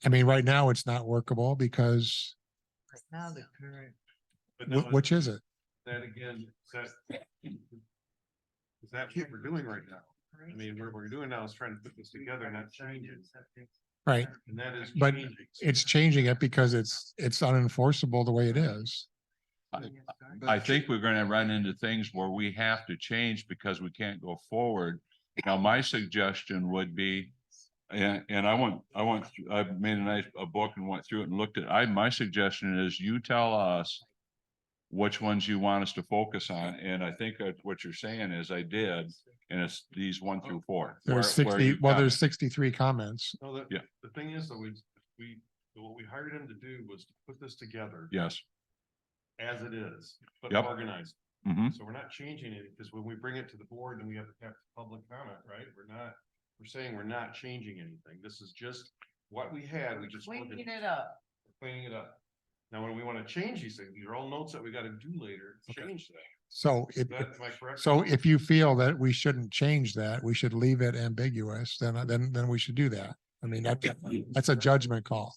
I mean, right now it's not workable because Now the current. which is it? That again, is that what we're doing right now? I mean, what we're doing now is trying to put this together, not change it. Right. And that is. But changing. it's changing it because it's unenforceable the way it is. I think we're gonna run into things where we have to change because we can't go forward. Now, my suggestion would be, and I made a book and went through it and looked at, my suggestion is you tell us which ones you want us to focus on, and I think that what you're saying is I did, and it's these 1 through 4. There's 60, well, there's 63 comments. No, Yeah. the thing is, though, what we hired him to do was to put this together. Yes. As it is, but Yep. organized. Hmm. So we're not changing it, because when we bring it to the board and we have to have public comment, right? We're saying we're not changing anything. This is just what we had, we just. Cleaning wanted- it up. Cleaning it up. Now, when we want to change these things, these are all notes that we got to do later, change that. So if, That, am I correct? so if you feel that we shouldn't change that, we should leave it ambiguous, then we should do that. I mean, that's a judgment call.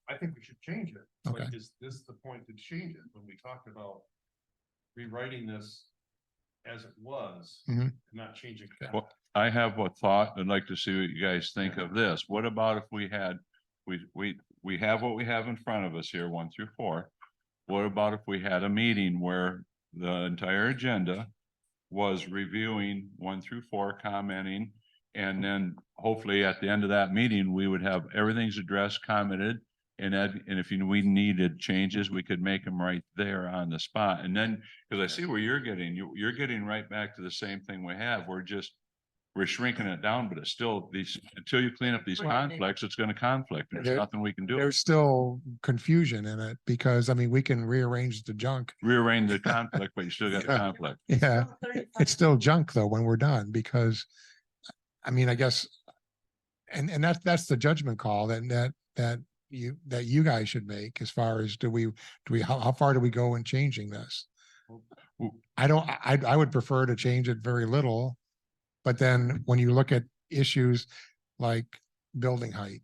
I think we should change it. Okay. But is this the point to change it? When we talked about rewriting this as it was, Mhm. not changing. Well, I have a thought. I'd like to see what you guys think of this. What about if we had, we have what we have in front of us here, 1 through 4. What about if we had a meeting where the entire agenda was reviewing 1 through 4, commenting, and then hopefully at the end of that meeting, we would have everything's addressed, commented, and if we needed changes, we could make them right there on the spot. And then, because I see where you're getting right back to the same thing we have. We're shrinking it down, but it's still until you clean up these conflicts, it's gonna conflict. There's There- nothing we can do. There's still confusion in it because, I mean, we can rearrange the junk. Rearrange the conflict, but you still got the Yeah. conflict. Yeah, it's still junk though when we're done because, I mean, I guess, and that's the judgment call that you guys should make as far as how far do we go in changing this? I would prefer to change it very little, but then when you look at issues like building height,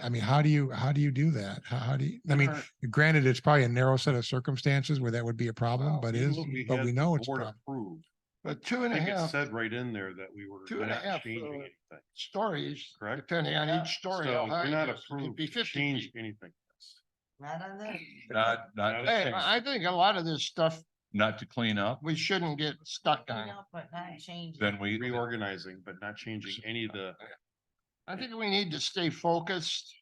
I mean, how do you do that? How do you, I mean, granted, it's probably a narrow set of circumstances where that would be a problem, but we know it's a problem. Approved. But two I and a think it half said right in there that we were Two and a not half, changing anything. stories, Correct. depending on Yeah. each story. So how high we're not it is. It could approved be to 50 change feet. anything. Not on this. Not Hey, I think a lot of this stuff to clean up, we shouldn't get stuck on. But not changing. then we. Reorganizing, but not changing any of the. I think we need to stay focused.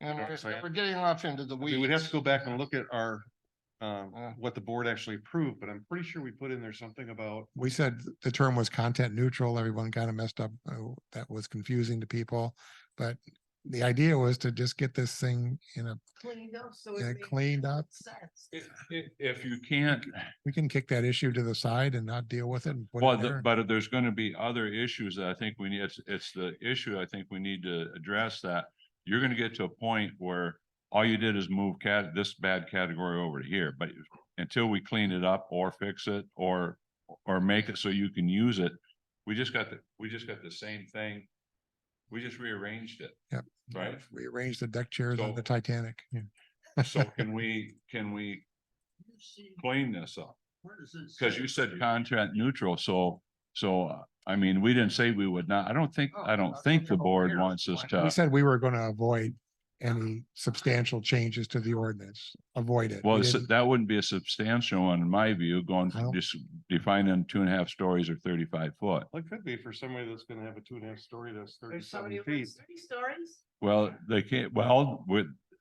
And Don't say it. we're getting off into the We would have to weeds. go back and look at our, what the board actually approved, but I'm pretty sure we put in there something about. We said the term was content neutral. Everyone kind of messed up. That was confusing to people. But the idea was to just get this thing Cleaned up, so Yeah, it makes cleaned up. sense. If you can't, we can kick that issue to the side and not deal with it. And put it well, there. but there's gonna be other issues that I think we need, it's the issue I think we need to address that. You're gonna get to a point where all you did is move this bad category over to here, but until we clean it up or fix it or make it so you can use it, we just got the same thing. We just rearranged it. Yep. Right? We arranged the deck chairs on So- the Titanic. Yeah. So can we clean this up? Cause you said content neutral, so, I mean, we didn't say we would not, I don't think the board wants us We to. said we were going to avoid any substantial changes to the ordinance, avoid it. Well, We didn't- that wouldn't be a substantial one, in my view, going, I don't- just defining 2.5 stories or 35 foot. Well, it could be for somebody that's gonna have a 2.5 story that's There's somebody 37 who feet. wants 3 stories? Well, they can't,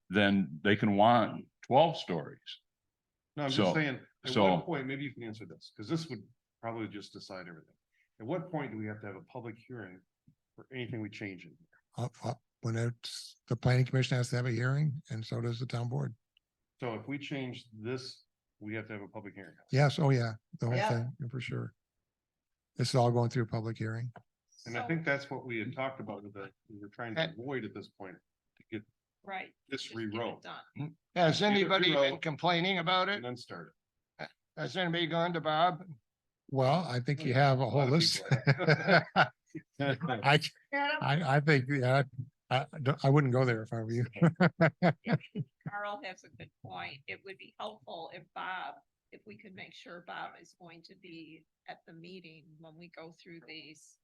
then they can want 12 stories. No, I'm So- just saying, at so- what point, maybe you can answer this, because this would probably just decide everything. At what point do we have to have a public hearing for anything we change in? When the planning commission has to have a hearing and so does the town board. So if we change this, we have to have a public hearing. Yes, oh yeah, the whole Yeah. thing, for sure. This is all going through a public hearing. And I think that's what we had talked about, that we were trying to avoid at this point, to get Right. this just get it rewrote done. Has Either anybody been rewrote complaining about it? and then start it. Has anybody gone to Bob? Well, I think you have a whole of list. people I think, yeah, I wouldn't go there if I were you. Carl has a good point. It would be helpful if we could make sure Bob is going to be at the meeting when we go through these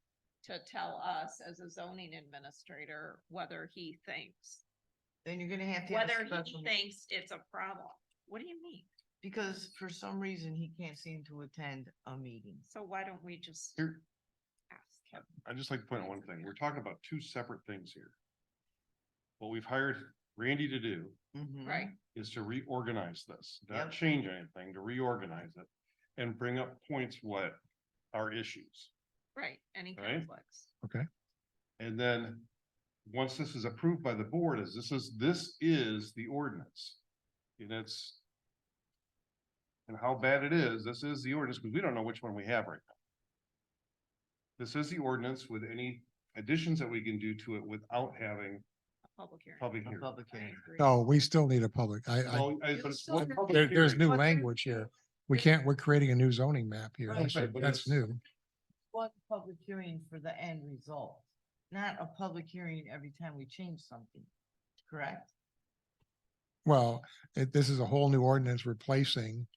to tell us as a zoning administrator whether he thinks, Then you're gonna have to. have a whether special- he thinks it's a problem. What do you mean? Because for some reason, he can't seem to attend a meeting. So why don't we just Here, ask him? I'd just like to point out one thing. We're talking about two separate things here. What we've hired Randy to do Mhm. Right, is to reorganize this, Yep. not change anything, to reorganize it and bring up points what are issues. right. Any Right. conflicts? And then, once this is approved by the board, this is the ordinance. And it's. And how bad it is, this is the ordinance, because we don't know which one we have right now. This is the ordinance with any additions that we can do to it without having A public hearing. public A hearing. public I hearing. agree. No, we still need a public, But it's one public there's hearing. new language here. We're creating a new zoning map here. Right, but That's it's- new. One public hearing for the end result, not a public hearing every time we change something, correct? Well, this is a whole new ordinance replacing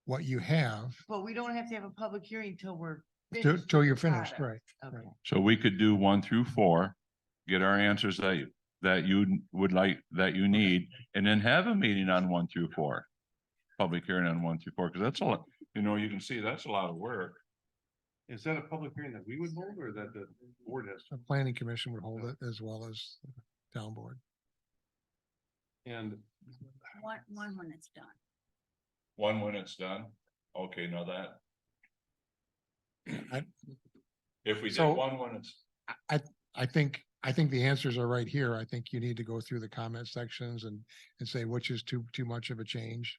what you have But we don't have to have a public hearing till we're. till finished till with you're the finished, product. right? Okay. So we could do 1 through 4, get our answers that you would like, that you need, and then have a meeting on 1 through 4. Public hearing on 1 through 4, because that's a lot, you can see that's a lot of work. Is that a public hearing that we would hold or that the board has? The planning commission would hold it as well as the town board. And One when it's done. 1 when it's done. Okay, now that, I, if we did So- 1 when it's, I think the answers are right here. I think you need to go through the comment sections and say which is too much of a change.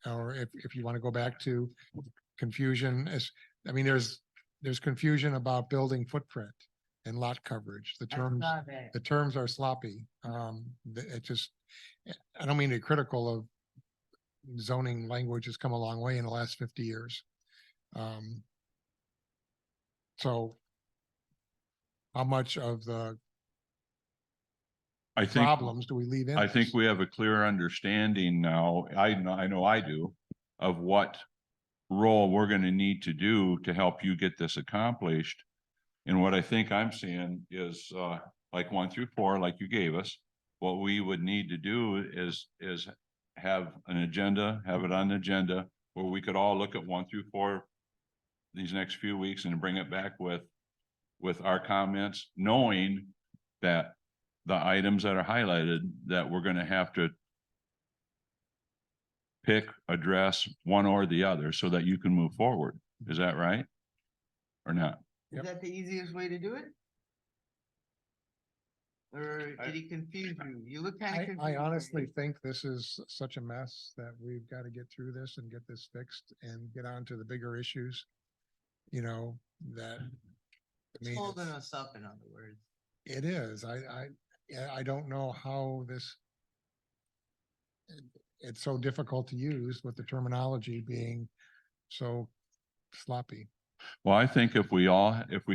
Or if you want to go back to confusion there's confusion about building footprint and lot coverage. The I terms, saw that. the terms are sloppy. It just, I don't mean to be critical of zoning language has come a long way in the last 50 years. So how much of the I think. problems do we leave in? I think this? we have a clear understanding now, I know I do, of what role we're gonna need to do to help you get this accomplished. And what I think I'm seeing is, like 1 through 4, like you gave us, what we would need to do is have an agenda, have it on the agenda, where we could all look at 1 through 4 these next few weeks and bring it back with our comments, knowing that the items that are highlighted, that we're gonna have to pick, address one or the other so that you can move forward. Is that right? Or not? Is that the easiest way to do it? Or I- did he confuse you? You look kind of I confused. honestly think this is such a mess that we've got to get through this and get this fixed and get on to the bigger issues. That. I It's mean, holding it's- us up, in other words. It is. I don't know how this. It's so difficult to use with the terminology being so sloppy. Well, I think if we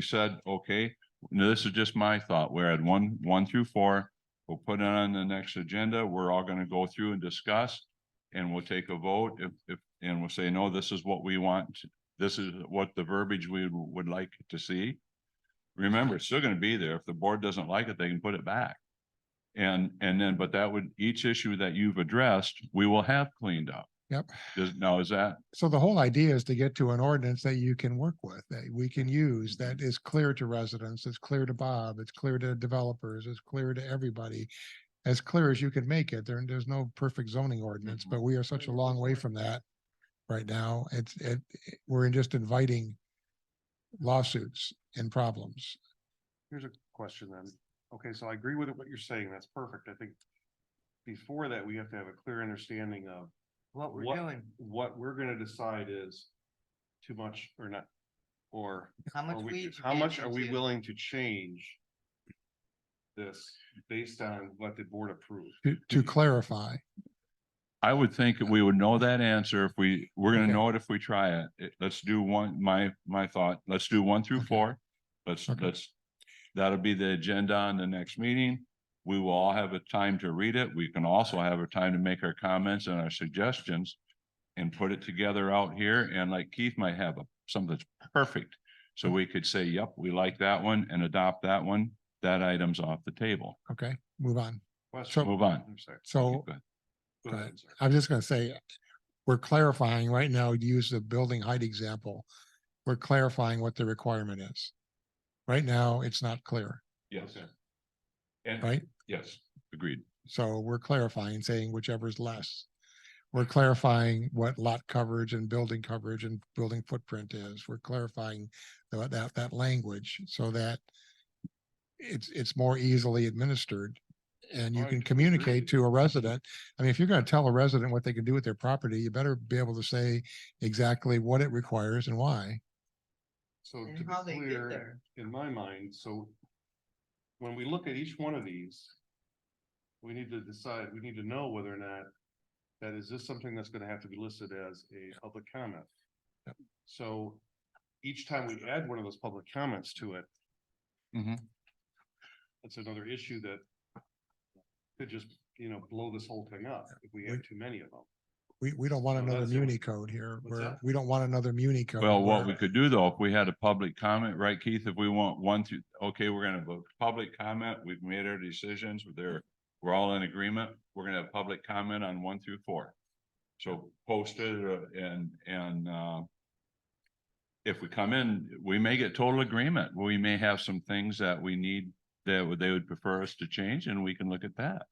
said, okay, now this is just my thought, we're at 1 through 4, we'll put it on the next agenda, we're all gonna go through and discuss. And we'll take a vote and we'll say, no, this is what we want, this is what the verbiage we would like to see. Remember, it's still gonna be there. If the board doesn't like it, they can put it back. And then, but that would, each issue that you've addressed, we will have cleaned up. Yep. Now, is that, So the whole idea is to get to an ordinance that you can work with, that we can use, that is clear to residents, it's clear to Bob, it's clear to developers, it's clear to everybody. As clear as you can make it. There's no perfect zoning ordinance, but we are such a long way from that right now. We're just inviting lawsuits and problems. here's a question then. Okay, so I agree with what you're saying. That's perfect. I think before that, we have to have a clear understanding of What we're what, doing, what we're gonna decide is too much or not, or how much are we. how much are we willing to change this based on what the board approved? To clarify, I would think that we would know that answer if we're gonna Okay. know it if we try it. Let's do one, my thought, let's do 1 through Okay. 4. Okay. That'll be the agenda on the next meeting. We will all have a time to read it. We can also have a time to make our comments and our suggestions and put it together out here. And like Keith might have something that's perfect. So we could say, yep, we like that one and adopt that one. That item's off the table. Okay, move on. Question. Move on. I'm sorry. So Go ahead. Go go ahead, ahead. sir. I'm just gonna say, we're clarifying right now, to use the building height example. We're clarifying what the requirement is. Right now, it's not clear, Yes. And, right? yes, agreed. So we're clarifying, saying whichever is less. We're clarifying what lot coverage and building footprint is. We're clarifying that language so that it's more easily administered. And you I can agree. communicate to a resident. I mean, if you're gonna tell a resident what they can do with their property, you better be able to say exactly what it requires and why. So And to be how they get clear, there. in my mind, so when we look at each one of these, we need to decide, we need to know whether or not that is this something that's gonna have to be listed as a public comment. Yep. So each time we add one of those public comments to it, Mhm. that's another issue that could just, blow this whole thing up if we have too many of them. We don't want So another that's the only- muni code here, What's where that? we don't want another muni code. Well, what where- we could do though, if we had a public comment, right, Keith, if we want 1 through, okay, we're gonna have a public comment, we've made our decisions, we're all in agreement, we're gonna have public comment on 1 through 4. So post it and if we come in, we may get total agreement. We may have some things that we need that they would prefer us to change and we can look at that.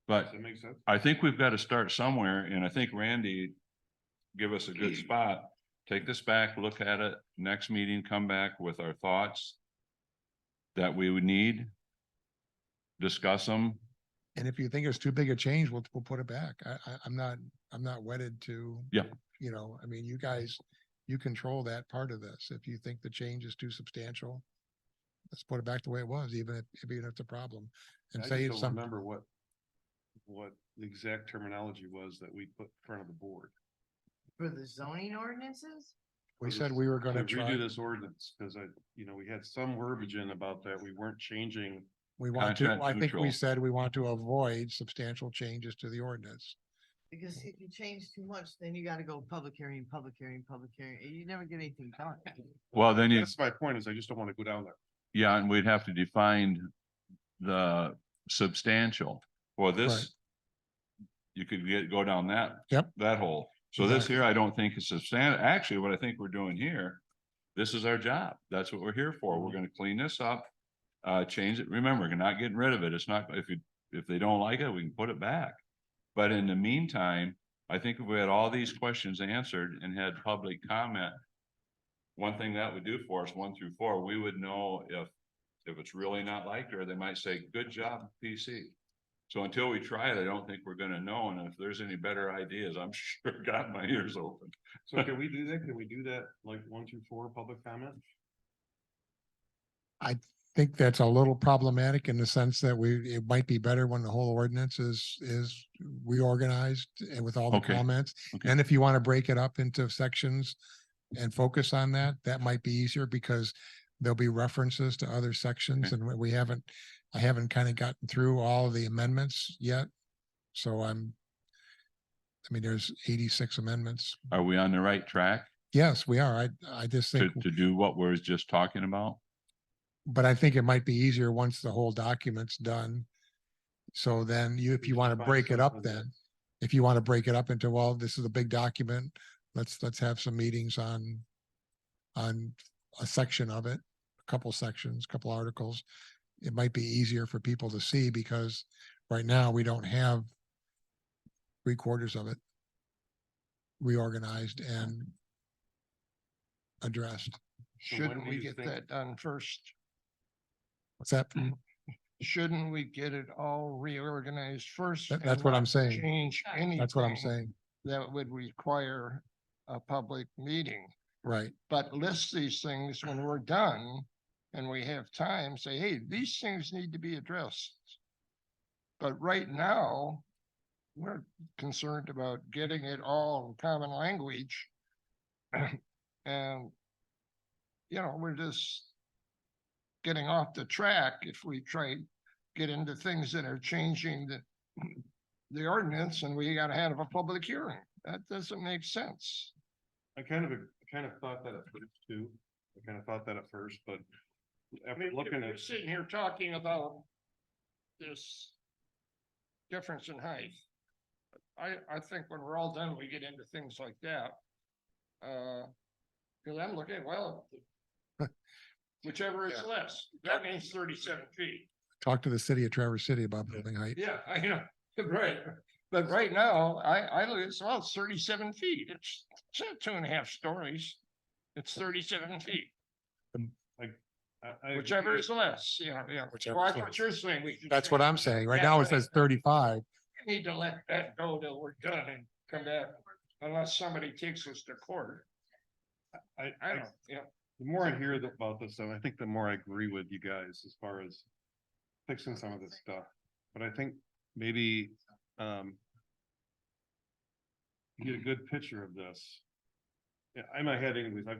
But Does that make sense? I think we've got to start somewhere, and I think Randy give us a good spot. Take this back, look at it, next meeting, come back with our thoughts that we would need, discuss them. And if you think it's too big a change, we'll put it back. I'm not wedded to. Yeah. I mean, you guys, you control that part of this. If you think the change is too substantial, let's put it back the way it was, even if it's a problem. And I say just it's don't something. remember what the exact terminology was that we put in front of the board. For the zoning ordinances? We said we were gonna To try, redo this ordinance, because we had some verbiage in about that. We weren't changing. we want to, Content I think we neutral. said we want to avoid substantial changes to the ordinance. Because if you change too much, then you gotta go public hearing, public hearing, public hearing, and you never get anything done. Well, then you, That's my point, is I just don't want to go down there. yeah, and we'd have to define the substantial. Well, this, you could go down that. Yep. That hole. So this here, I don't think is substantial. Actually, what I think we're doing here, this is our job. That's what we're here for. We're gonna clean this up, change it. Remember, we're not getting rid of it. It's not, if they don't like it, we can put it back. But in the meantime, I think if we had all these questions answered and had public comment, one thing that would do for us, 1 through 4, we would know if it's really not liked, or they might say, good job, PC. So until we try it, I don't think we're gonna know. And if there's any better ideas, I'm sure got my ears open. So can we do that? Can we do that like 1 through 4 public comment? Think that's a little problematic in the sense that it might be better when the whole ordinance is reorganized and with all the Okay. comments. Okay. And if you want to break it up into sections and focus on that, that might be easier because there'll be references to other sections and I haven't kind of gotten through all of the amendments yet. So there's 86 amendments. Are we on the right track Yes, we are. I just to, think, to do what we're just talking about? but I think it might be easier once the whole document's done. So then if you want to Find break it up, something then if you want to break it up into, well, this is a big document, let's have some meetings on a section of it, a couple sections, couple articles. It might be easier for people to see because right now we don't have 3/4 of it reorganized and addressed. So Shouldn't when do we you get think- that done first? What's that? Shouldn't we get it all reorganized first? That's and what I'm not saying. Change anything. That's what I'm saying. That would require a public meeting, Right. but list these things when we're done and we have time, say, hey, these things need to be addressed. But right now, we're concerned about getting it all in common language. And, you know, we're just getting off the track if we try get into things that are changing the ordinance and we gotta have a public hearing. That doesn't make sense. I kind of thought that at first too. I kind of thought that at first, but I after mean, looking if at. we're sitting here talking about this difference in height. I think when we're all done, we get into things like that. Cause I'm looking, well, whichever is less, that means 37 feet. Talk to the city of Traverse City about building height. Yeah, I know, right. But right now, I look, it's about 37 feet. It's not 2.5 stories. It's 37 feet, I whichever is less, yeah. Whichever Well, is that's what less. you're saying. We should That's say. what I'm saying. Right Yeah, now it right. says 35. Need to let that go till we're done and come back, unless somebody takes us to court. I don't, yeah. The more I hear about this, though, I think the more I agree with you guys as far as fixing some of this stuff. But I think maybe you get a good picture of this. Yeah, in my head anyways, I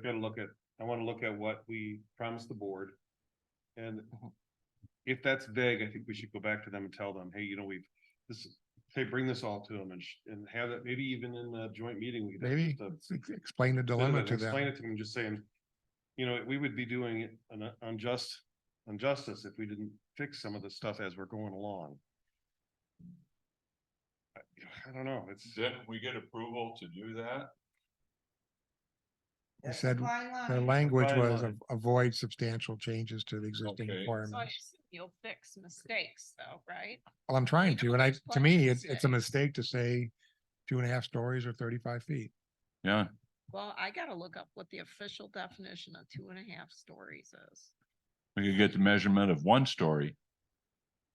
want to look at what we promised the board. And if that's vague, I think we should go back to them and tell them, hey, you know, bring this all to them and have it, maybe even in the joint meeting. We could have Maybe just a explain the dilemma to explain them. it to them, just saying, you know, we would be doing an injustice if we didn't fix some of the stuff as we're going along. I don't know, Didn't we get approval to do that? He said Fine the line. language Fine was line. avoid substantial changes to the existing Okay. So I requirements. assume you'll fix mistakes though, right? Well, I'm trying to, and there's to plenty me, of it's a mistake to say 2.5 stories or 35 feet. Yeah, Well, I gotta look up what the official definition of 2.5 stories is. we could get the measurement of 1 story.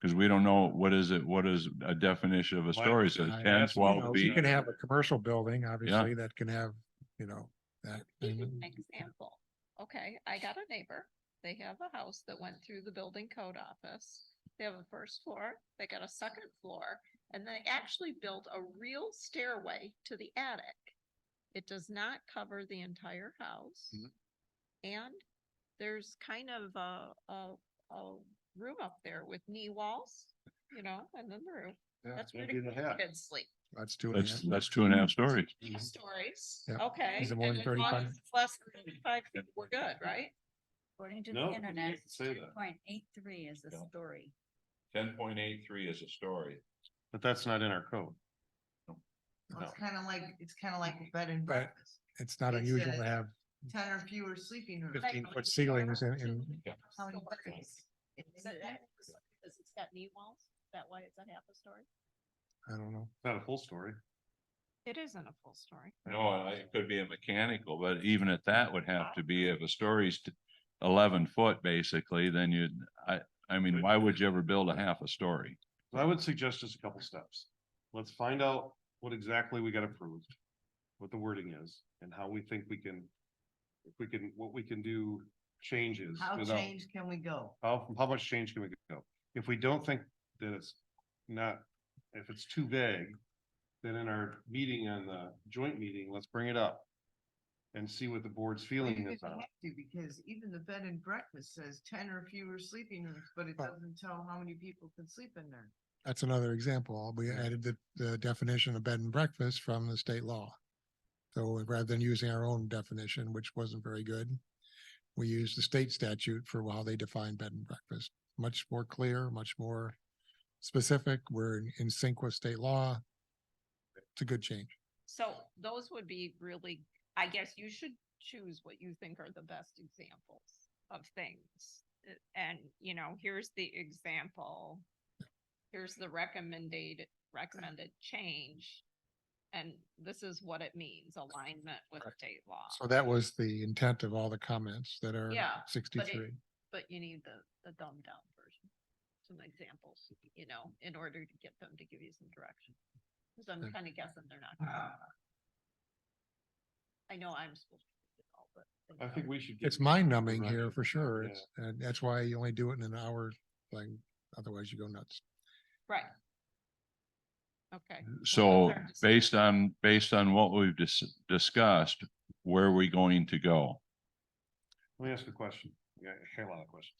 Cause we don't know what is a definition of a story, so I 10, asked, you know, 12 You feet. can have a commercial building, obviously, that can have, you know, that. Give you and- an example. Okay, I got a neighbor. They have a house that went through the building code office. They have a first floor, they got a second floor, and they actually built a real stairway to the attic. It does not cover the entire house. And there's kind of a room up there with knee walls, you know, and then the roof. That's where maybe the they have. kids sleep. That's 2.5. That's 2.5 stories. 2 stories, Yeah. okay. Is it more and than as long 35? as it's less than 35 feet, we're good, right? According to No, the you internet, didn't say that. 2.83 is a Yeah. story. 10.83 is a story. But that's not in our code. Well, it's kind of like a bed and But breakfast, It's not It unusual to says- have 10 or fewer sleeping rooms. 15-foot ceilings in, How many bedrooms? Is that, because it's got knee walls, is that why it's a half a story? I don't know. It's not a full story. It isn't a full story. No, it could be a mechanical, but even at that would have to be if a story's 11 foot, basically, then I mean, why would you ever build a half a story? So I would suggest just a couple steps. Let's find out what exactly we got approved, what the wording is, and how we think what we can do changes. How without- changed can we go? How much change can we go? If we don't think that it's not, if it's too vague, then in our meeting on the joint meeting, let's bring it up and see what the board's Well, feeling you're is gonna on it. have to, because even the bed and breakfast says 10 or fewer sleeping rooms, but it Oh. doesn't tell how many people can sleep in there. That's another example. We added the definition of bed and breakfast from the state law. So rather than using our own definition, which wasn't very good, we used the state statute for how they define bed and breakfast. Much more clear, much more specific. We're in sync with state law. It's a good change. So those would be really, I guess you should choose what you think are the best examples of things. And, you know, here's the example. Here's the recommended change. And this is what it means, alignment with Right. state law. So that was the intent of all the comments that are Yeah, 63. But you need the dumbed down version, some examples, you know, in order to get them to give you some direction. Cause I'm Okay. kind of guessing they're not. gonna. I know I'm supposed to. do it all, but I think we should. get It's mind numbing here direction. for sure. Yeah. And that's why you only do it in an hour thing. Otherwise you go nuts. Right. Okay. So Well, that's our based on what we've discussed, where are we going to go? Let me ask a question. Yeah, I have a lot of questions.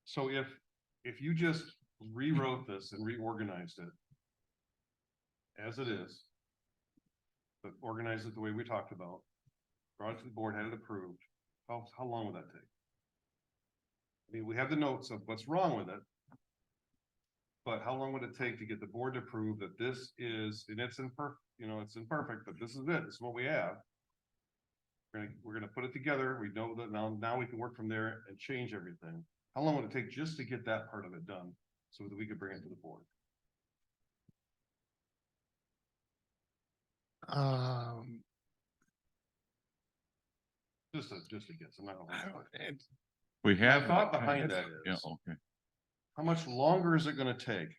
So if you just rewrote this and reorganized it as it is, but organized it the way we talked about, brought it to the board, had it approved, how long would that take? I mean, we have the notes of what's wrong with it. But how long would it take to get the board to prove that this is, and it's imperfect, it's imperfect, but this is it, this is what we have. We're gonna put it together. We know that now we can work from there and change everything. How long would it take just to get that part of it done so that we could bring it to the board? Just a guess. I'm not gonna. We My have. thought behind that Yeah, is, okay. how much longer is it gonna take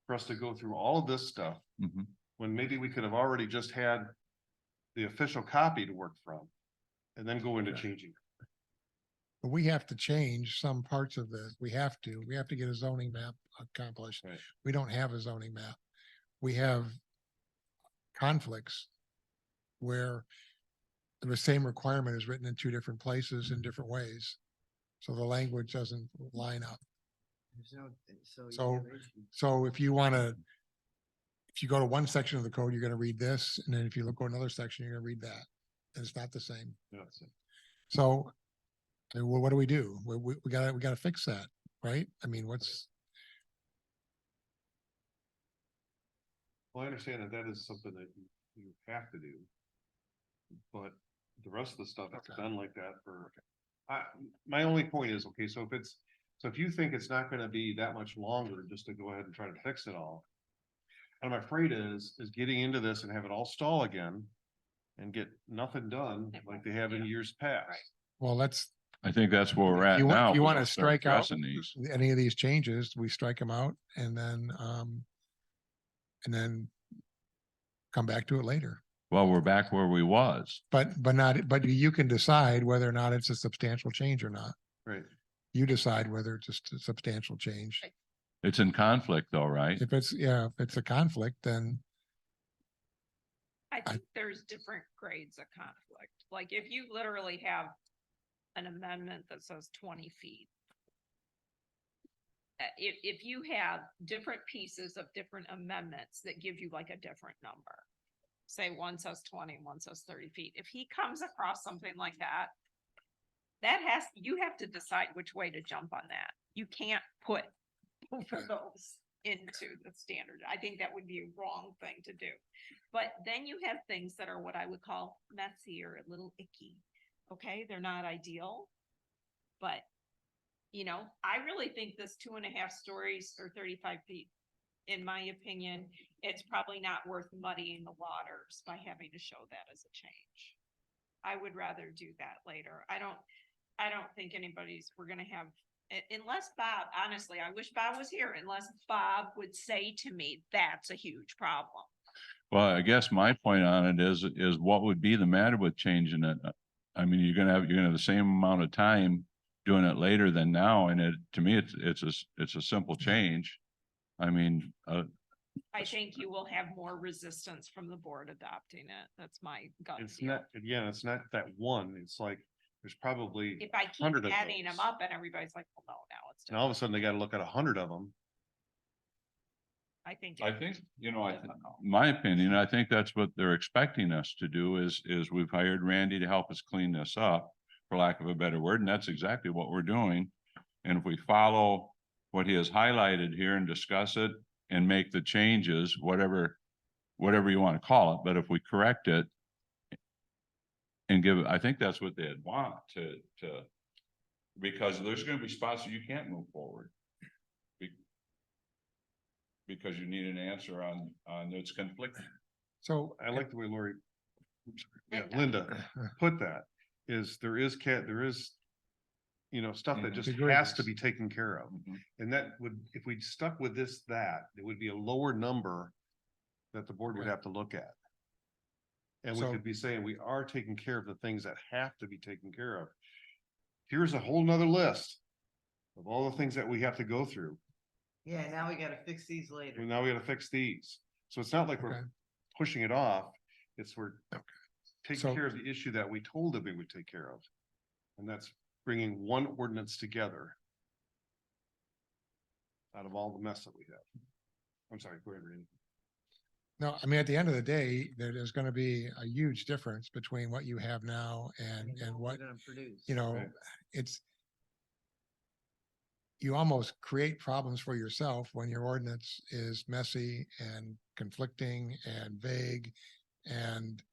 for us to go through all of this stuff? Mhm. When maybe we could have already just had the official copy to work from and then go into changing. We have to change some parts of this. We have to get a zoning map accomplished. Right. We don't have a zoning map. We have conflicts where the same requirement is written in two different places in different ways. So the language doesn't line up. So if you go to one section of the code, you're gonna read this, and then if you go to another section, you're gonna read that. And it's not the same. So, I mean, what do? We gotta fix that, right? I mean, Well, I understand that is something that you have to do. But the rest of the stuff that's Okay. done like that my only point is, okay, so if you think it's not gonna be that much longer just to go ahead and try to fix it all. What I'm afraid is getting into this and have it all stall again and get nothing done like they have in years past. well, I think that's where we're if at you now. want, if you we want to don't start strike out addressing these. any of these changes, we strike them out and then come back to it later. Well, we're back where we was. But you can decide whether or not it's a substantial change or not. Right. You decide whether it's just a substantial change. It's in conflict though, right? If it's a conflict, then I think there's different grades of conflict. Like if you literally have an amendment that says 20 feet. If you have different pieces of different amendments that give you like a different number. Say one says 20, one says 30 feet. If he comes across something like that, you have to decide which way to jump on that. You can't put both of those into the standard. I think that would be a wrong thing to do. But then you have things that are what I would call messy or a little icky. Okay, they're not ideal, but I really think this 2.5 stories or 35 feet, in my opinion, it's probably not worth muddying the waters by having to show that as a change. I would rather do that later. I don't think we're gonna have, unless Bob, honestly, I wish Bob was here, unless Bob would say to me, that's a huge problem. Well, I guess my point on it is what would be the matter with changing it? I mean, you're gonna have the same amount of time doing it later than now. And to me, it's a simple change. I mean, I think you will have more resistance from the board adopting it. That's my gut It's feel. not, again, it's not that one, it's like, there's probably, If I keep 100 of adding them those. up and everybody's like, well, no, now it's. and all of a sudden they gotta look at 100 of them. I think, my opinion, I think that's what they're expecting us to do is we've hired Randy to help us clean this up, for lack of a better word, and that's exactly what we're doing. And if we follow what he has highlighted here and discuss it and make the changes, whatever you want to call it, but if we correct it and I think that's what they'd want to, because there's going to be spots that you can't move forward. Because you need an answer on its conflicting. so I like the way Lori, Linda put that, is there is stuff that just has to be taken care of. And that would, if we stuck with that, it would be a lower number that the board would have to look at. And we So- could be saying, we are taking care of the things that have to be taken care of. Here's a whole nother list of all the things that we have to go through. Yeah, now we gotta fix these later. Well, now we gotta fix these. So it's not like Okay. we're pushing it off. It's we're Okay. taking So- care of the issue that we told that we would take care of. And that's bringing one ordinance together out of all the mess that we have. I'm sorry, go ahead, Randy. No, I mean, at the end of the day, there's gonna be a huge difference between what you have now and what, Produce. you know, Right. it's. You almost create problems for yourself when your ordinance is messy and conflicting and vague and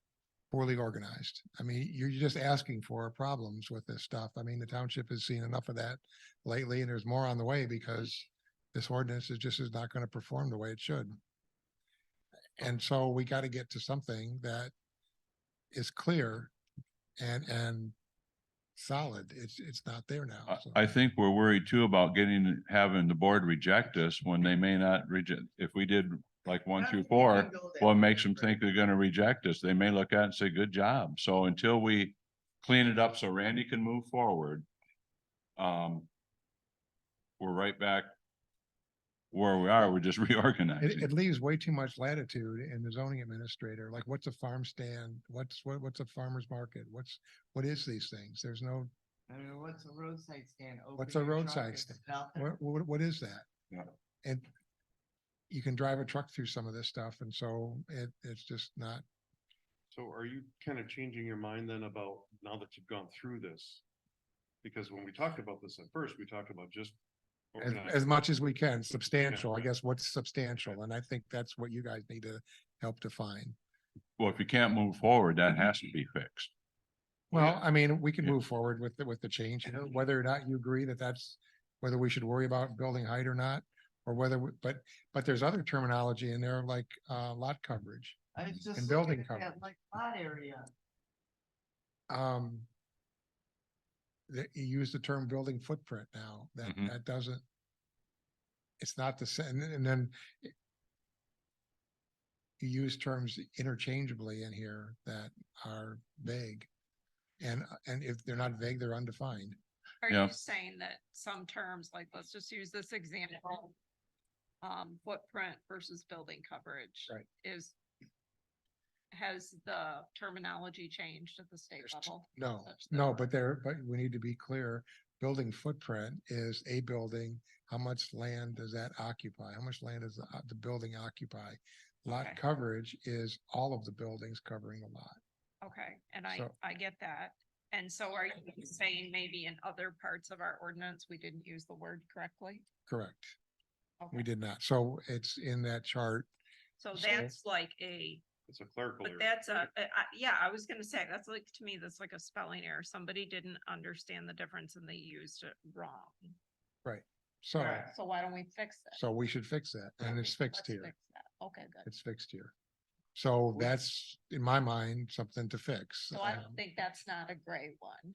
poorly organized. I mean, you're just asking for problems with this stuff. I mean, the township has seen enough of that lately, and there's more on the way because this ordinance is not gonna perform the way it should. And so we gotta get to something that is clear and solid. It's not there now. so. I think we're worried too about having the board reject us when they may not reject, if we did like 1 through 4, what makes them think they're gonna reject us? They may look at it and say, good job. So until we clean it up so Randy can move forward, we're right back where we are. We're just It, reorganizing. it leaves way too much latitude in the zoning administrator, like what's a farm stand? What's a farmer's market? What is these things? There's no, I mean, what's a roadside stand? What's Open a your truck roadside and stand? sell it. what is that? Yeah. And you can drive a truck through some of this stuff, and so it's just not, So are you kind of changing your mind then about now that you've gone through this? Because when we talked about this at first, we talked about just. as much as we can, substantial, I right. guess, what's substantial, and I think that's what you guys need to help define. Well, if you can't move forward, that has to be fixed. Well, I mean, we can Yeah. move forward with the change, you know, whether or not you agree whether we should worry about building height or not, or whether, but there's other terminology in there like, lot coverage. I was just And looking building at that, coverage. like lot area. You use the term building footprint now, Mhm. that doesn't. It's not the same, and then. You use terms interchangeably in here that are vague. And if they're not vague, they're undefined. Are Yeah. you saying that some terms, like, let's just use this example. Footprint versus building coverage. Right. Has the terminology changed at the state There's level? No, such that no, we're- but we need to be clear. Building footprint is a building. How much land does that occupy? How much land does the building occupy? Lot Okay. coverage is all of the buildings covering the lot. Okay, and So- I get that. And so are you saying maybe in other parts of our ordinance, we didn't use the word correctly? Correct. Okay. We did not. So it's in that chart. So So- that's like It's a clerical but error. that's yeah, I was gonna say, that's like, to me, that's like a spelling error. Somebody didn't understand the difference and they used it wrong. So, So why don't we fix it? so we should fix that, and it's fixed Let's here. fix that. Okay, good. It's fixed here. So that's, in my mind, something to fix. So I don't think that's not a gray one.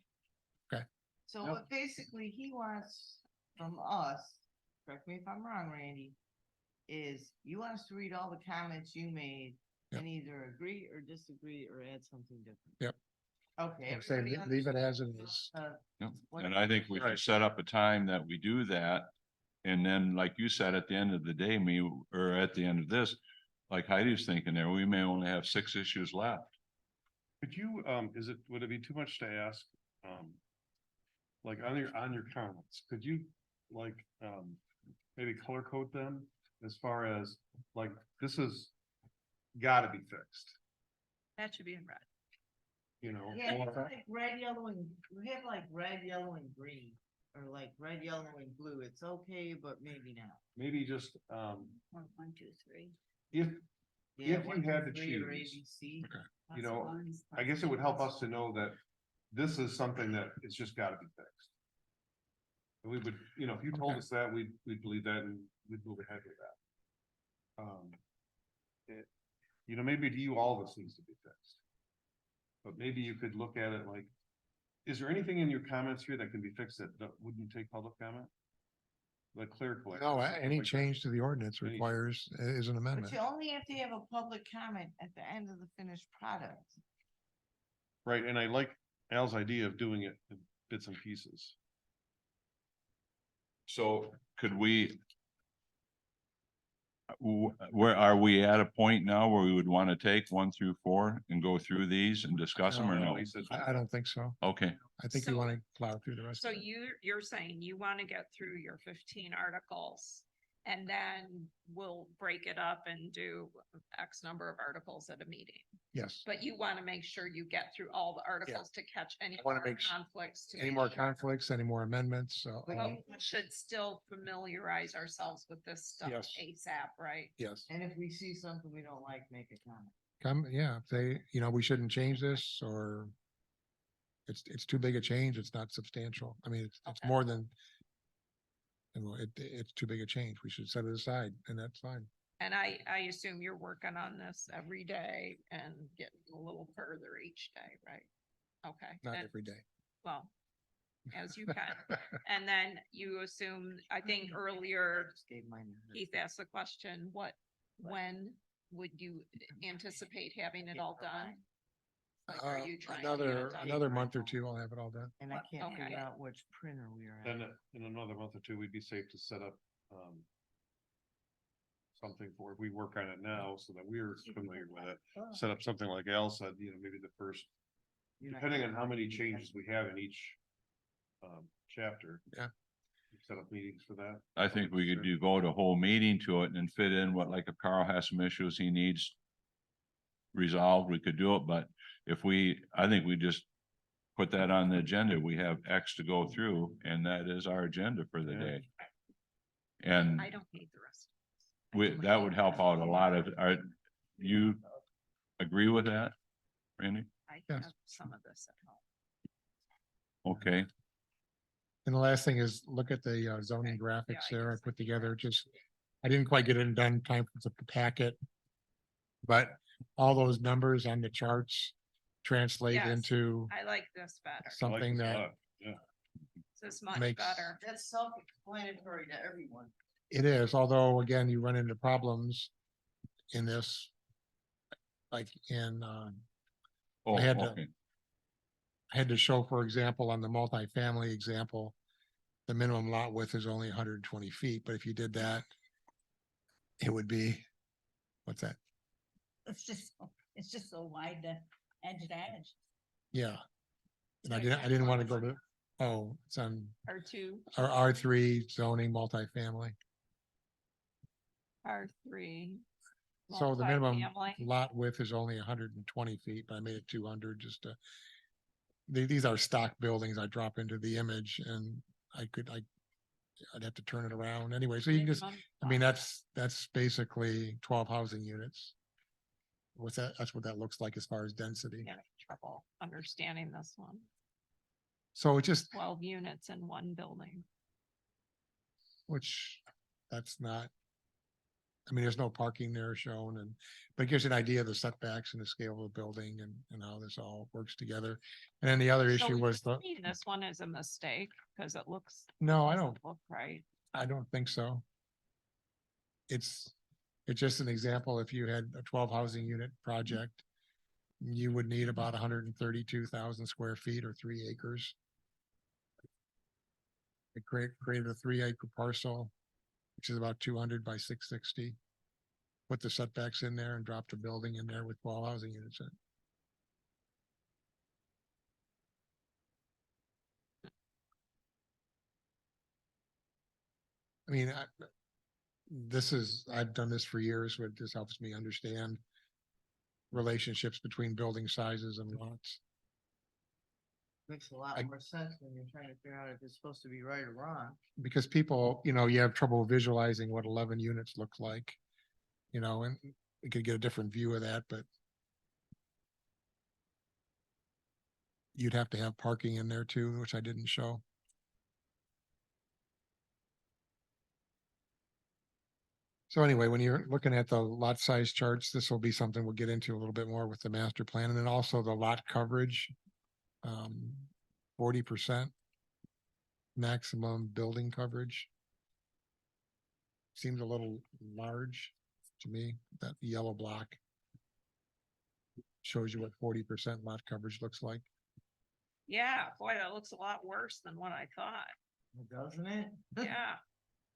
So Nope. what basically he wants from us, correct me if I'm wrong, Randy, is you want us to read all the comments you made Yep. and either agree or disagree or add something different. Yep. Okay. Say, everybody leave it as it understands, is. Yep. what- And I think we should set up a time that we do that. And then, like you said, at the end of the day, or at the end of this, like Heidi's thinking there, we may only have 6 issues left. Could you, would it be too much to ask? Like on your comments, could you like, maybe color code them as far as like, this is gotta be fixed, That should be in red. you know? Yeah, or- it's like red, yellow, and we have like red, yellow, and green, or like red, yellow, and blue. It's okay, but maybe not. Maybe just, Or 1, 2, 3. if, Yeah, If you 1, 2, had to 3, or choose. ABC. You know, I guess it would help us to know that this is something that it's just gotta be fixed. And we would, you know, if you told Okay. us that, we'd believe that and we'd move ahead with that. You know, maybe to you, all this needs to be fixed. But maybe you could look at it like, is there anything in your comments here that can be fixed that wouldn't take public comment? Like clerical. No, errors, stuff any like that. change to the ordinance Any- requires, is an But amendment. you only have to have a public comment at the end of the finished product. Right, and I like Al's idea of doing it in bits and pieces. So could we where are we at a point now where we would want to take 1 through 4 and go through these and discuss them or no? I don't think so. Okay, I think you So- want to plow through the rest. So of it. you're saying you want to get through your 15 articles and then we'll break it up and do X number of articles at a meeting. Yes. But you want to make sure you get through all the articles to catch any wanna more make conflicts. to Any make more sure- conflicts, any more amendments? So, But we should still familiarize ourselves with this stuff Yes. ASAP, right? yes. And if we see something we don't like, make a comment. Come, yeah, if they, we shouldn't change this or it's too big a change. It's not substantial. I mean, it's Okay. more than it's too big a change. We should set it aside and that's fine. And I assume you're working on this every day and getting a little further each day, right? Okay. Not and- every day. Well, as you can. And then you assume, I think earlier Just gave mine to her. Keith asked the question, when would you anticipate having it all done? Like, are you trying to get it done? Another month or two, I'll have it all done. And I can't Okay. figure out which printer we are Then at. in another month or two, we'd be safe to set up, something for, we work on it now so that we're familiar with it. Set up something like Al said, maybe the first, You're not depending gonna- on how many changes we have in each chapter. Yeah. Set up meetings for that. I think we could devote a whole meeting to it and fit in what, like if Carl has some issues he needs resolved, we could do it, but I think we just put that on the agenda. We have X to go through and that is our agenda for the Yeah. day. And I don't need the rest. of this. that would help out a lot of, you agree with that, Randy? I Yes. have some of this at home. Okay, And the last thing is look at the zoning Okay. graphics Yeah, I there I guess I put can together, grab just, I didn't quite get it done in time for the packet. But all those numbers on the charts translate Yes. into I like this better. I like something this a that lot. Yeah. This is much makes- better. That's self-explanatory to everyone. it is, although again, you run into problems in this. Like oh, had to- okay, I had to show, for example, on the multifamily example, the minimum lot width is only 120 feet, but if you did that, it would be, what's that? It's just so wide to edge to edge. Yeah. And I Wait, didn't want to go to, it's on R2, our R3 zoning multifamily. R3. So the minimum multifamily. lot width is only 120 feet, but I made it 200 just to. These are stock buildings. I drop into the image and I'd have to turn it around anyway. So you can just, Minimum I mean, lot. that's basically 12 housing units. What's that? That's what that looks like as far as density. Yeah, trouble understanding this one. So it just, 12 units in one building. which that's not. I mean, there's no parking there shown but it gives you an idea of the setbacks and the scale of the building and how this all works together. And then the other So issue you're was saying This one is a mistake because it looks. no, I doesn't don't, Look right. I don't think so. It's just an example. If you had a 12 housing unit project, you would need about 132,000 square feet or 3 acres. It created a 3 acre parcel, which is about 200 by 660. Put the setbacks in there and dropped a building in there with 12 housing units in. I mean, I've done this for years, but this helps me understand relationships between building sizes and lots. Makes a lot I- more sense when you're trying to figure out if it's supposed to be right or wrong. Because people, you have trouble visualizing what 11 units look like. And you could get a different view of that, but you'd have to have parking in there too, which I didn't show. So anyway, when you're looking at the lot size charts, this will be something we'll get into a little bit more with the master plan, and then also the lot coverage. 40% maximum building coverage. Seems a little large to me, that yellow block. Shows you what 40% lot coverage looks like. Yeah, boy, that looks a lot worse than what I thought. Doesn't it? Yeah.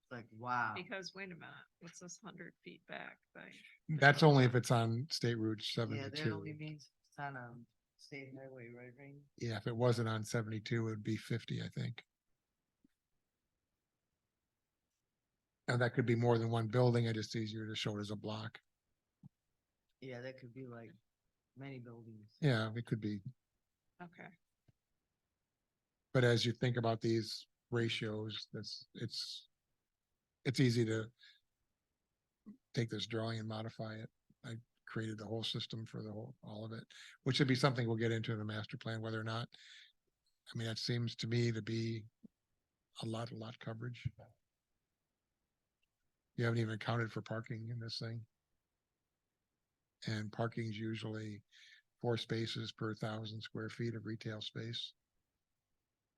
It's like, wow. Because wait a minute, what's this 100 feet back thing? That's only if it's on State Route Yeah, that only 72. means it's on a state highway, right, Rain? Yeah, if it wasn't on 72, it would be 50, I think. And that could be more than one building. It's just easier to show it as a block. Yeah, that could be like many buildings. Yeah, it could be. Okay, But as you think about these ratios, it's easy to take this drawing and modify it. I created the whole system for all of it, which would be something we'll get into in the master plan, whether or not. I mean, that seems to me to be a lot coverage. You haven't even accounted for parking in this thing. And parking is usually 4 spaces per 1,000 square feet of retail space.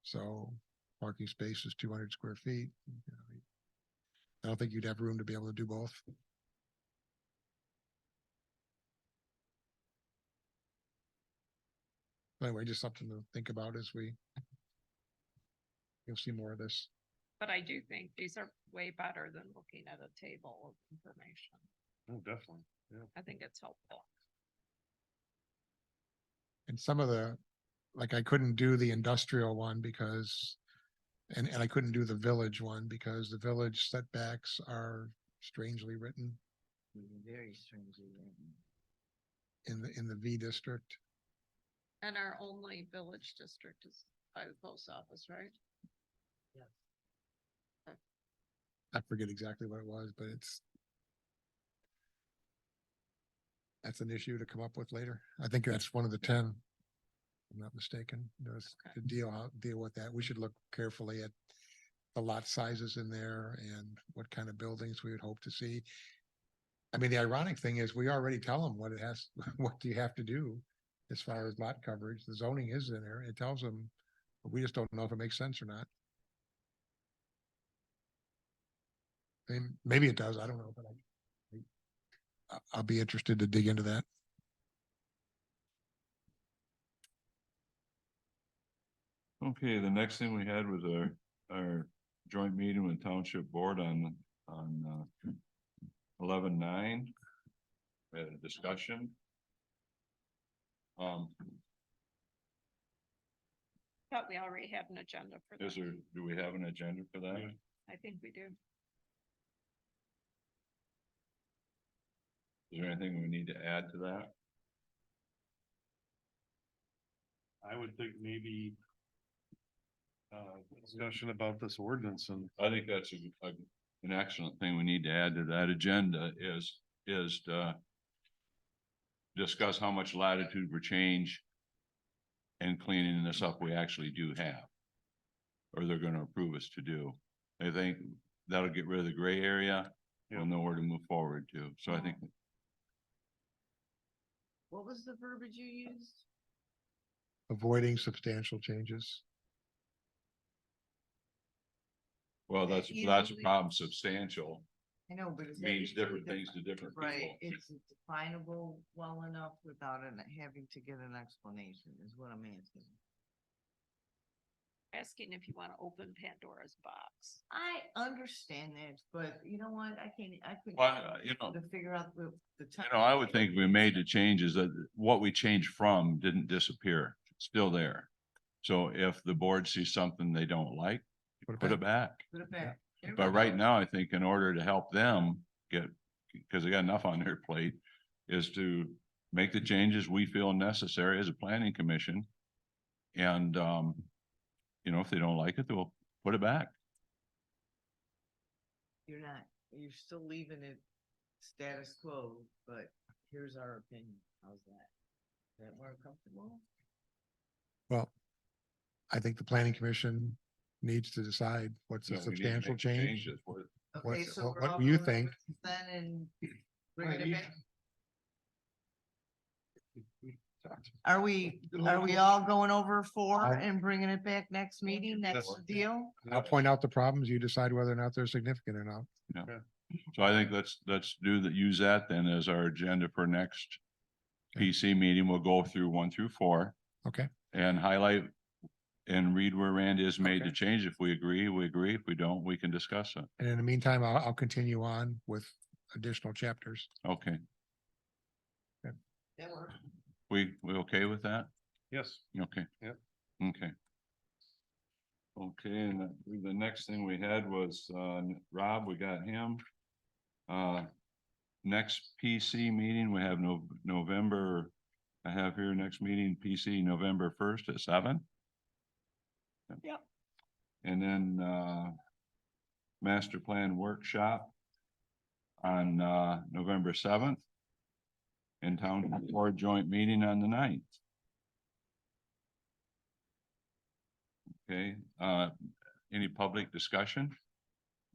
So parking space is 200 square feet. I don't think you'd have room to be able to do both. Anyway, just something to think about as you'll see more of this. but I do think these are way better than looking at a table of information. Oh, definitely. Yeah. I think it's helpful. And some of like I couldn't do the industrial one because, and I couldn't do the village one because the village setbacks are strangely written Very strangely written. in the V district. And our only village district is by the post office, right? I forget exactly what it was, but that's an issue to come up with later. I think that's one of the 10. If I'm not mistaken, to deal with that. We should look carefully at the lot sizes in there and what kind of buildings we would hope to see. I mean, the ironic thing is we already tell them what what you have to do as far as lot coverage. The zoning is in there. It tells them, but we just don't know if it makes sense or not. I mean, maybe it does. I don't know, but I'll be interested to dig into that. Okay, the next thing we had was our joint meeting with Township Board on 11/9. We had a discussion. Thought we already had an agenda for that. Do we have an agenda for that? I think we do. Is there anything we need to add to that? I would think maybe discussion about this ordinance and I think that's an excellent thing we need to add to that agenda is to discuss how much latitude for change and cleaning this up we actually do have, or they're gonna approve us to do. I think that'll get rid of the gray area. We'll know where to move forward to. So I think What was the verbiage you used? Avoiding substantial changes. well, Yeah, that's a usually- problem. Substantial I know, but is that means usually different things to different Right, people. it's definable well enough without having to get an explanation is what I'm asking. Asking if you want to open Pandora's box. I understand that, but you know what, I couldn't. Well, To figure out the time. I would think if we made the changes that what we changed from didn't disappear, it's still there. So if the board sees something they don't like, put it back. Put it back. There we But go. right now, I think in order to help them because they got enough on their plate, is to make the changes we feel necessary as a planning commission. And, if they don't like it, they'll put it back. You're not, you're still leaving it status quo, but here's our opinion. How's that? Is that more comfortable? Well, I think the planning commission needs to decide what's a So we need to substantial make the change. changes. Okay, so what we're all do you going think? over Then and bringing it back. Are we all going over 4 and bringing it back next meeting? That's the deal? I'll point out the problems. You decide whether or not they're significant or not. So I think let's use that then as our agenda for next PC meeting. We'll go through 1 through 4 Okay, and highlight and read where Randy has made the Okay. change. If we agree, we agree. If we don't, we can discuss it. And in the meantime, I'll continue on with additional chapters. Okay, That works. we okay with that? Yes. Okay. Yep. Okay. Okay, and the next thing we had was, Rob, we got him. Next PC meeting, we have November, I have here next meeting, PC November 1st at 7. Yep. And then, master plan workshop on, November 7th. And town board joint meeting on the 9th. Okay, any public discussion?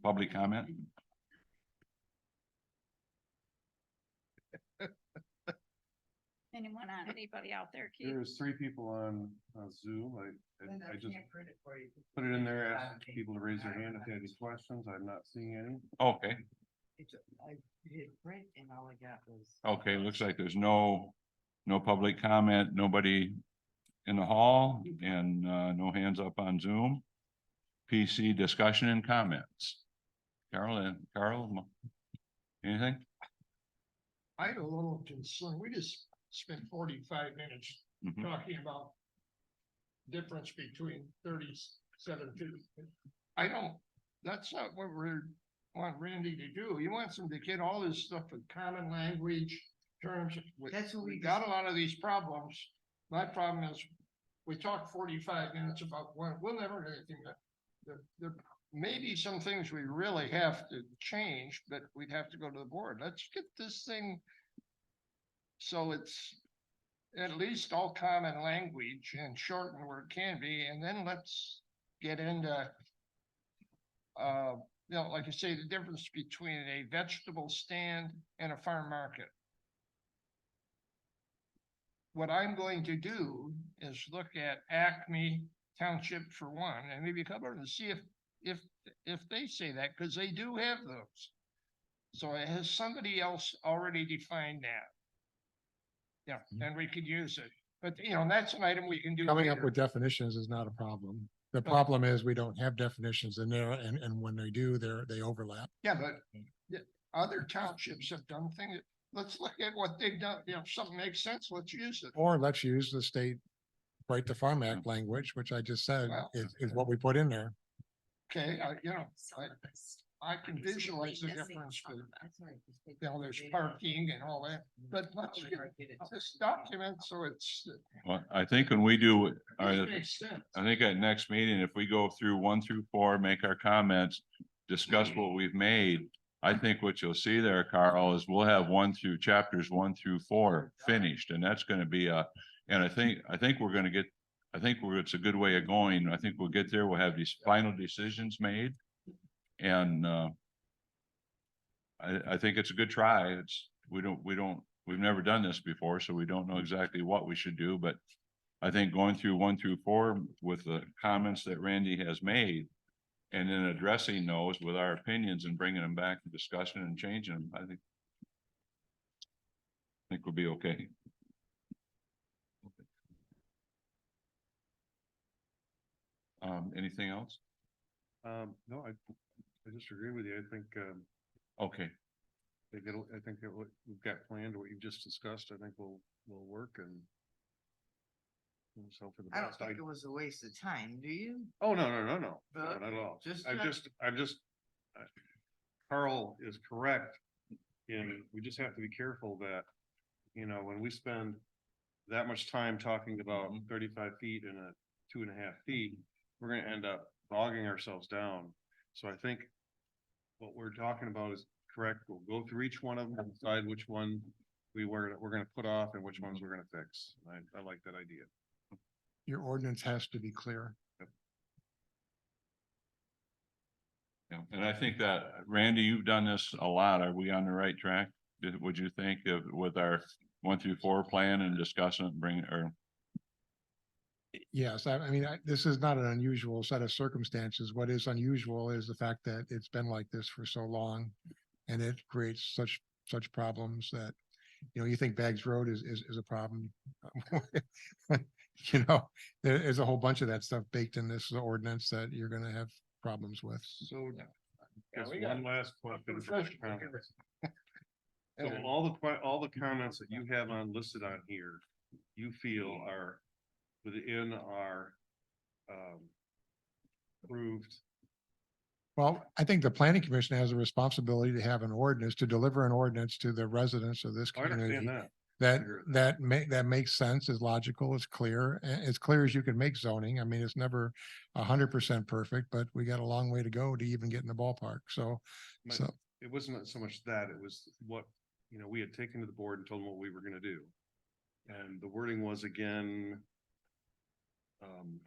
Public comment? Anyone on it? Anybody out there, Keith? There's 3 people on Zoom. I just put it in there, asked people to raise their hand if they had any questions. I'm not seeing any. Okay, I hit print and all I got was. okay, looks like there's no public comment, nobody in the hall, and, no hands up on Zoom. PC discussion and comments. Carol, anything? I had a little concern. We just spent 45 minutes Mhm. talking about difference between 37 feet. I don't, that's not what want Randy to do. He wants him to get all this stuff in common language terms. That's what We we got a lot of these problems. My problem is, we talked 45 minutes about one, we'll never do anything. There may be some things we really have to change, but we'd have to go to the board. Let's get this thing so it's at least all common language and shorten where it can be, and then let's get into like you say, the difference between a vegetable stand and a farm market. What I'm going to do is look at Acme Township for one, and maybe cover and see if they say that, because they do have those. So has somebody else already defined that? Yeah, and we could use it, but that's an item we can do. Coming up later. with definitions is not a problem. The problem is we don't have definitions in there, and when they do, they overlap. Yeah, but other townships have done things. Let's look at what they've done. If something makes sense, let's use it. Or let's use the state Right to Farm Act language, which I just said Well, is what we put in there. Okay, I can visualize the difference with, there's parking and all that, but let's get this document so it's. Well, I think when we do, It makes sense. I think at next meeting, if we go through 1 through 4, make our comments, discuss what we've made. I think what you'll see there, Carl, is we'll have chapters 1 through 4 finished, and that's gonna be and I think we're gonna get, it's a good way of going. I think we'll get there. We'll have these final decisions made. And, I think it's a good try. We've never done this before, so we don't know exactly what we should do, but I think going through 1 through 4 with the comments that Randy has made, and then addressing those with our opinions and bringing them back to discussion and changing them, I think we'll be okay. Anything else? No, I just agree with you. I think, Okay, I think that what we've got planned, what you've just discussed, I think will work and. So for the I don't best. think it was a waste of time, do you? Oh, no, not Okay, at all. just I'm check. just, Carl is correct. And we just have to be careful that, when we spend that much time talking about 35 feet and 2.5 feet, we're gonna end up bogging ourselves down. So I think what we're talking about is correct. We'll go through each one of them and decide which one we're gonna put off and which ones we're gonna fix. I like that idea. Your ordinance has to be clear. yeah, and I think that, Randy, you've done this a lot. Are we on the right track? Would you think with our 1 through 4 plan and discussing it, Yes, I mean, this is not an unusual set of circumstances. What is unusual is the fact that it's been like this for so long. And it creates such problems that you think Baggs Road is a problem. There's a whole bunch of that stuff baked in this ordinance that you're gonna have problems with. So. Just we got- one last question. Refresh- So all the comments that you have on listed on here, you feel are within our approved. Well, I think the planning commission has a responsibility to have an ordinance, to deliver an ordinance to the residents of this I understand community. that. That, agree with that makes sense, is logical, is clear, as clear as you can make zoning. I mean, it's never 100% perfect, but we got a long way to go to even get in the ballpark. So, My- so, It wasn't so much that, it was what, we had taken to the board and told them what we were gonna do. And the wording was again.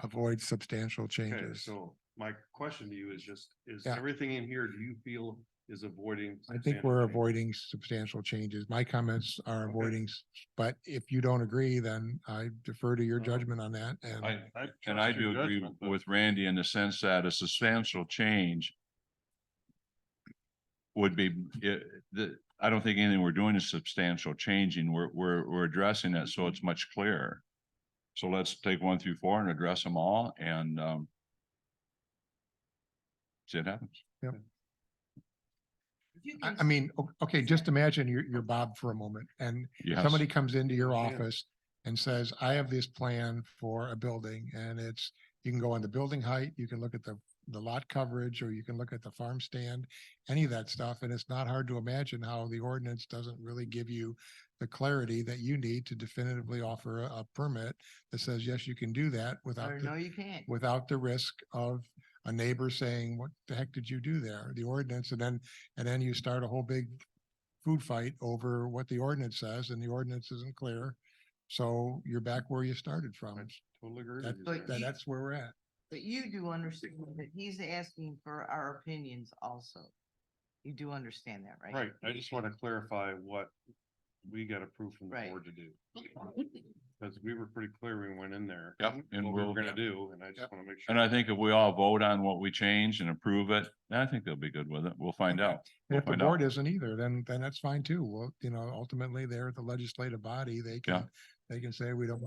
avoid substantial Okay, changes. so my question to you is just, is Yeah. everything in here, do you feel is avoiding? I think we're avoiding substantial changes. My comments are Okay. avoiding, but if you don't agree, then I defer to your Oh. judgment on that. And And I do agree with Randy in the sense that a substantial change would be, I don't think anything we're doing is substantial changing. We're addressing it, so it's much clearer. So let's take 1 through 4 and address them all and see what happens. I mean, okay, just imagine you're Bob for a moment and Yes. somebody comes into your Yeah. office and says, I have this plan for a building and you can go on the building height, you can look at the lot coverage, or you can look at the farm stand, any of that stuff. And it's not hard to imagine how the ordinance doesn't really give you the clarity that you need to definitively offer a permit that says, yes, you can do that Or no, you can't. without the risk of a neighbor saying, what the heck did you do there? The ordinance, and then you start a whole big food fight over what the ordinance says, and the ordinance isn't clear. So you're back where you started from. I totally agree. That- with you. That's where we're at. But you do understand that he's asking for our opinions also. You do understand that, right? Right, I just want to clarify what we got approved from the Right. board to do. Because we were pretty clear when we went in there. Yep, and What we were we'll- gonna do, and I just Yep. want to make sure. And I think if we all vote on what we change and approve it, then I think they'll be good with it. We'll find Okay. out. And We'll if the find board out. isn't either, then that's fine too. Well, ultimately they're the legislative body. They can say, we don't,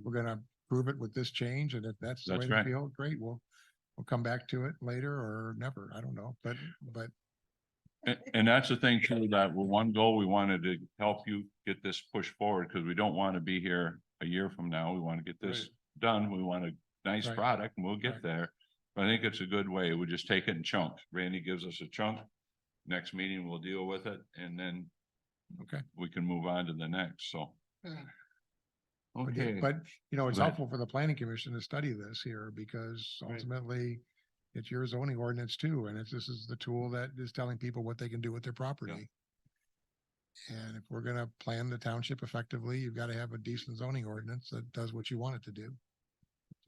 we're gonna prove it with this change. And if that's the way That's they right. feel, great, we'll come back to it later or never. I don't know, but And that's the thing too, that with one goal, we wanted to help you get this pushed forward, because we don't want to be here a year from now. We want to get this done. We want a nice Right. product and we'll get Right. there. But I think it's a good way. We just take it in chunks. Randy gives us a chunk. Next meeting, we'll deal with it and then okay. we can move on to the next, so. Okay. But, it's Right. helpful for the planning commission to study this here because Right. ultimately it's your zoning ordinance too. And this is the tool that is telling people what they can do with their property. And if we're gonna plan the township effectively, you've got to have a decent zoning ordinance that does what you want it to do.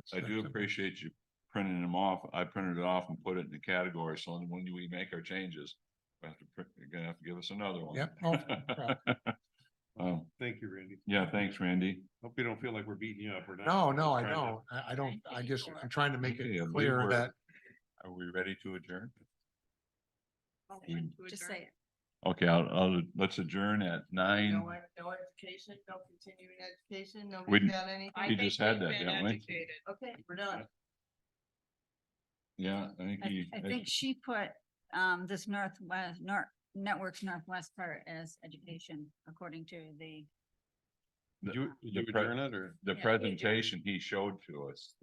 It's I that do simple. appreciate you printing them off. I printed it off and put it in the category, so when we make our changes, we have to print, you're gonna have to give us another one. Yep. Oh, no problem. Thank you, Randy. Yeah, thanks, Randy. Hope you don't feel like we're beating you up or not. No, I Just trying to- don't. I don't. I'm trying to make Okay, it I believe clear we're- that Are we ready to adjourn? Just say it. Okay, let's adjourn at 9. No education, no continuing education, no. We- got anything? We just had that, didn't we? Okay, we're done. Yeah, I think he. I think she put, this Networks Northwest part as education, according to the, Did you the pre- adjourn it or? The Yeah. presentation he showed to us.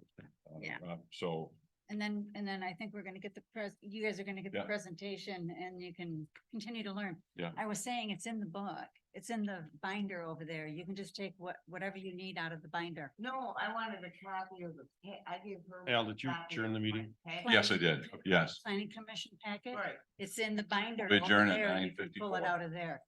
Yeah. So, and then I think we're gonna get you guys are gonna get the Yeah. presentation and you can continue to learn. Yeah. I was saying it's in the book. It's in the binder over there. You can just take whatever you need out of the binder. No, I wanted a copy of I gave her. Al, a did you copy adjourn of the my meeting? packet. yes, I did. Yes. Planning commission packet. Right. It's in the binder. We over adjourn at there. You can Pull it 9:54. out of there.